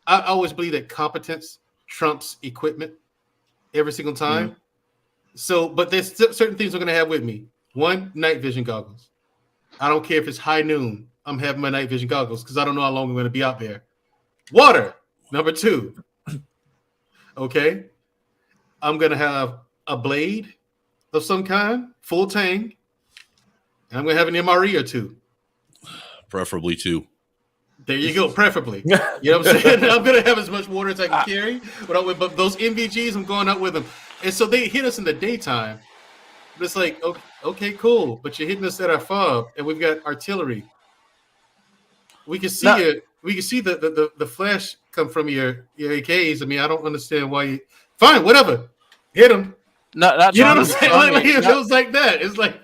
always believe that competence trumps equipment every single time. Mm-hmm. So, but there's certain things I'm gonna have with me. One, night vision goggles. I don't care if it's high noon. I'm having my night vision goggles because I don't know how long I'm gonna be out there. Water, number 2. Okay, I'm gonna have a blade of some kind, full tang, and I'm gonna have an MRE or 2. Preferably 2. There you go, preferably. You know what I'm saying? I'm gonna have as much water as I can carry, but those MVGs, I'm going out with them. And so they hit us in the daytime. But it's like, okay, cool, but you're hitting us at our fob, and we've got artillery. We can see it. We can see the flash come from your AKs. I mean, I don't understand why you. Fine, whatever, hit them. Not you know what I'm saying? Like, it feels like that. It's like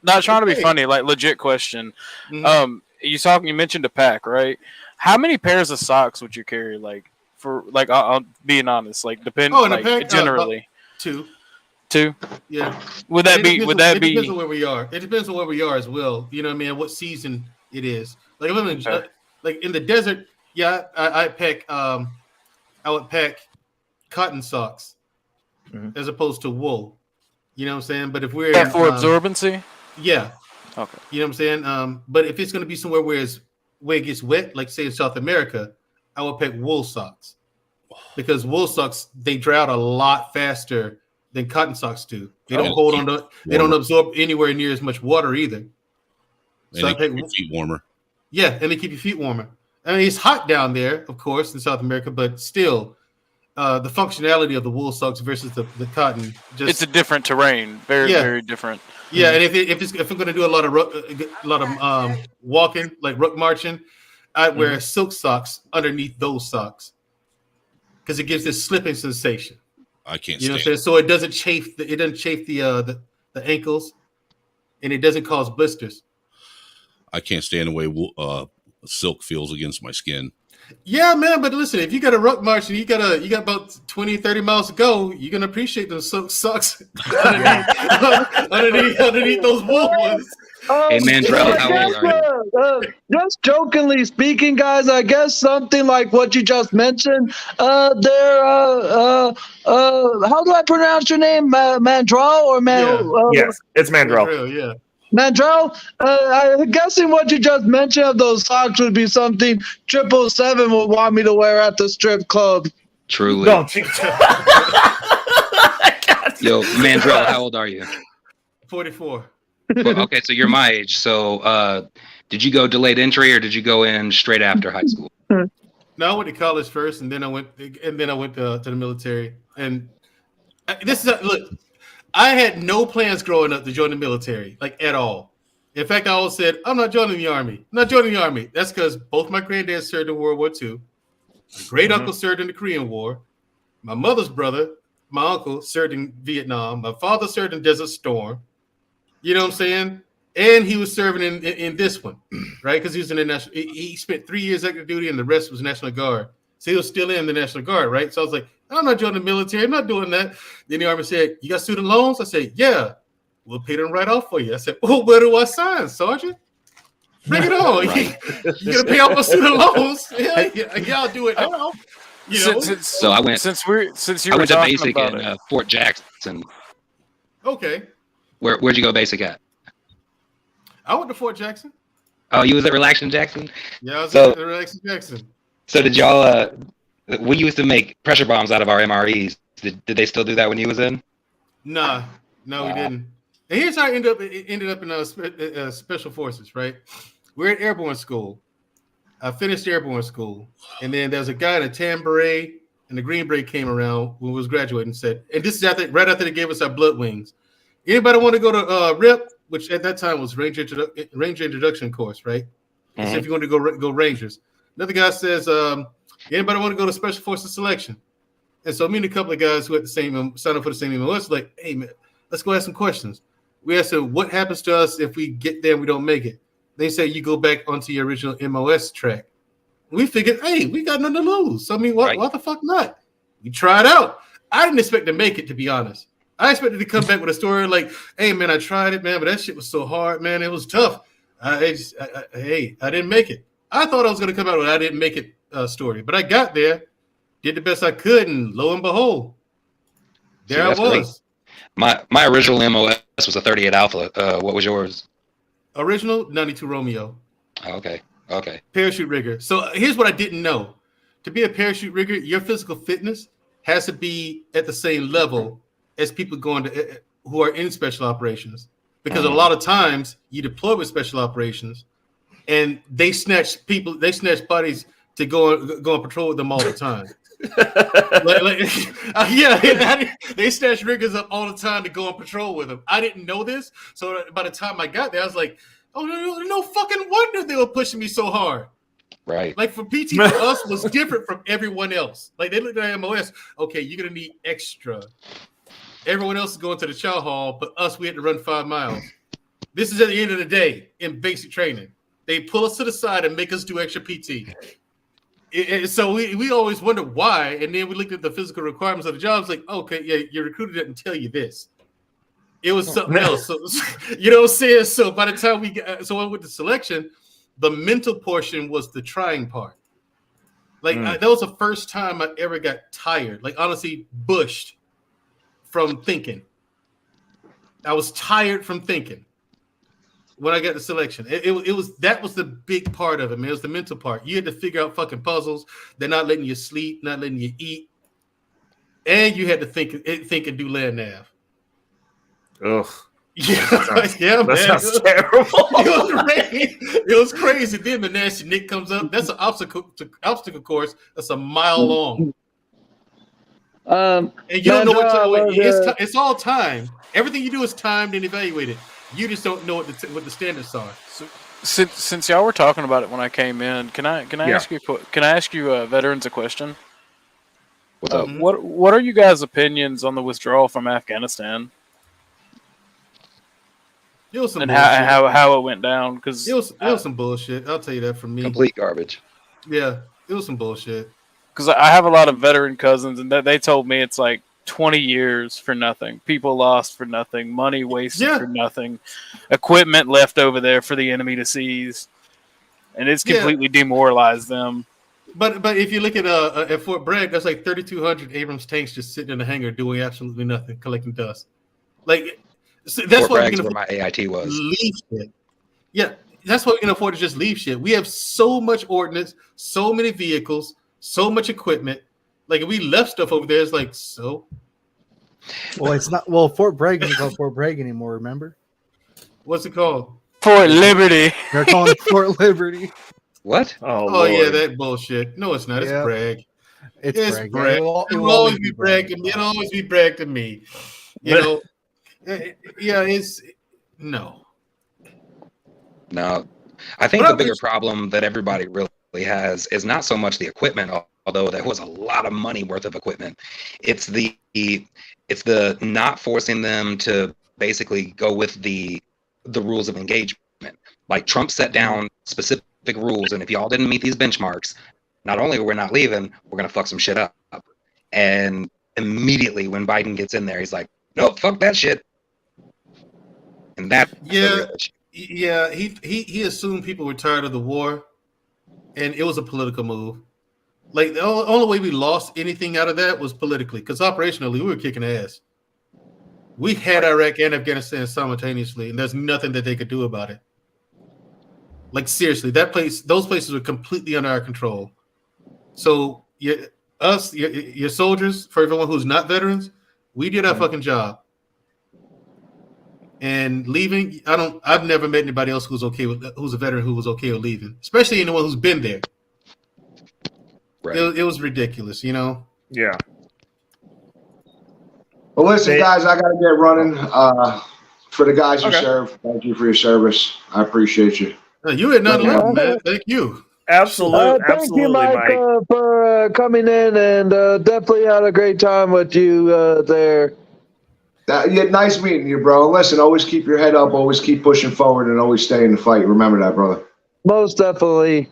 not trying to be funny. Like legit question. Mm-hmm. You mentioned a pack, right? How many pairs of socks would you carry? Like for like, I'm being honest. Like depending. Oh, in a pack, generally 2. 2. Yeah. Would that be? It depends on where we are. It depends on where we are as well. You know what I mean? What season it is? Like if I'm in, like in the desert, I pack. I would pack cotton socks as opposed to wool. You know what I'm saying? But if we're for absorbency, yeah. Okay. You know what I'm saying? But if it's going to be somewhere where it gets wet, like say in South America, I would pack wool socks because wool socks they dry out a lot faster than cotton socks do. They don't hold on to. They don't absorb anywhere near as much water either. So and they keep your feet warmer. Yeah, and they keep your feet warmer. I mean, it's hot down there, of course, in South America, but still, the functionality of the wool socks versus the cotton. It's a different terrain. Very different. Yeah, and if I'm going to do a lot of walking, like ruck marching, I'd wear silk socks underneath those socks because it gives this slipping sensation. I can't. You know what I'm saying? So it doesn't chafe. It doesn't chafe the ankles, and it doesn't cause blisters. I can't stand the way silk feels against my skin. Yeah, man, but listen, if you got a ruck march and you got about 20, 30 miles to go, you're gonna appreciate those silk socks underneath those wool ones. Hey, Mandrell, how old are you? Just jokingly speaking, guys, I guess something like what you just mentioned. How do I pronounce your name? Mandrell or yes, it's Mandrell. Yeah. Mandrell, I'm guessing what you just mentioned of those socks would be something 777 would want me to wear at the strip club. Truly. Don't you? Yo, Mandrell, how old are you? 44. Well, okay, so you're my age. So did you go delayed entry or did you go in straight after high school? No, I went to college first, and then I went to the military. And this is look. I had no plans growing up to join the military, like at all. In fact, I always said, I'm not joining the Army. I'm not joining the Army. That's because both my granddads served in World War II. My great uncle served in the Korean War. My mother's brother, my uncle, served in Vietnam. My father served in Desert Storm. You know what I'm saying? And he was serving in this one, right? Because he was in the National. He spent 3 years active duty, and the rest was National Guard. So he was still in the National Guard, right? So I was like, I'm not joining the military. I'm not doing that. Then the Army said, you got student loans? I said, yeah. We'll pay them right off for you. I said, well, where do I sign, Sergeant? Bring it on. Right. You're going to pay off my student loans? Yeah, I'll do it now. You know? So I went. Since you I were went to talking basic about in Fort Jackson. Okay. Where'd you go basic at? I went to Fort Jackson. Oh, you was at Relaxing Jackson? Yeah, I was at Relaxing Jackson. So did y'all? We used to make pressure bombs out of our MREs. Did they still do that when you was in? Nah, no, we didn't. And here's how I ended up in special forces. Right, we're at airborne school. I finished airborne school, and then there's a guy in a tan beret and the green beret came around when we was graduating and said, and this is right after they gave us our blood wings. Anybody want to go to RIP, which at that time was Ranger Introduction course, right? Mm-hmm. So if you want to go Rangers. Another guy says, anybody want to go to Special Forces Selection? And so me and a couple of guys who had the same signed up for the same MOS, like, hey man, let's go ask some questions. We asked them, what happens to us if we get there and we don't make it? They say you go back onto your original MOS track. We figured, hey, we got nothing to lose. So, I mean, what the fuck not? We tried out. I didn't expect to make it, to be honest. I expected to come back with a story like, hey, man, I tried it, man, but that shit was so hard, man. It was tough. I didn't make it. I thought I was going to come out with I didn't make it story. But I got there, did the best I could, and lo and behold, there I was. Great. My original MOS was a 38 Alpha. What was yours? Original 92 Romeo. Okay. Parachute rigger. So here's what I didn't know. To be a parachute rigger, your physical fitness has to be at the same level as people who are in special operations. Because a lot of times you deploy with special operations and they snatch bodies to go on patrol with them all the time. They snatch riggers up all the time to go on patrol with them. I didn't know this, so by the time I got there, I was like, "Oh no fucking wonder they were pushing me so hard." Right. Like for PT for us was different from everyone else. Like they looked at MOS. Okay, you're gonna need extra. Everyone else is going to the chow hall, but us we had to run 5 miles. This is at the end of the day in basic training. They pull us to the side and make us do extra PT. So we always wondered why, and then we looked at the physical requirements of the job. It's like, okay, yeah, your recruiter didn't tell you this. It was something else. So, you know what I'm saying? So by the time I went to selection, the mental portion was the trying part. Like that was the first time I ever got tired. Like honestly, bushed from thinking. I was tired from thinking. When I got the selection, that was the big part of it, man. It was the mental part. You had to figure out fucking puzzles. They're not letting you sleep, not letting you eat, and you had to think and do land nav. Ugh. Yeah, man. That sounds terrible. It was crazy. Then the nasty Nick comes up. That's an obstacle course. That's a mile long. And you don't know what it's all timed. Everything you do is timed and evaluated. You just don't know what the standards are. So, since y'all were talking about it when I came in, can I ask you veterans a question? What's up? What are you guys' opinions on the withdrawal from Afghanistan? It was some and bullshit. how it went down? Because it was some bullshit. I'll tell you that from me. Complete garbage. Yeah, it was some bullshit. Because I have a lot of veteran cousins, and they told me it's like 20 years for nothing. People lost for nothing. Money wasted for nothing. Equipment left over there for the enemy to seize. And it's completely demoralized them. But if you look at Fort Bragg, that's like 3,200 Abrams tanks just sitting in the hangar doing absolutely nothing, collecting dust. Like that's Fort why Bragg's where my AIT was. Leave shit. Yeah, that's why we can afford to just leave shit. We have so much ordnance, so many vehicles, so much equipment. Like if we left stuff over there, it's like so. Well, it's not. Well, Fort Bragg isn't called Fort Bragg anymore. Remember? What's it called? Fort Liberty. They're calling it Fort Liberty. What? Oh yeah, that bullshit. No, it's not. It's Bragg. It's Bragg. It'll always be Bragg to me. It'll always be Bragg to me. You know. Yeah, it's no. No, I think the bigger problem that everybody really has is not so much the equipment, although there was a lot of money worth of equipment. It's the not forcing them to basically go with the rules of engagement. Like Trump set down specific rules, and if y'all didn't meet these benchmarks, not only are we not leaving, we're gonna fuck some shit up. And immediately when Biden gets in there, he's like, "Nope, fuck that shit." And that he assumed people were tired of the war, and it was a political move. Like the only way we lost anything out of that was politically, because operationally we were kicking ass. We had Iraq and Afghanistan simultaneously, and there's nothing that they could do about it. Like seriously, those places were completely under our control. So your soldiers, for everyone who's not veterans, we did our fucking job. And leaving, I've never met anybody else who's a veteran who was okay with leaving, especially anyone who's been there. Right. It was ridiculous, you know. Yeah. Well, listen, guys, I got to get running. For the guys who Okay. serve, thank you for your service. I appreciate you. You had 9/11, man. Thank you. Absolutely, Thank you, Mike, for coming in, and definitely had a great time with you there. Yeah, nice meeting you, bro. Listen, always keep your head up, always keep pushing forward, and always stay in the fight. Remember that, brother. Most definitely.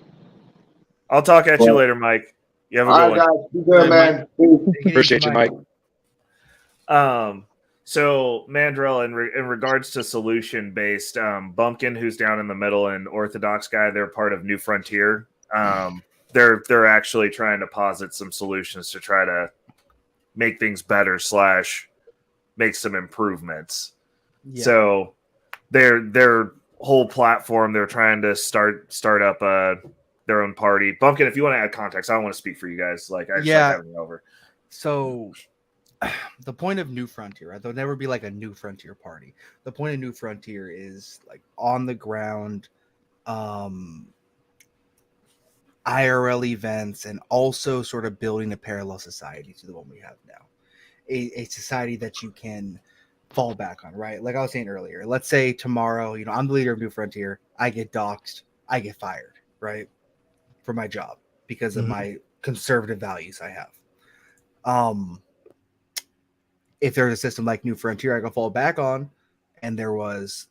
I'll talk at you later, Mike. You have a good one. All right, guys. Be good, man. Appreciate you, Mike. So Mandrill, in regards to solution-based, Bumpkin, who's down in the middle, and Orthodox guy, they're part of New Frontier. They're actually trying to posit some solutions to try to make things better / make some improvements. Yeah. So their whole platform, they're trying to start up their own party. Bumpkin, if you want to add context, I don't want to speak for you guys. Like I just like having you over. So the point of New Frontier, right? There'll never be like a New Frontier party. The point of New Frontier is like on the ground, IRL events, and also sort of building a parallel society to the one we have now. A society that you can fall back on, right? Like I was saying earlier, let's say tomorrow, I'm the leader of New Frontier. I get doxxed. I get fired, right? For my job because of my conservative values I have. If there's a system like New Frontier I can fall back on, and there was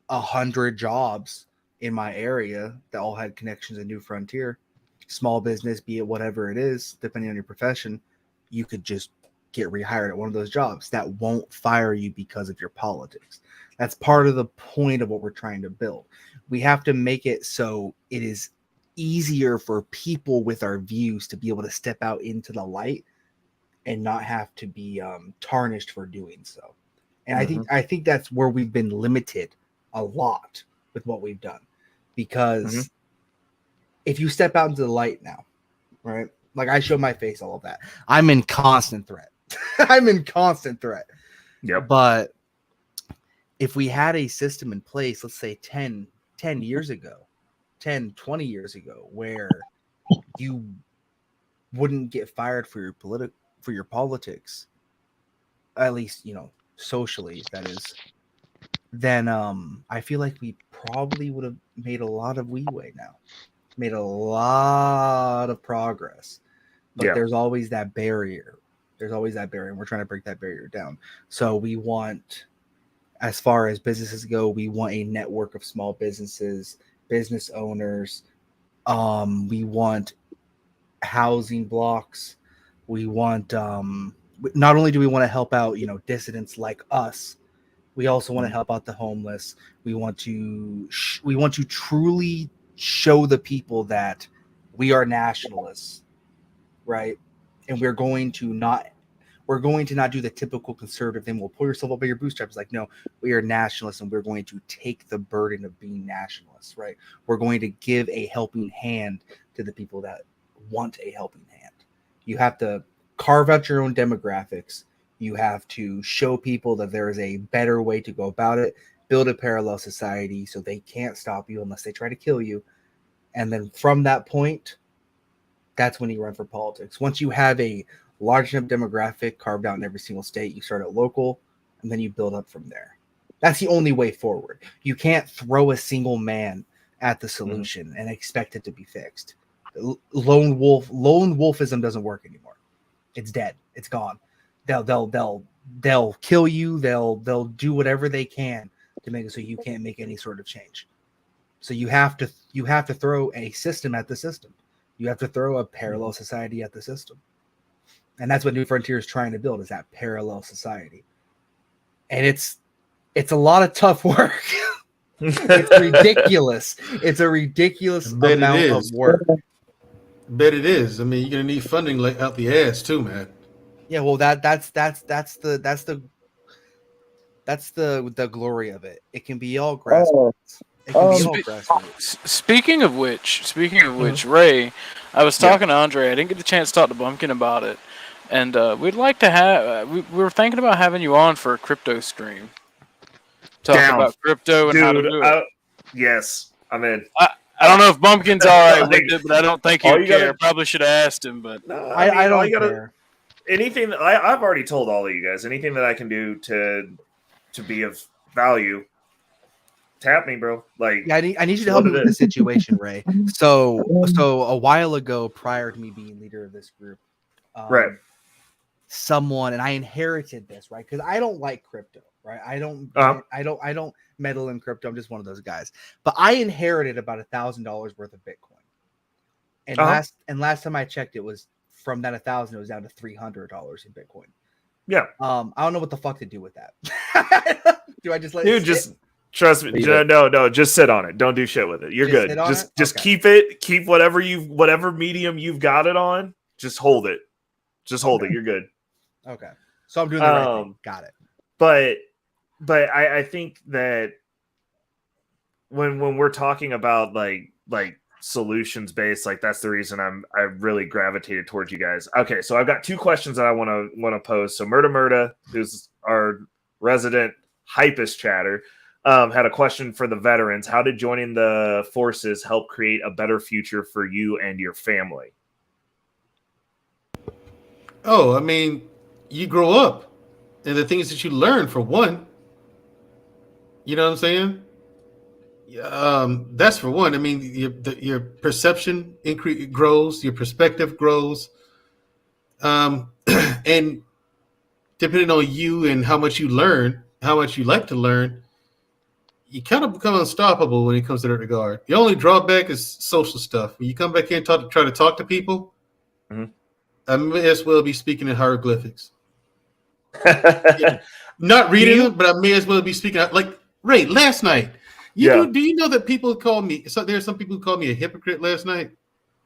100 jobs in my area that all had connections to New Frontier, small business, be it whatever it is, depending on your profession, you could just get rehired at one of those jobs. That won't fire you because of your politics. That's part of the point of what we're trying to build. We have to make it so it is easier for people with our views to be able to step out into the light and not have to be tarnished for doing so. And I think that's where we've been limited a lot with what we've done, because if you step out into the light now, right? Like I show my face, all of that. I'm in constant threat. I'm in constant threat. Yep. But if we had a system in place, let's say 10 years ago, 10, 20 years ago, where you wouldn't get fired for your politics, at least, socially, that is, then I feel like we probably would have made a lot of leeway now, made a lot of progress. But there's always that barrier. And we're trying to break that barrier down. So we want, as far as businesses go, we want a network of small businesses, business owners. We want housing blocks. We want, not only do we want to help out, dissidents like us, we also want to help out the homeless. We want to truly show the people that we are nationalists, right? And we're going to not do the typical conservative thing. We'll pull yourself up by your bootstraps. Like, no, we are nationalists, and we're going to take the burden of being nationalists, right? We're going to give a helping hand to the people that want a helping hand. You have to carve out your own demographics. You have to show people that there is a better way to go about it, build a parallel society so they can't stop you unless they try to kill you. And then from that point, that's when you run for politics. Once you have a large enough demographic carved out in every single state, you start at local, and then you build up from there. That's the only way forward. You can't throw a single man at the solution and expect it to be fixed. Lone wolfism doesn't work anymore. It's dead. It's gone. They'll kill you. They'll do whatever they can to make it so you can't make any sort of change. So you have to throw a system at the system. You have to throw a parallel society at the system. And that's what New Frontier is trying to build, is that parallel society. And it's a lot of tough work. It's ridiculous. It's a ridiculous amount of work. Bet it is. I mean, you're gonna need funding like out the ass too, man. Yeah, well, that's the glory of it. It can be all grassroots. Speaking of which, Ray, I was talking to Andre. I didn't get the chance to talk to Bumpkin about it, and we'd like to have. We were thinking about having you on for a crypto stream. Talk about crypto and how to do it. Yes, I'm in. I don't know if Bumpkin's all right with it, but I don't think he would care. Gotta, Probably should have asked him, but no, I don't care. Anything I've already told all of you guys. Anything that I can do to be of value, tap me, bro. Like, yeah, I need you to help me with the situation, Ray. So a while ago, prior to me being leader of this group, right, someone, and I inherited this, right? Because I don't like crypto, right? I don't meddle in crypto. I'm just one of those guys. But I inherited about $1,000 worth of Bitcoin, and last time I checked, it was from that 1,000, it was down to $300 in Bitcoin. Yeah. I don't know what the fuck to do with that. Do I just let it just trust me? No, just sit on it. Don't do shit with it. You're good. Just keep it. Keep whatever medium you've got it on. Just hold it. Just hold it. You're good. Okay. So I'm doing the right thing. Got it. But I think that when we're talking about like solutions based, like that's the reason I really gravitated towards you guys. Okay, so I've got two questions that I want to pose. So Murda, who's our resident hypest chatter, had a question for the veterans. How did joining the forces help create a better future for you and your family? Oh, I mean, you grow up, and the things that you learn, for one. You know what I'm saying? That's for one. I mean, your perception grows, your perspective grows, and depending on you and how much you learn, how much you like to learn, you kind of become unstoppable when it comes to that regard. The only drawback is social stuff. When you come back here and try to talk to people, I may as well be speaking in hieroglyphics. Not reading them, but I may as well be speaking like Ray last night. Do you know that people call me? So there are some people who called me a hypocrite last night.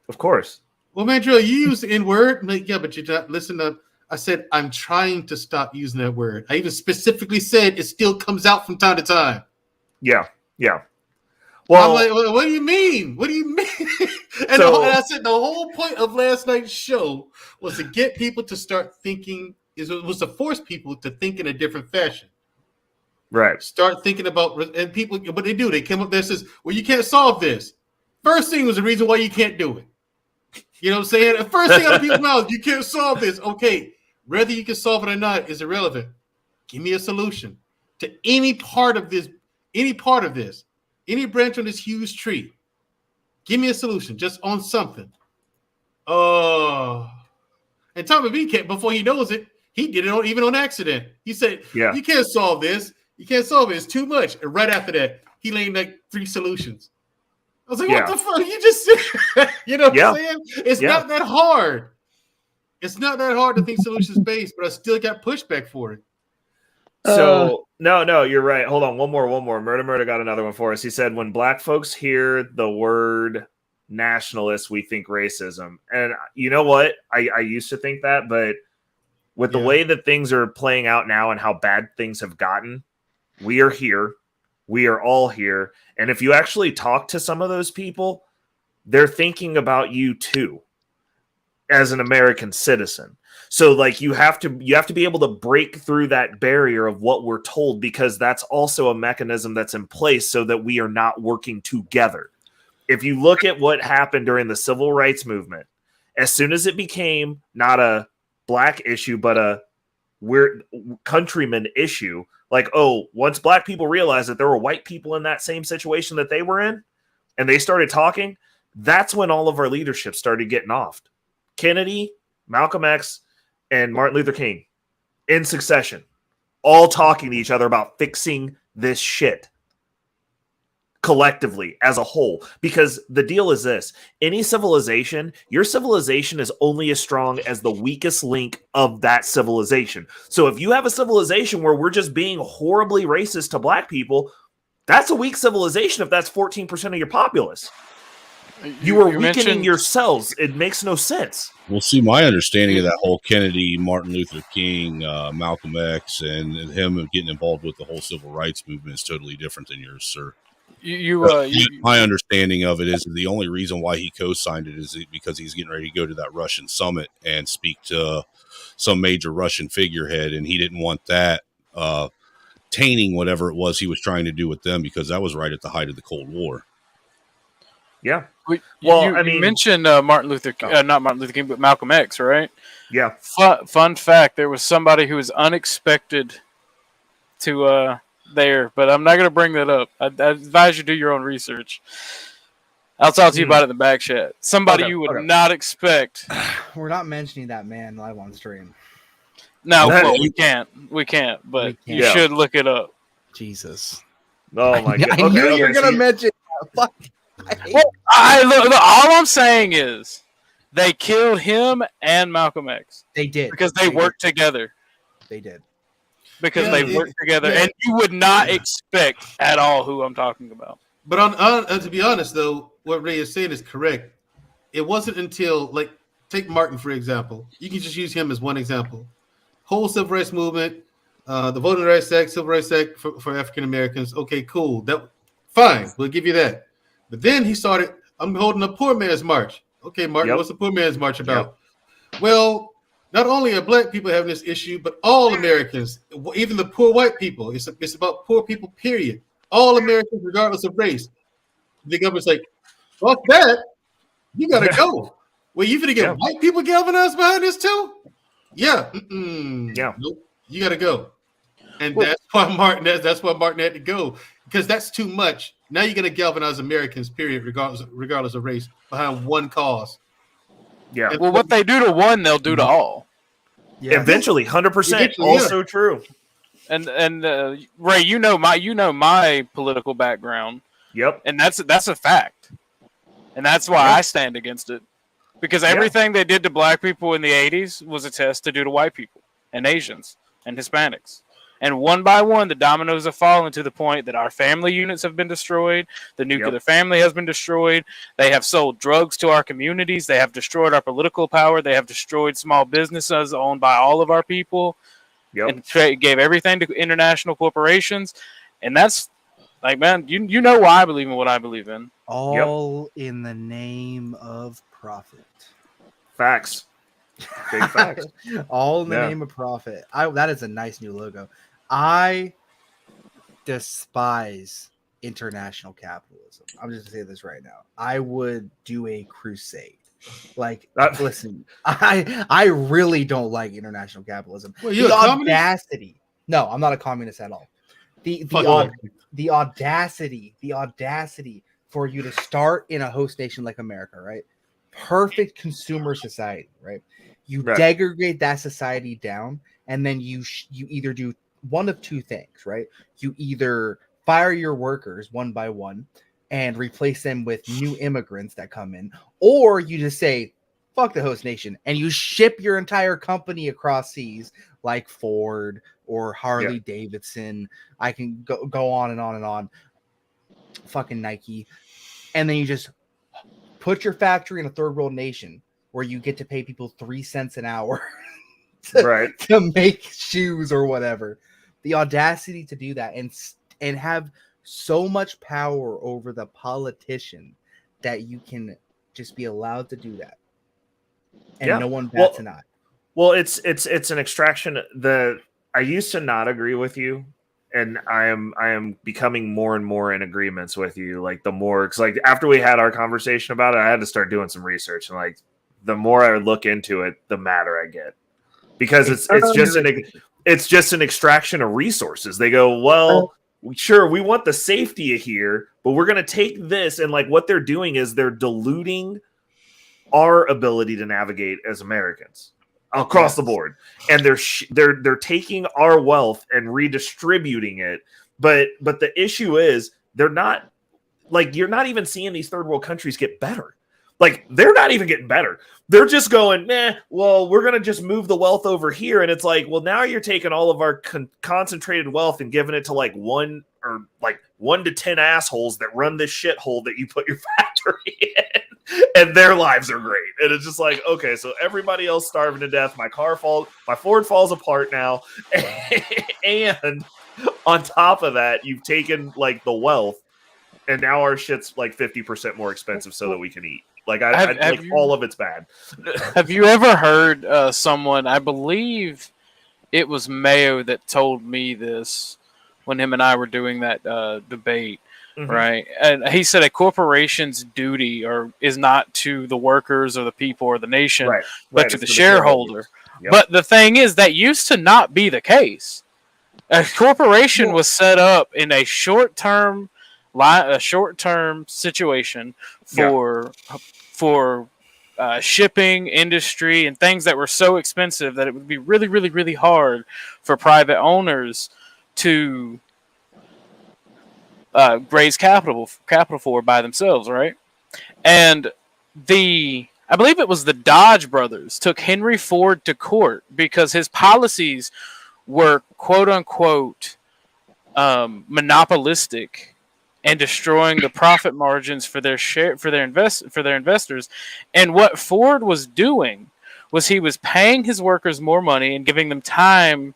Of course. Well, man, Drill, you use the N word. Like, yeah, but you're not listening to. I said I'm trying to stop using that word. I even specifically said it still comes out from time to time. Yeah. Well, I'm like, what do you mean? What do you mean? and I said the whole point of last night's show was to get people to start thinking. It was to force people to think in a different fashion. Right. Start thinking about, and people, what they do, they come up there and says, well, you can't solve this. First thing was the reason why you can't do it. You know what I'm saying? The first thing out of people's mouths, you can't solve this. Okay, whether you can solve it or not is irrelevant. Give me a solution to any part of this, any branch on this huge tree. Give me a solution just on something. And Tommy B, before he knows it, he did it even on accident. He said, you can't solve this. You can't solve it. It's too much. And right after that, he laid like 3 solutions. I was like, what the fuck? You just said, you know what I'm saying? It's not that hard. It's not that hard to think solutions based, but I still got pushback for it. So no, you're right. Hold on, one more. Murda got another one for us. He said, when black folks hear the word nationalist, we think racism. And you know what? I used to think that, but with the way that things are playing out now and how bad things have gotten, we are here. We are all here. And if you actually talk to some of those people, they're thinking about you too as an American citizen. So like you have to be able to break through that barrier of what we're told, because that's also a mechanism that's in place so that we are not working together. If you look at what happened during the civil rights movement, as soon as it became not a black issue, but a weird countryman issue, like, once black people realized that there were white people in that same situation that they were in, and they started talking, that's when all of our leadership started getting offed. Kennedy, Malcolm X, and Martin Luther King in succession, all talking to each other about fixing this shit collectively as a whole. Because the deal is this: any civilization, your civilization is only as strong as the weakest link of that civilization. So if you have a civilization where we're just being horribly racist to black people, that's a weak civilization if that's 14% of your populace. You are weakening yourselves. It makes no sense. Well, see, my understanding of that whole Kennedy, Martin Luther King, Malcolm X, and him getting involved with the whole civil rights movement is totally different than yours, sir. My understanding of it is the only reason why he co-signed it is because he's getting ready to go to that Russian summit and speak to some major Russian figurehead, and he didn't want that tainting whatever it was he was trying to do with them, because that was right at the height of the Cold War. Yeah. You mentioned not Martin Luther King, but Malcolm X, right? Yeah. Fun fact: there was somebody who was unexpected to there, but I'm not going to bring that up. I advise you do your own research. I'll talk to you about it in the back chat. Somebody you would not expect. We're not mentioning that man live on stream. No, we can't. We can't. But you should look it up. Jesus. Oh my god! I knew you were gonna mention. Fuck. Look, all I'm saying is they killed him and Malcolm X. They did because they worked together. They did because they worked together, and you would not expect at all who I'm talking about. But to be honest, though, what Ray is saying is correct. It wasn't until, like, take Martin for example. You can just use him as one example. Whole civil rights movement, the Voting Rights Act, Civil Rights Act for African Americans. Okay, cool. Fine, we'll give you that. But then he started, I'm holding a poor man's march. Okay, Martin, what's the poor man's march about? Well, not only are black people having this issue, but all Americans, even the poor white people. It's about poor people, period. All Americans, regardless of race. The government's like, fuck that. You got to go. Well, you finna get white people galvanized behind this too? Yeah. Nope. You got to go. And that's why Martin had to go, because that's too much. Now you're going to galvanize Americans, period, regardless of race, behind one cause. Yeah. Well, what they do to one, they'll do to all. Yeah. Eventually, 100%. Also true. And Ray, you know my political background. Yep. And that's a fact. And that's why I stand against it. Because everything they did to black people in the 80s was a test to do to white people and Asians and Hispanics. And one by one, the dominoes have fallen to the point that our family units have been destroyed. The nuclear family has been destroyed. They have sold drugs to our communities. They have destroyed our political power. They have destroyed small businesses owned by all of our people. And gave everything to international corporations. And that's, like, man, you know why I believe in what I believe in. All in the name of profit. Facts. Big facts. All in the name of profit. That is a nice new logo. I despise international capitalism. I'm just gonna say this right now. I would do a crusade. Like, listen, I really don't like international capitalism. Well, the audacity. No, I'm not a communist at all. The audacity for you to start in a host nation like America, right? Perfect consumer society, right? You degrade that society down, and then you either do one of two things, right? You either fire your workers one by one and replace them with new immigrants that come in, or you just say, fuck the host nation, and you ship your entire company across seas like Ford or Harley Davidson. I can go on and on and on. Fucking Nike. And then you just put your factory in a third world nation where you get to pay people 3 cents an hour to make shoes or whatever. The audacity to do that and have so much power over the politician that you can just be allowed to do that. And no one bats an eye. Well, it's an extraction. I used to not agree with you, and I am becoming more and more in agreements with you. Like, the more, because, like, after we had our conversation about it, I had to start doing some research, and, like, the more I look into it, the madder I get, because it's just an extraction of resources. They go, well, sure, we want the safety here, but we're going to take this, and, like, what they're doing is they're diluting our ability to navigate as Americans across the board, and they're taking our wealth and redistributing it. But the issue is, they're not, like, you're not even seeing these third world countries get better. Like, they're not even getting better. They're just going, well, we're going to just move the wealth over here. And it's like, well, now you're taking all of our concentrated wealth and giving it to, like, 1 to 10 assholes that run this shithole that you put your factory in, and their lives are great. And it's just like, okay, so everybody else starving to death. My Ford falls apart now. And on top of that, you've taken, like, the wealth, and now our shit's like 50% more expensive so that we can eat. Like, all of it's bad. Have you ever heard someone, I believe it was Mayo that told me this when him and I were doing that debate. right? And he said a corporation's duty is not to the workers or the people or the nation, but to the shareholder. Yep. But the thing is, that used to not be the case. A corporation was set up in a short-term situation for shipping, industry, and things that were so expensive that it would be really, really, really hard for private owners to raise capital for by themselves, right? And I believe it was the Dodge brothers took Henry Ford to court because his policies were quote unquote monopolistic and destroying the profit margins for their investors. And what Ford was doing was he was paying his workers more money and giving them time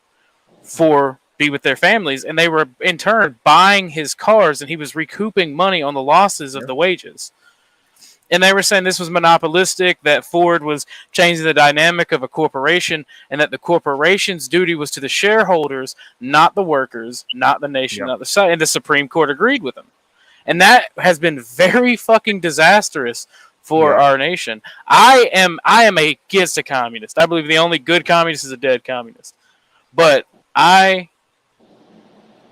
be with their families, and they were in turn buying his cars, and he was recouping money on the losses of the wages. And they were saying this was monopolistic, that Ford was changing the dynamic of a corporation, and that the corporation's duty was to the shareholders, not the workers, not the nation, not the side. And the Supreme Court agreed with him. And that has been very fucking disastrous for our nation. I am against a communist. I believe the only good communist is a dead communist. But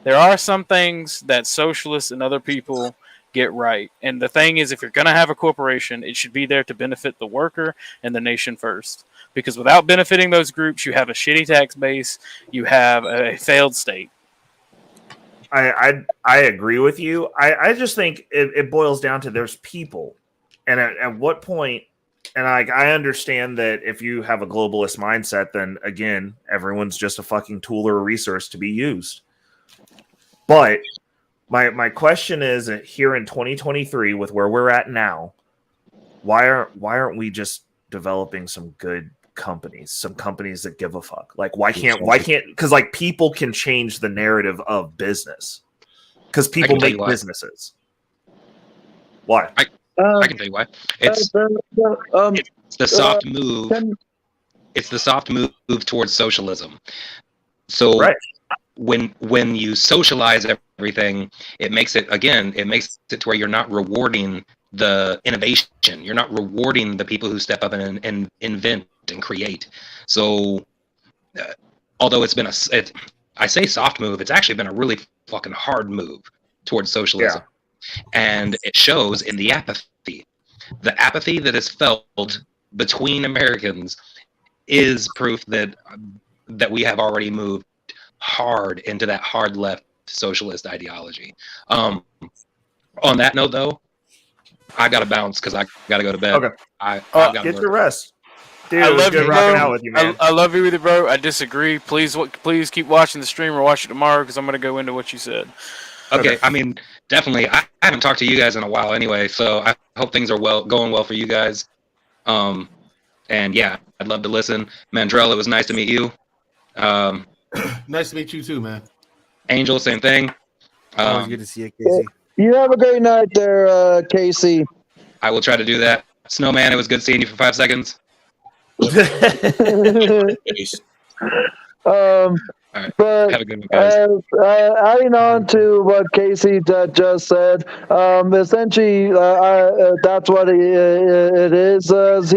there are some things that socialists and other people get right. And the thing is, if you're going to have a corporation, it should be there to benefit the worker and the nation first. Because without benefiting those groups, you have a shitty tax base, you have a failed state. I agree with you. I just think it boils down to there's people. And at what point, and I understand that if you have a globalist mindset, then again, everyone's just a fucking tool or a resource to be used. But my question is, here in 2023, with where we're at now, why aren't we just developing some good companies, some companies that give a fuck? Like, why can't because like people can change the narrative of business because people make businesses. Why? I can tell you why. It's the soft move. It's the soft move towards socialism. So when you socialize everything, it makes it to where you're not rewarding the innovation. You're not rewarding the people who step up and invent and create. So although it's been I say soft move, it's actually been a really fucking hard move towards socialism. And it shows in the apathy. The apathy that is felt between Americans is proof that we have already moved hard into that hard left socialist ideology. On that note, though, I gotta bounce because I gotta go to bed. Okay, get your rest. Dude, I love you, rocking bro. Out with you, man. I love you with it, bro. I disagree. Please keep watching the stream or watch it tomorrow because I'm gonna go into what you said. Okay, I mean, definitely. I haven't talked to you guys in a while anyway, so I hope things are going well for you guys. And yeah, I'd love to listen. Mandrell, it was nice to meet you. Nice to meet you too, man. Angel, same thing. Always good to see you, Casey. You have a great night there, Casey. I will try to do that. Snowman, it was good seeing you for 5 seconds. Right. But have a good one, guys. Adding on to what Casey just said, essentially, that's what it is.